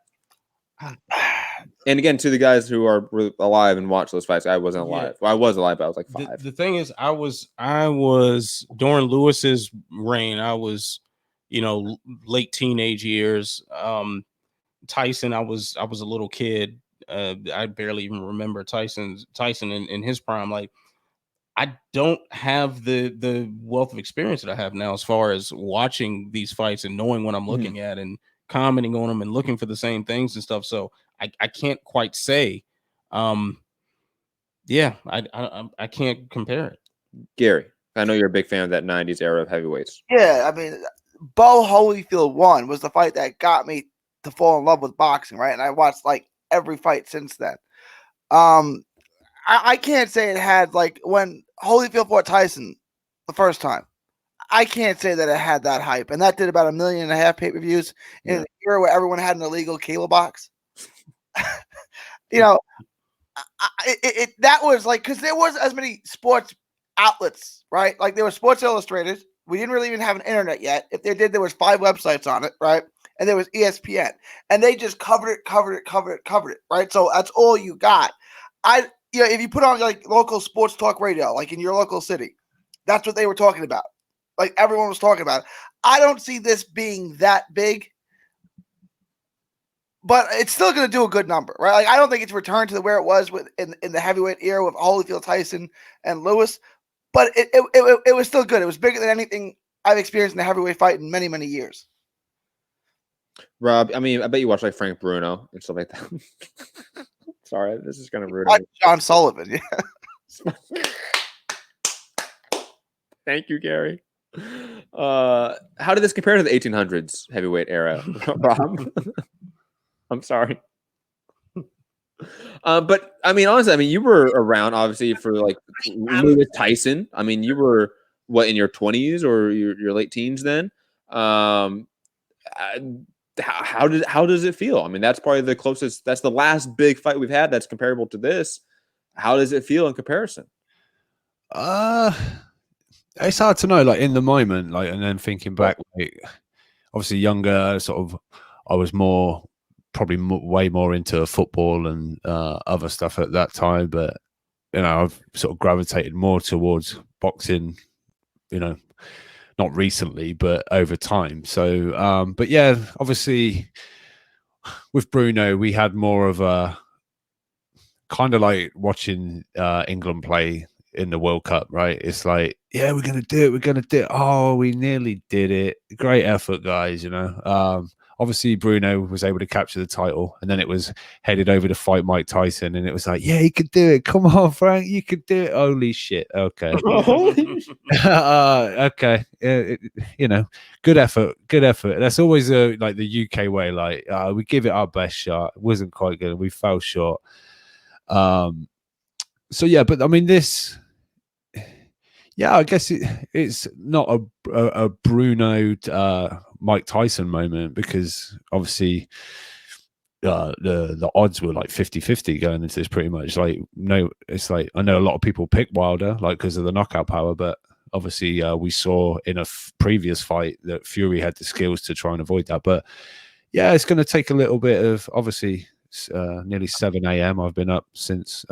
And again, to the guys who are alive and watch those fights, I wasn't alive. Well, I was alive, but I was like 5. The thing is, I was during Lewis's reign. I was, late teenage years. Tyson, I was a little kid. I barely even remember Tyson in his prime. Like, I don't have the wealth of experience that I have now as far as watching these fights and knowing what I'm looking at and commenting on them and looking for the same things and stuff. So I can't quite say. Yeah, I can't compare it. Gary, I know you're a big fan of that 90s era of heavyweights. Yeah, I mean, Bo Holyfield 1 was the fight that got me to fall in love with boxing, right? And I watched like every fight since then. I can't say it had like when Holyfield fought Tyson the first time. I can't say that it had that hype, and that did about 1.5 million pay-per-views in an era where everyone had an illegal cable box. You know, that was like because there wasn't as many sports outlets, right? Like there was Sports Illustrated. We didn't really even have an internet yet. If they did, there was 5 websites on it, right? And there was ESPN, and they just covered it, right? So that's all you got. If you put on like local sports talk radio, like in your local city, that's what they were talking about. Like everyone was talking about it. I don't see this being that big, but it's still going to do a good number, right? Like I don't think it's returned to where it was in the heavyweight era with Holyfield, Tyson, and Lewis, but it was still good. It was bigger than anything I've experienced in a heavyweight fight in many, many years. Rob, I mean, I bet you watch like Frank Bruno and stuff like that. Sorry, this is kind of rude. John Sullivan, yeah. Thank you, Gary. How did this compare to the 1800s heavyweight era, Rob? I'm sorry. But I mean, honestly, I mean, you were around obviously for like Lewis Tyson. I mean, you were what in your 20s or your late teens then. How does it feel? I mean, that's probably the closest. That's the last big fight we've had that's comparable to this. How does it feel in comparison? It's hard to know, like in the moment, like, and then thinking back, like, obviously younger, sort of, I was probably way more into football and other stuff at that time, but you know, I've sort of gravitated more towards boxing, you know, not recently, but over time. So, but yeah, obviously with Bruno, we had more of a kind of like watching England play in the World Cup, right? It's like, yeah, we're going to do it. We're going to do it. Oh, we nearly did it. Great effort, guys, you know. Obviously, Bruno was able to capture the title, and then it was headed over to fight Mike Tyson, and it was like, yeah, he could do it. Come on, Frank, you could do it. Holy shit. Okay. Okay. You know, good effort. Good effort. That's always like the UK way. Like, we give it our best shot. It wasn't quite good. We fell short. So, yeah, but I mean, this... Yeah, I guess it's not a Bruno Mike Tyson moment because obviously the odds were like 50-50 going into this pretty much. Like, no, it's like I know a lot of people pick Wilder like because of the knockout power, but obviously we saw in a previous fight that Fury had the skills to try and avoid that. But yeah, it's going to take a little bit of obviously nearly 7 a.m. I've been up since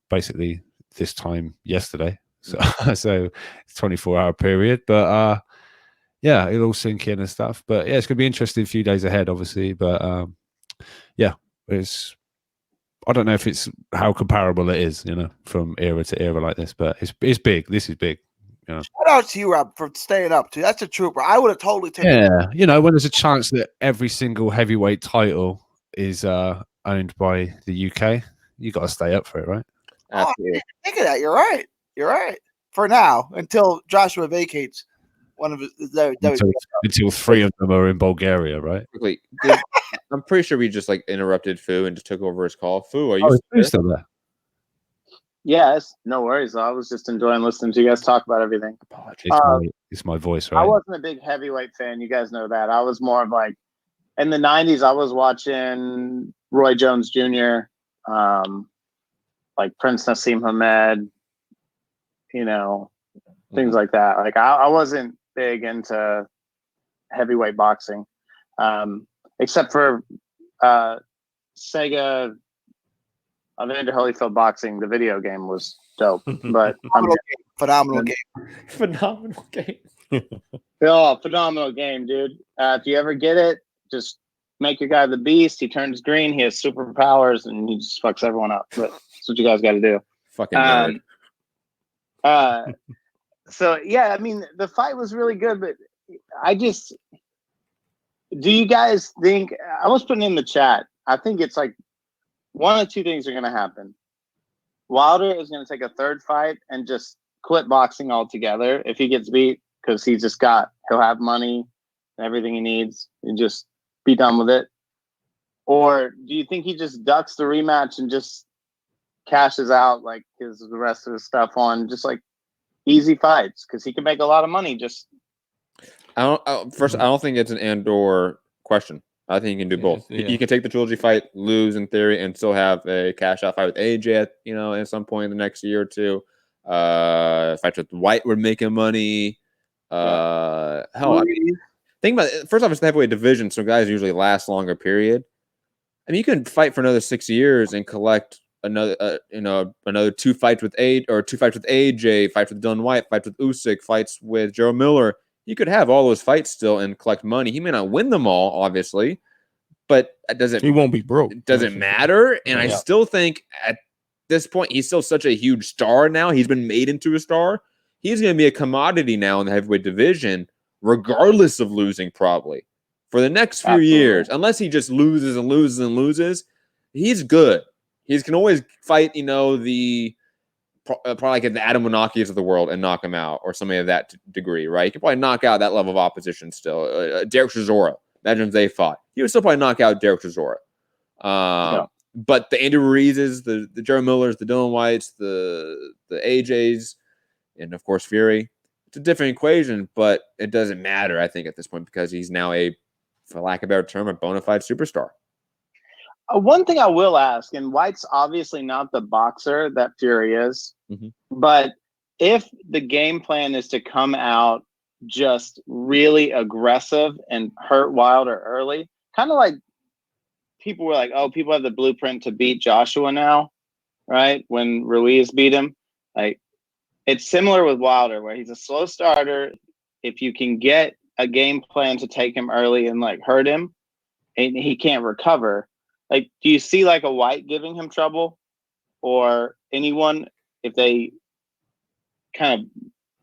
basically this time yesterday. So it's 24-hour period, but yeah, it'll all sink in and stuff. But yeah, it's gonna be interesting few days ahead, obviously. But yeah, I don't know if it's how comparable it is, you know, from era to era like this, but it's big. This is big. You know. Shout out to you, Rob, for staying up too. That's a trooper. I would have totally taken. Yeah, you know, when there's a chance that every single heavyweight title is owned by the UK, you got to stay up for it, right? Absolutely. Oh, think of that. You're right. You're right. For now, until Joshua vacates one of his. Until 3 of them are in Bulgaria, right? Wait, I'm pretty sure we just like interrupted Fu and just took over his call. Fu, are you still there? Yes, no worries. I was just enjoying listening to you guys talk about everything. It's my voice, right? I wasn't a big heavyweight fan. You guys know that. I was more of like in the 90s. I was watching Roy Jones Jr., like Prince Nassim Hamed, you know, things like that. Like I wasn't big into heavyweight boxing, except for Sega Evander Holyfield Boxing. The video game was dope, but phenomenal game. Oh, phenomenal game, dude. If you ever get it, just make your guy the beast. He turns green. He has superpowers, and he just fucks everyone up. But that's what you guys got to do. Fucking nerd. So yeah, I mean, the fight was really good, but do you guys think? I was putting in the chat. I think it's like one of two things are going to happen. Wilder is going to take a third fight and just quit boxing altogether if he gets beat, because he'll have money and everything he needs and just be done with it. Or do you think he just ducks the rematch and just cashes out like the rest of his stuff on just like easy fights, because he can make a lot of money? I don't think it's an and/or question. I think you can do both. You can take the trilogy fight, lose in theory, and still have a cash out fight with AJ at some point in the next year or two. Fights with White would make him money. Hell, think about it. First off, it's the heavyweight division, so guys usually last longer period. I mean, you can fight for another 6 years and collect another 2 fights with AJ, fights with Dylan White, fights with Usyk, fights with Joe Miller. You could have all those fights still and collect money. He may not win them all, obviously, but he won't be broke. It doesn't matter. And I still think at this point, he's still such a huge star now. He's been made into a star. He's going to be a commodity now in the heavyweight division, regardless of losing, probably for the next few years, unless he just loses and loses and loses. He's good. He can always fight, probably like the Adam Winaki's of the world and knock him out, or somebody of that degree, right? He can probably knock out that level of opposition still. Derek Chisora, imagine if they fought. He would still probably knock out Derek Chisora. But the Andy Ruizes, the Joe Millers, the Dylan Whites, the AJs, and of course Fury, it's a different equation, but it doesn't matter, I think, at this point, because he's now for lack of a better term, a bona fide superstar. One thing I will ask, and White's obviously not the boxer that Fury is, but if the game plan is to come out just really aggressive and hurt Wilder early, kind of like people were like, oh, people have the blueprint to beat Joshua now, right? When Ruiz beat him. Like, it's similar with Wilder, where he's a slow starter. If you can get a game plan to take him early and like hurt him, and he can't recover. Like, do you see like a White giving him trouble, or anyone if they kind of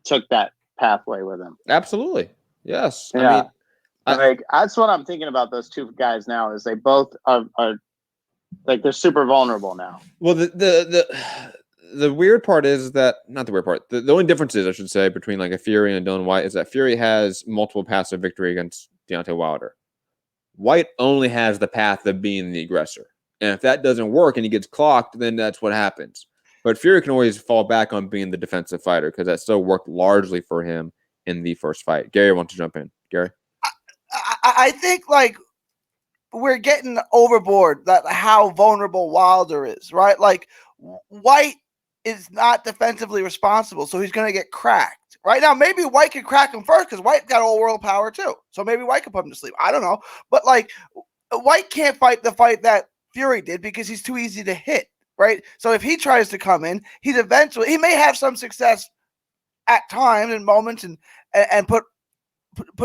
took that pathway with him? Absolutely. Yes. Yeah. I mean, that's what I'm thinking about those two guys now, is they both are like, they're super vulnerable now. Well, the weird part is that, not the weird part, the only difference is, I should say, between like a Fury and a Dylan White is that Fury has multiple paths of victory against Deontay Wilder. White only has the path of being the aggressor. And if that doesn't work and he gets clocked, then that's what happens. But Fury can always fall back on being the defensive fighter, because that still worked largely for him in the first fight. Gary wants to jump in. Gary? I think like we're getting overboard that how vulnerable Wilder is, right? Like, White is not defensively responsible, so he's going to get cracked. Right now, maybe White could crack him first, because White got all world power too. So maybe White could put him to sleep. I don't know. But like, White can't fight the fight that Fury did because he's too easy to hit, right? So if he tries to come in, he may have some success at times and moments and put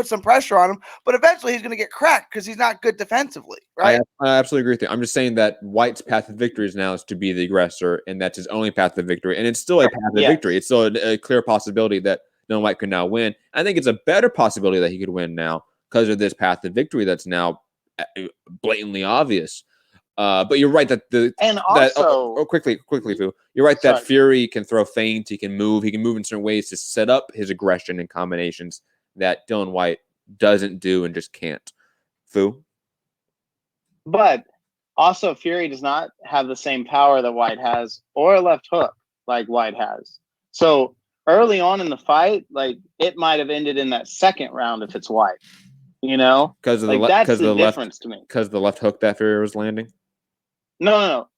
some pressure on him, but eventually he's going to get cracked because he's not good defensively, right? I absolutely agree with you. I'm just saying that White's path to victory is now is to be the aggressor, and that's his only path to victory. And it's still a path to victory. It's still a clear possibility that Dylan White could now win. I think it's a better possibility that he could win now because of this path to victory that's now blatantly obvious. But you're right that quickly, Fu. You're right that Fury can throw feints, he can move in certain ways to set up his aggression and combinations that Dylan White doesn't do and just can't. Fu? But also, Fury does not have the same power that White has, or a left hook like White has. So early on in the fight, like, it might have ended in that second round if it's White. Because of that's the difference to me. Because the left hook that Fury was landing. No.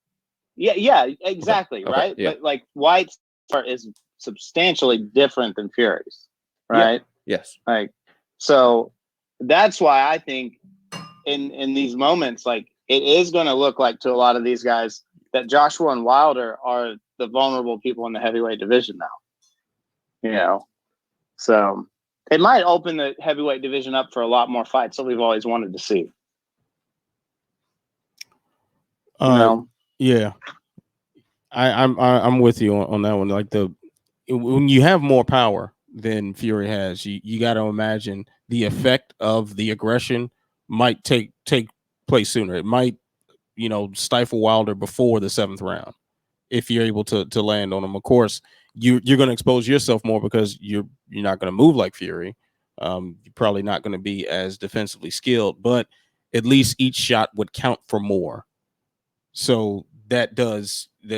Yeah, exactly, okay. Right. Yeah. But like, White's part is substantially different than Fury's, right? Yeah. Yes. Like, so that's why I think in these moments, like, it is going to look like to a lot of these guys that Joshua and Wilder are the vulnerable people in the heavyweight division now. So it might open the heavyweight division up for a lot more fights that we've always wanted to see. Yeah, I'm with you on that one. Like when you have more power than Fury has, you got to imagine the effect of the aggression might take place sooner. It might, stifle Wilder before the 7th round if you're able to land on him. Of course, you're going to expose yourself more because you're not going to move like Fury. You're probably not going to be as defensively skilled, but at least each shot would count for more. So that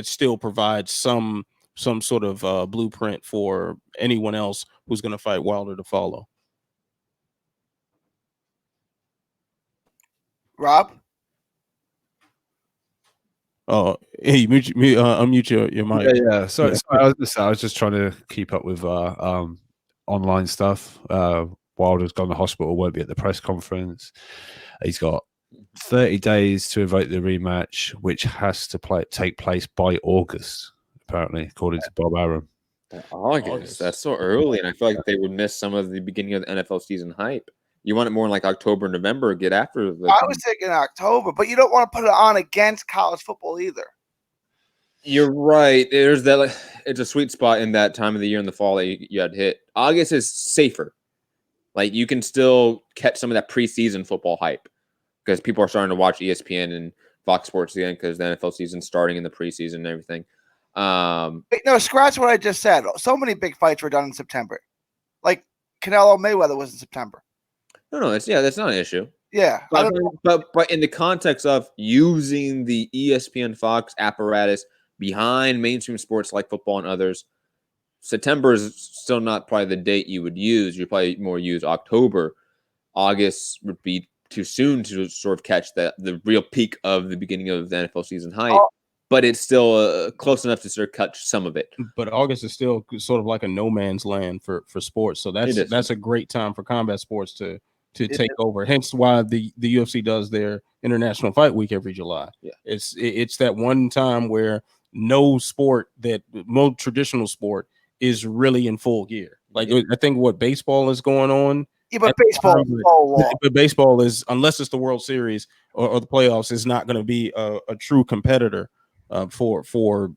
still provides some sort of blueprint for anyone else who's going to fight Wilder to follow. Rob? Oh, hey, unmute your mic. Yeah. So I was just trying to keep up with online stuff. Wilder's gone to hospital, won't be at the press conference. He's got 30 days to invoke the rematch, which has to take place by August, apparently, according to Bob Arum. August. That's so early, and I feel like they would miss some of the beginning of the NFL season hype. You want it more in like October, November, get after the. I was thinking October, but you don't want to put it on against college football either. You're right. There's that. Like, it's a sweet spot in that time of the year in the fall that you had hit. August is safer. Like you can still catch some of that preseason football hype because people are starting to watch ESPN and Fox Sports again because the NFL season's starting in the preseason and everything. Wait, no, scratch what I just said. So many big fights were done in September. Like Canelo Mayweather was in September. No, that's not an issue. Yeah, but in the context of using the ESPN Fox apparatus behind mainstream sports like football and others, September is still not probably the date you would use. You'd probably more use October. August would be too soon to sort of catch the real peak of the beginning of the NFL season hype. But it's still close enough to sort of catch some of it. But August is still sort of like a no man's land for sports. So that's a great time for combat sports to take over. Hence why the UFC does their International Fight Week every July. Yeah. It's that one time where no traditional sport is really in full gear. Like I think what baseball is going on. Yeah, but baseball is, unless it's the World Series or the playoffs, is not going to be a true competitor for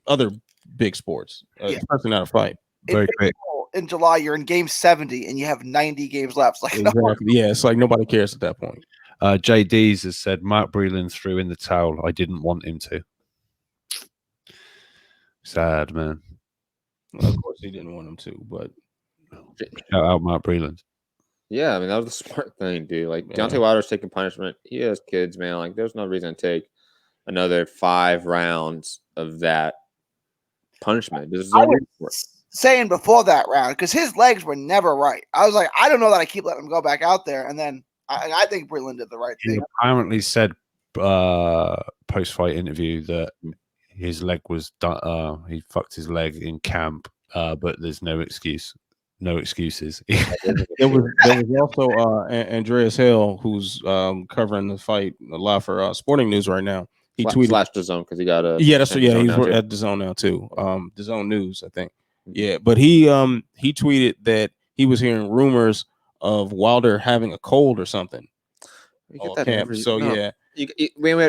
other big sports, especially not a fight. Very quick. In July, you're in game 70 and you have 90 games left. Like, exactly. Yeah, it's like nobody cares at that point. JD's has said Mark Breland threw in the towel. I didn't want him to. Sad, man. Well, of course, he didn't want him to, but shout out Mark Breland. Yeah, I mean, that was the smart thing, dude. Like, Deontay Wilder's taking punishment. He has kids, man. Like, there's no reason to take another 5 rounds of that punishment. There's no reason for it. Saying before that round, because his legs were never right. I was like, I don't know that I keep letting him go back out there. And then I think Breland did the right thing. He apparently said post-fight interview that his leg was done. He fucked his leg in camp, but there's no excuse. No excuses. there was also Andreas Hale, who's covering the fight live for Sporting News right now. He tweeted Flash DAZN because he got a he's at DAZN now too. DAZN News, I think. Yeah, but he tweeted that he was hearing rumors of Wilder having a cold or something. Yeah. We had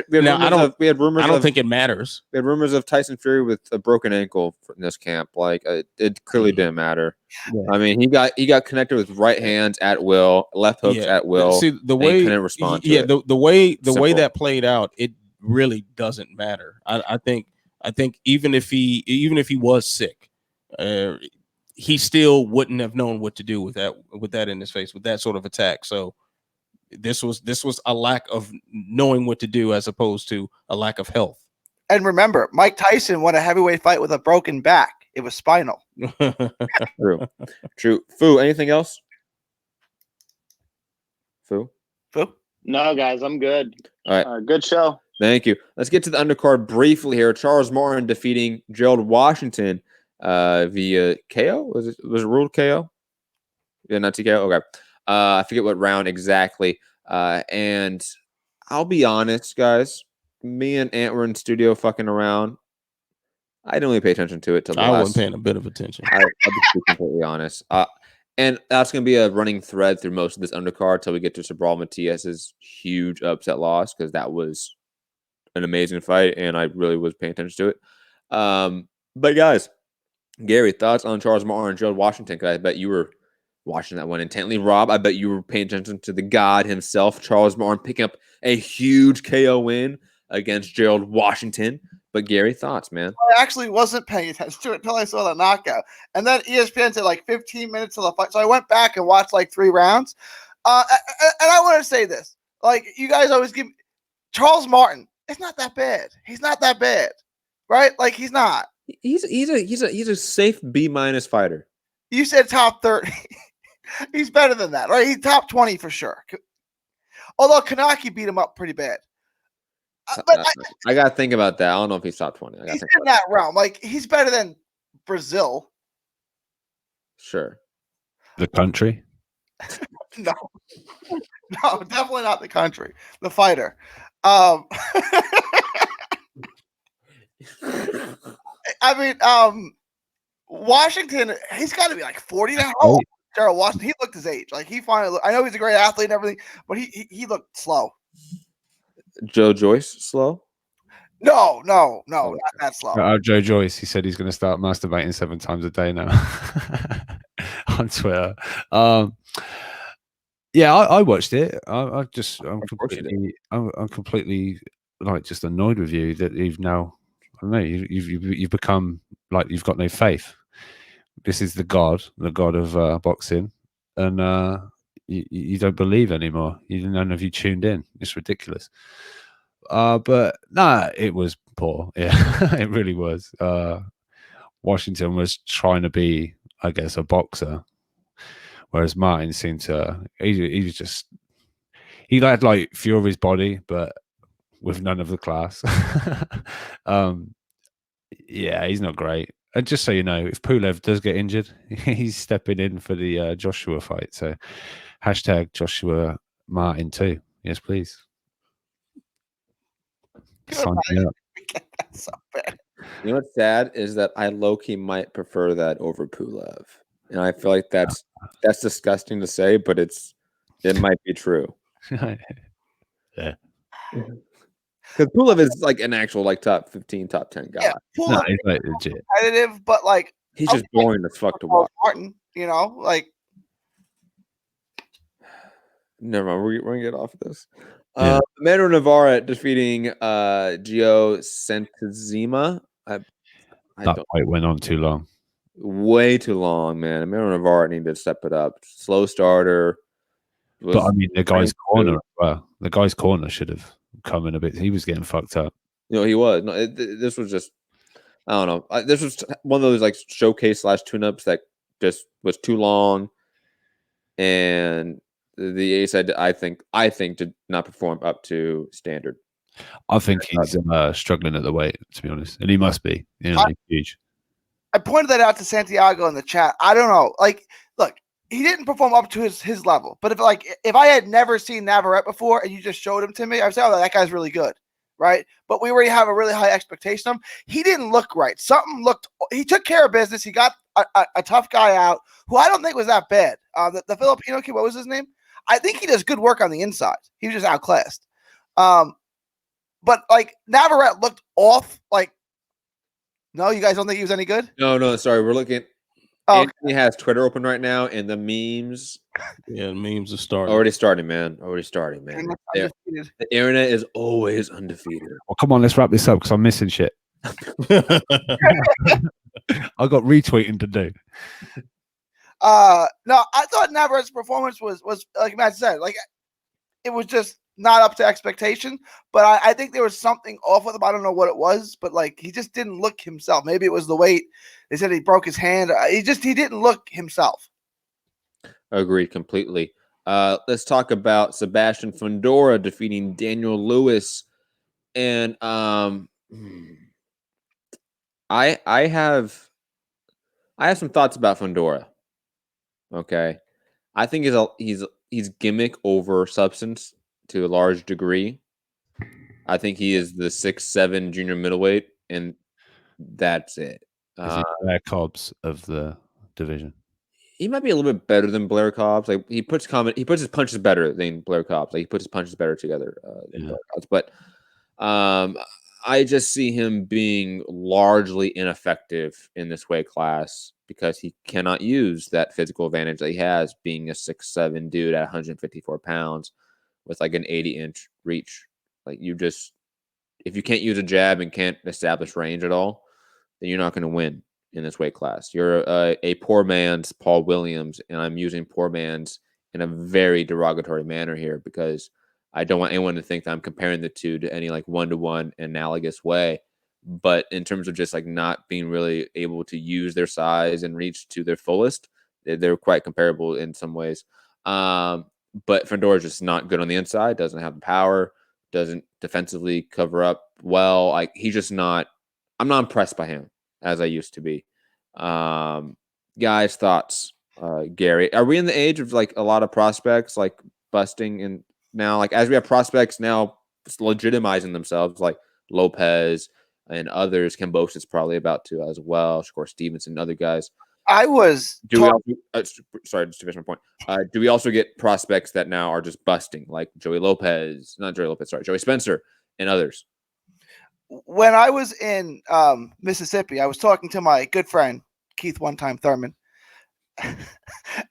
rumors. I don't think it matters. We had rumors of Tyson Fury with a broken ankle in this camp. Like it clearly didn't matter. Yeah. I mean, he got connected with right hands at will, left hooks at will. See the way he couldn't respond. The way that played out, it really doesn't matter. I think even if he was sick, he still wouldn't have known what to do with that in his face with that sort of attack. So. This was a lack of knowing what to do as opposed to a lack of health. And remember, Mike Tyson won a heavyweight fight with a broken back. It was spinal. True. Foo, anything else? Foo? No, guys, I'm good. All right. Good show. Thank you. Let's get to the undercard briefly here. Charles Martin defeating Gerald Washington via KO. Was it ruled KO? Yeah, not TKO. Okay. I forget what round exactly. And I'll be honest, guys. Me and Ant were in studio fucking around. I didn't really pay attention to it till the last. I wasn't paying a bit of attention. I'll be completely honest. And that's going to be a running thread through most of this undercard till we get to Sabral Matias's huge upset loss because that was an amazing fight, and I really was paying attention to it. But guys, Gary, thoughts on Charles Martin and Gerald Washington? Because I bet you were watching that one intently. Rob, I bet you were paying attention to the god himself, Charles Martin, picking up a huge KO win against Gerald Washington. But Gary, thoughts, man? I actually wasn't paying attention to it until I saw the knockout. And then ESPN said like 15 minutes of the fight. So I went back and watched like 3 rounds. And I want to say this. Like, you guys always give Charles Martin, it's not that bad. He's not that bad. Right? Like, he's not. He's a safe B- fighter. You said top 30. He's better than that, right? He's top 20 for sure. Although Kanaki beat him up pretty bad. But I got to think about that. I don't know if he's top 20. He's in that realm. Like, he's better than Brazil. Sure. The country? No. No, definitely not the country. The fighter. I mean, Washington, he's got to be like 40 now. Oh, Gerald Washington, he looked his age. Like, he finally looked, I know he's a great athlete and everything, but he looked slow. Joe Joyce slow? No, not that slow. Joe Joyce, he said he's going to start masturbating 7 times a day now on Twitter. Yeah, I watched it. I'm completely like just annoyed with you that you've now, I don't know, you've become like you've got no faith. This is the god of boxing, and you don't believe anymore. None of you tuned in. It's ridiculous. But nah, it was poor. Yeah, it really was. Washington was trying to be, I guess, a boxer, whereas Martin seemed to he had like Fury's body, but with none of the class. Yeah, he's not great. And just so you know, if Pulev does get injured, he's stepping in for the Joshua fight. So hashtag Joshua Martin too. Yes, please. Sign me up. That's so bad. You know what's sad is that I low-key might prefer that over Pulev. And I feel like that's disgusting to say, but it might be true. Yeah. Because Pulev is like an actual like top 15, top 10 guy. Yeah, no, he's like legit. Competitive, but like he's just boring as fuck to watch. Martin, you know, like never mind. We're gonna get off of this. Yeah. Manuel Navarre defeating Gio Santezima. That fight went on too long. Way too long, man. Manuel Navarre needed to step it up. Slow starter. But I mean, the guy's corner as well. The guy's corner should have come in a bit. He was getting fucked up. You know, he was. No, this was just, I don't know. This was one of those like showcase / tune-ups that just was too long. And the ace, I think did not perform up to standard. I think he's struggling at the weight, to be honest. And he must be. You know, he's huge. I pointed that out to Santiago in the chat. I don't know. Like, look, he didn't perform up to his level. But if I had never seen Navarrete before and you just showed him to me, I'd say, oh, that guy's really good, right? But we already have a really high expectation of him. He didn't look right. He took care of business. He got a tough guy out who I don't think was that bad. The Filipino kid, what was his name? I think he does good work on the inside. He was just outclassed. But like Navarrete looked off. Like, no, you guys don't think he was any good? No, sorry. We're looking. Oh, Anthony has Twitter open right now, and the memes. Yeah, the memes are starting. Already starting, man. The internet is always undefeated. Well, come on, let's wrap this up because I'm missing shit. I got retweeting to do. No, I thought Navarrete's performance was like Matt said, like it was just not up to expectation. But I think there was something off with him. I don't know what it was, but like he just didn't look himself. Maybe it was the weight. They said he broke his hand. He didn't look himself. Agreed completely. Let's talk about Sebastian Fundora defeating Daniel Lewis, and I have some thoughts about Fundora. Okay, I think he's gimmick over substance to a large degree. I think he is the 6'7" junior middleweight, and that's it. Blair Cobbs of the division. He might be a little bit better than Blair Cobbs. Like he puts his punches better than Blair Cobbs. Like he puts his punches better together than Blair Cobbs. But I just see him being largely ineffective in this weight class because he cannot use that physical advantage that he has being a 6'7" dude at 154 pounds with like an 80-inch reach. Like if you can't use a jab and can't establish range at all, then you're not going to win in this weight class. You're a poor man's Paul Williams, and I'm using poor man's in a very derogatory manner here because I don't want anyone to think that I'm comparing the two to any like one-to-one analogous way. But in terms of just like not being really able to use their size and reach to their fullest, they're quite comparable in some ways. But Fedor's just not good on the inside, doesn't have the power, doesn't defensively cover up well. Like he's just not. I'm not impressed by him as I used to be. Guys, thoughts, Gary? Are we in the age of like a lot of prospects like busting and now like as we have prospects now legitimizing themselves like Lopez and others? Cambosis is probably about to as well. Shakur Stevenson, other guys. Do we also, sorry, just to finish my point. Do we also get prospects that now are just busting like Joey Spencer and others? When I was in Mississippi, I was talking to my good friend Keith One-Time Thurman,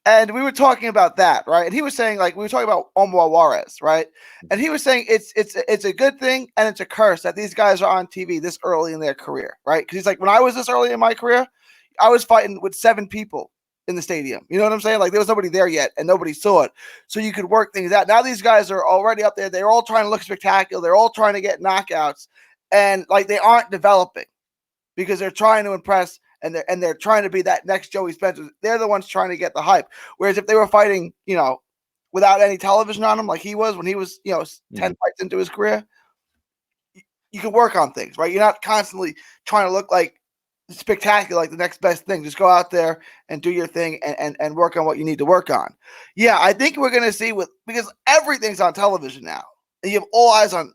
and we were talking about that, right? And he was saying, like, we were talking about Omar Juarez, right? And he was saying it's a good thing and it's a curse that these guys are on TV this early in their career, right? Because he's like, when I was this early in my career, I was fighting with 7 people in the stadium. You know what I'm saying? Like there was nobody there yet and nobody saw it. So you could work things out. Now these guys are already up there. They're all trying to look spectacular. They're all trying to get knockouts. And like they aren't developing because they're trying to impress and they're trying to be that next Joey Spencer. They're the ones trying to get the hype. Whereas if they were fighting, without any television on them, like he was when he was, 10 fights into his career, you can work on things, right? You're not constantly trying to look like spectacular, like the next best thing. Just go out there and do your thing and work on what you need to work on. Yeah, I think we're gonna see because everything's on television now, and you have all eyes on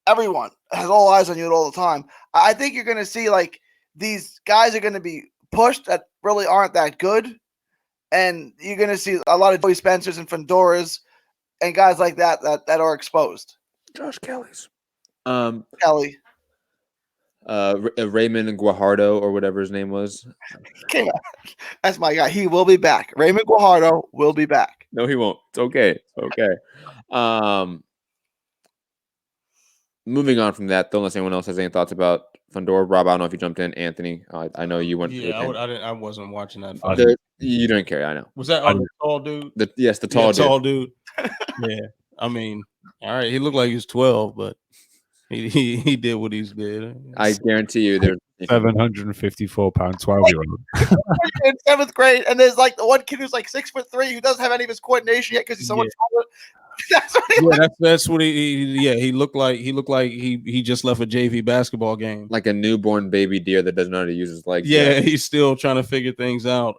everyone has all eyes on you all the time. I think you're gonna see like these guys are gonna be pushed that really aren't that good, and you're gonna see a lot of Joey Spencers and Fedoras and guys like that are exposed. Josh Kelly's, Kelly. Raymond Guajardo or whatever his name was. That's my guy. He will be back. Raymond Guajardo will be back. No, he won't. It's okay. Moving on from that, though, unless anyone else has any thoughts about Fedor. Rob, I don't know if you jumped in. Anthony, I know you went. Yeah, I wasn't watching that. You didn't care. I know. Was that the tall dude? The tall dude. Yeah, I mean, all right. He looked like he was 12, but he did what he did. I guarantee you, there's 754-pound 12-year-old in 7th grade, and there's like the one kid who's like 6'3" who doesn't have any of his coordination yet because he's so much taller. That's what he looked like. He looked like he just left a JV basketball game, like a newborn baby deer that doesn't know how to use his legs. Yeah, he's still trying to figure things out.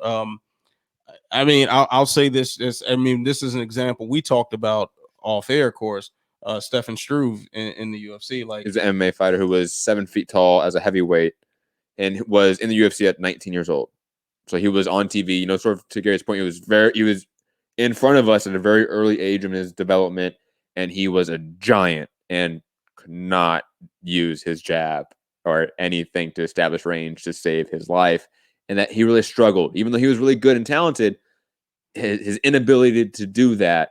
I mean, I'll say this. This is an example we talked about off air, of course. Stefan Struve in the UFC, like he's an MMA fighter who was 7 feet tall as a heavyweight and was in the UFC at 19 years old. So he was on TV. Sort of to Gary's point, he was in front of us at a very early age in his development, and he was a giant and could not use his jab or anything to establish range to save his life. And that he really struggled, even though he was really good and talented. His inability to do that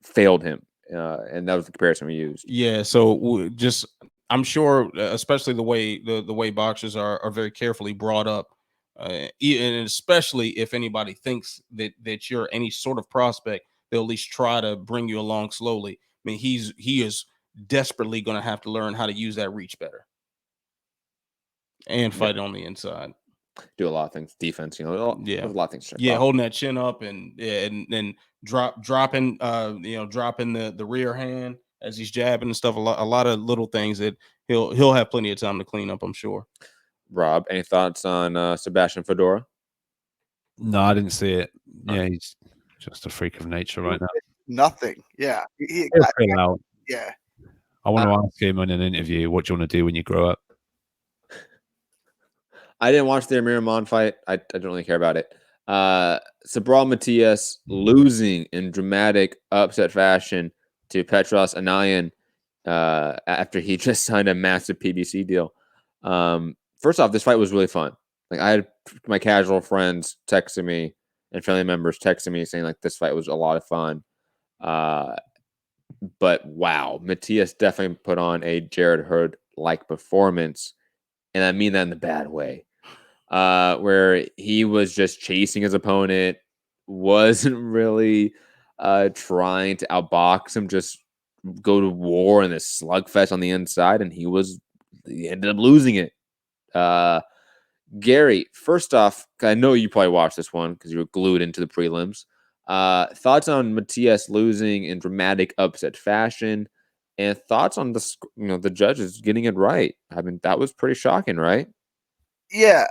failed him. And that was the comparison we used. Yeah, so just I'm sure, especially the way boxers are very carefully brought up, and especially if anybody thinks that you're any sort of prospect, they'll at least try to bring you along slowly. I mean, he is desperately going to have to learn how to use that reach better and fight on the inside. Do a lot of things, defense, a lot of things. Holding that chin up and dropping the rear hand as he's jabbing and stuff. A lot of little things that he'll have plenty of time to clean up, I'm sure. Rob, any thoughts on Sebastian Fedora? No, I didn't see it. Yeah, he's just a freak of nature right now. Nothing. Yeah. Yeah. I want to ask him in an interview, what do you want to do when you grow up? I didn't watch the MMAon fight. I don't really care about it. Sabral Matias losing in dramatic upset fashion to Petros Anayan after he just signed a massive PBC deal. First off, this fight was really fun. Like I had my casual friends texting me and family members texting me saying like this fight was a lot of fun. But wow, Matias definitely put on a Jared Hurd-like performance, and I mean that in the bad way, where he was just chasing his opponent, wasn't really trying to outbox him, just go to war in this slugfest on the inside, and he ended up losing it. Gary, first off, I know you probably watched this one because you were glued into the prelims. Thoughts on Matias losing in dramatic upset fashion, and thoughts on the judges getting it right. I mean, that was pretty shocking, right? Yeah.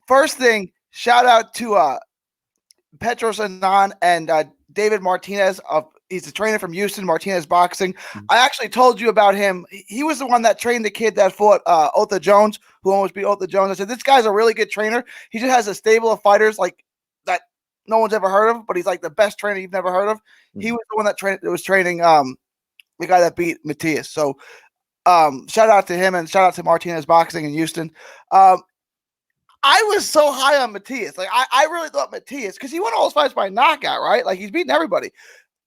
First thing, shout out to Petros Anand and David Martinez. He's a trainer from Houston, Martinez Boxing. I actually told you about him. He was the one that trained the kid that fought Otha Jones, who almost beat Otha Jones. I said, this guy's a really good trainer. He just has a stable of fighters like that no one's ever heard of, but he's like the best trainer you've never heard of. He was the one that was training the guy that beat Matias. So shout out to him and shout out to Martinez Boxing in Houston. I was so high on Matias. Like I really thought Matias, because he won all his fights by knockout, right? Like he's beating everybody.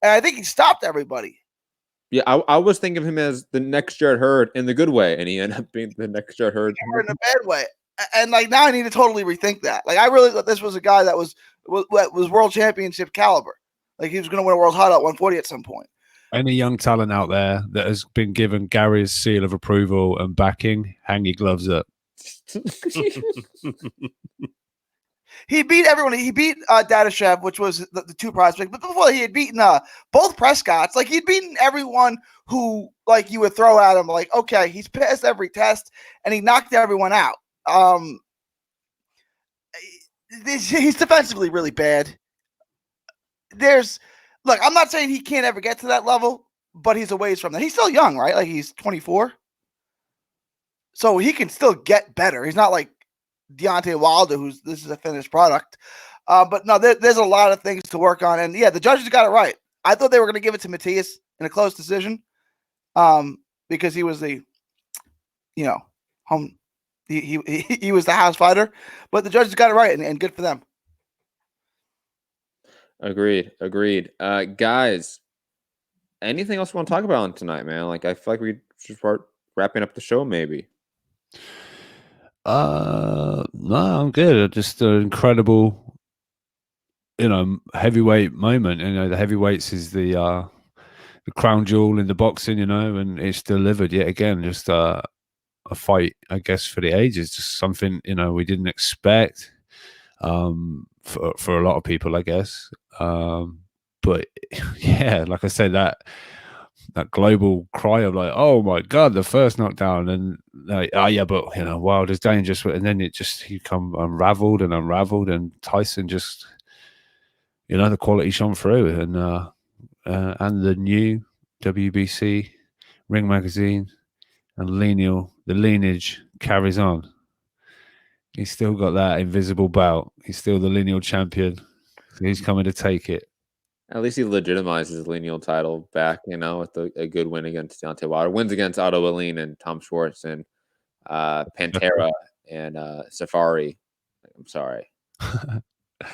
And I think he stopped everybody. Yeah, I was thinking of him as the next Jared Hurd in the good way, and he ended up being the next Jared Hurd in the bad way. And like now I need to totally rethink that. Like I really thought this was a guy that was world championship caliber. Like he was going to win a world title at 140 at some point. Any young talent out there that has been given Gary's seal of approval and backing, hang your gloves up. He beat everyone. He beat Dadashev, which was the two prospects. But before he had beaten both Prescotts. Like he'd beaten everyone who like you would throw at him. Like, okay, he's passed every test and he knocked everyone out. He's defensively really bad. Look, I'm not saying he can't ever get to that level, but he's a ways from that. He's still young, right? Like he's 24. So he can still get better. He's not like Deontay Wilder, this is a finished product. But no, there's a lot of things to work on. And yeah, the judges got it right. I thought they were going to give it to Matias in a close decision because he was the, home. He was the house fighter. But the judges got it right, and good for them. Agreed. Guys, anything else you want to talk about on tonight, man? Like I feel like we should start wrapping up the show, maybe. No, I'm good. Just an incredible, heavyweight moment. The heavyweights is the crown jewel in the boxing, and it's delivered yet again. Just a fight, I guess, for the ages. Just something we didn't expect for a lot of people, I guess. But yeah, like I said, that global cry of like, oh my god, the first knockdown, and like, oh yeah, but Wilder's dangerous, and then he come unraveled, and Tyson just, the quality shone through, and the new WBC Ring Magazine and the lineage carries on. He's still got that invisible belt. He's still the lineal champion. So he's coming to take it. At least he legitimizes his lineal title back, with a good win against Deontay Wilder. Wins against Otto Wallin and Tom Schwartz and Pantera and Safari. I'm sorry.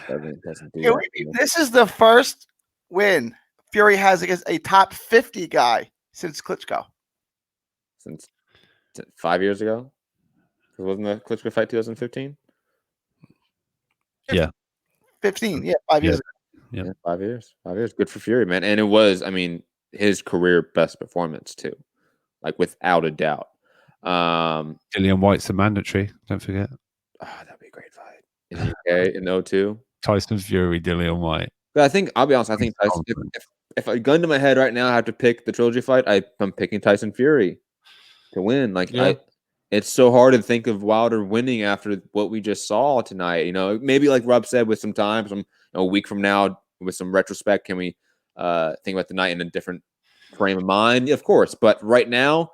Doesn't do that. This is the first win Fury has against a top 50 guy since Klitschko. Since 5 years ago? Wasn't the Klitschko fight 2015? Yeah. 15. Yeah, 5 years ago. Yeah, 5 years. 5 years. Good for Fury, man. And it was, his career best performance too. Like without a doubt. Dillian White's a mandatory, don't forget. Oh, that'd be a great fight. In the UK in 02. Tyson Fury, Dillian White. But I'll be honest, I think Tyson, if I gun to my head right now, I have to pick the trilogy fight, I'm picking Tyson Fury to win. It's so hard to think of Wilder winning after what we just saw tonight. Maybe like Rob said, with some time, a week from now, with some retrospect, can we think about the night in a different frame of mind? Yeah, of course. But right now,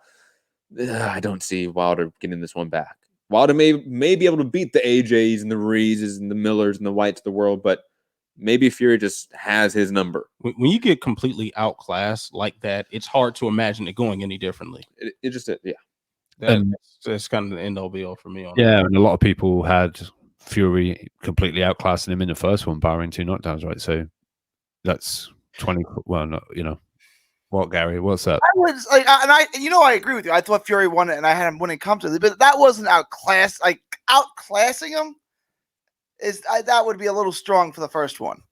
I don't see Wilder getting this one back. Wilder may be able to beat the AJs and the Reeses and the Millers and the Whites of the world, but maybe Fury just has his number. When you get completely outclassed like that, it's hard to imagine it going any differently. It just yeah. That's kind of the end all be all for me on that. Yeah, and a lot of people had Fury completely outclassing him in the first one, barring 2 knockdowns, right? So that's 20. Well, not what, Gary? What's up? I was like, I agree with you. I thought Fury won it, and I had him winning comfortably, but that wasn't outclassing him. That would be a little strong for the first one.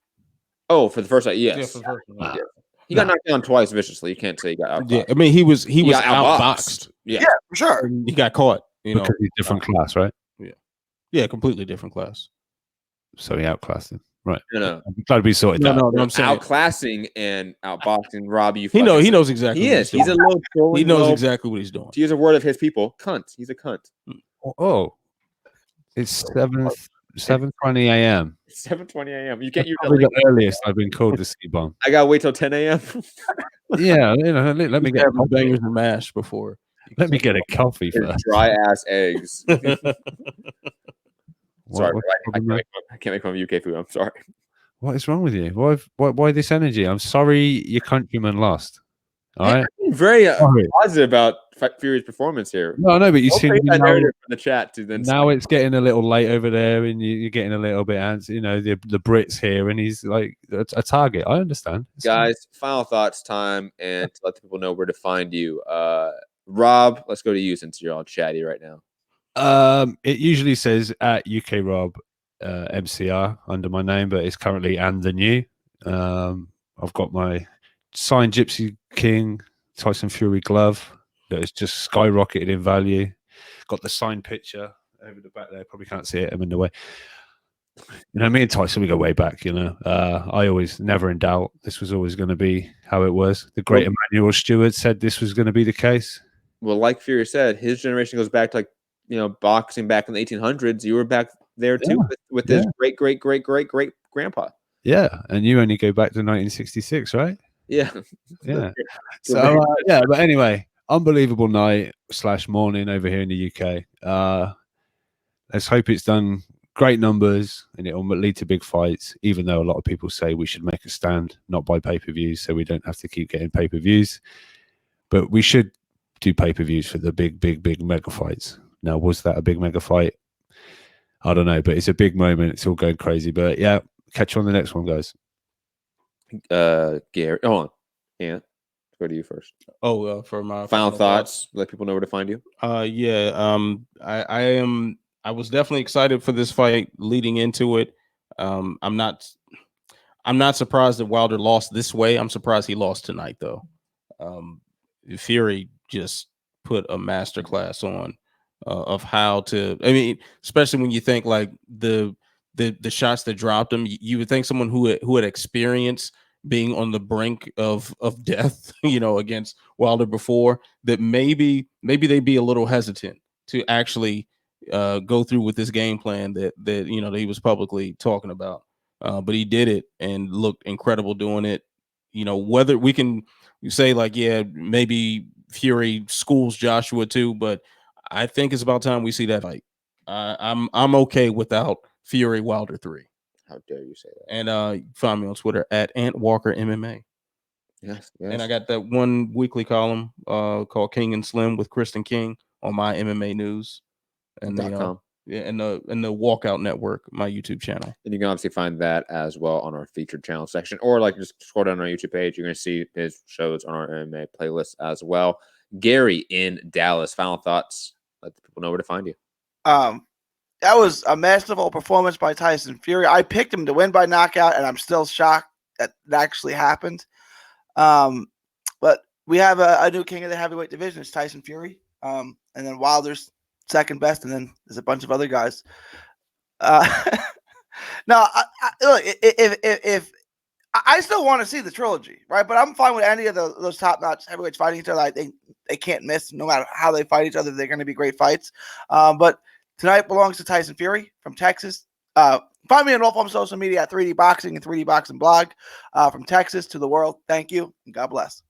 Oh, for the first one, yes. Yeah, for the first one. Yeah. He got knocked down twice viciously. You can't say he got outboxed. Yeah, I mean he was got outboxed. Yeah, for sure. And he got caught. Because he's different class, right? Yeah, completely different class. So he outclassed him, right? No. I'm glad we sorted that. No, I'm saying outclassing and outboxing Robbie. He knows exactly. He what is. He's a little. He knows exactly what he's doing. To use a word of his people, cunt. He's a cunt. Oh, it's 7:20 a.m. 7:20 a.m. You can't use Probably the earliest I've been called to C-bomb. I gotta wait till 10 a.m. Yeah, let me get bangers and mash before. Let me get a coffee first. Dry ass eggs. Sorry, What's I can't make fun of UK food. I'm sorry. What is wrong with you? Why this energy? I'm sorry your countrymen lost. All right. I'm very positive about Fury's performance here. No, but you see that now, narrative in the chat to then. Now it's getting a little late over there, and you're getting a little bit antsy. You know, the Brits here, and he's like a target. I understand. Guys, final thoughts time, and to let the people know where to find you. Rob, let's go to you since you're all chatty right now. It usually says at UK Rob MCR under my name, but it's currently and the new. I've got my signed Gypsy King Tyson Fury glove that has just skyrocketed in value. Got the signed picture over the back there. Probably can't see it. I'm in the way. You know, me and Tyson, we go way back. You know, I always never in doubt. This was always going to be how it was. The great Emmanuel Stewart said this was going to be the case. Well, like Fury said, his generation goes back to boxing back in the 1800s. You were back there too with his great grandpa. Yeah, and you only go back to 1966, right? Yeah. So but anyway, unbelievable night / morning over here in the UK. Let's hope it's done great numbers and it will lead to big fights, even though a lot of people say we should make a stand, not buy pay-per-views, so we don't have to keep getting pay-per-views. But we should do pay-per-views for the big mega fights. Now, was that a big mega fight? I don't know, but it's a big moment. It's all going crazy. But yeah, catch you on the next one, guys. Gary, hold on. Yeah, go to you first. For my final thoughts, let people know where to find you. I was definitely excited for this fight leading into it. I'm not surprised that Wilder lost this way. I'm surprised he lost tonight, though. Fury just put a masterclass on of how to. I mean, especially when you think like the shots that dropped him, you would think someone who had experience being on the brink of death, against Wilder before, that maybe they'd be a little hesitant to actually go through with this game plan that he was publicly talking about. But he did it and looked incredible doing it. Whether we can say like, yeah, maybe Fury schools Joshua too, but I think it's about time we see that fight. I'm okay without Fury Wilder 3. How dare you say that? And find me on Twitter at AntWalker MMA. Yes. And I got that one weekly column called King and Slim with Kristen King on my MMA news and the Walkout Network, my YouTube channel. And you can obviously find that as well on our featured channel section, or like just scroll down our YouTube page. You're going to see his shows on our MMA playlist as well. Gary in Dallas, final thoughts. Let the people know where to find you. That was a masterful performance by Tyson Fury. I picked him to win by knockout, and I'm still shocked that it actually happened. But we have a new king of the heavyweight division. It's Tyson Fury. And then Wilder's second best, and then there's a bunch of other guys. Now, look, if I still want to see the trilogy, right? But I'm fine with any of those top-notch heavyweights fighting each other. They can't miss. No matter how they fight each other, they're going to be great fights. But tonight belongs to Tyson Fury from Texas. Find me on all forms of social media at 3D Boxing and 3D Boxing Blog. From Texas to the world, thank you, and God bless.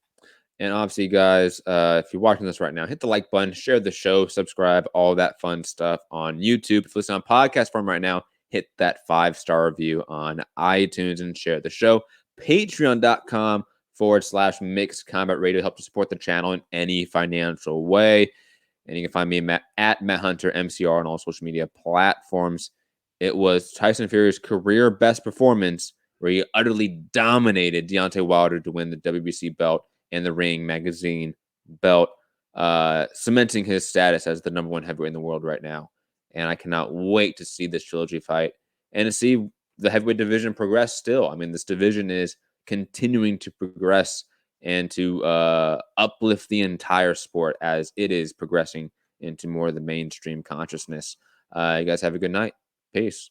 And obviously, guys, if you're watching this right now, hit the like button, share the show, subscribe, all that fun stuff on YouTube. If you listen on podcast form right now, hit that 5-star review on iTunes and share the show. Patreon.com/Mixed Combat Radio help to support the channel in any financial way. And you can find me at Matt Hunter MCR on all social media platforms. It was Tyson Fury's career best performance where he utterly dominated Deontay Wilder to win the WBC belt and the Ring Magazine belt, cementing his status as the #1 heavyweight in the world right now. And I cannot wait to see this trilogy fight and to see the heavyweight division progress still. I mean, this division is continuing to progress and to uplift the entire sport as it is progressing into more of the mainstream consciousness. You guys have a good night. Peace.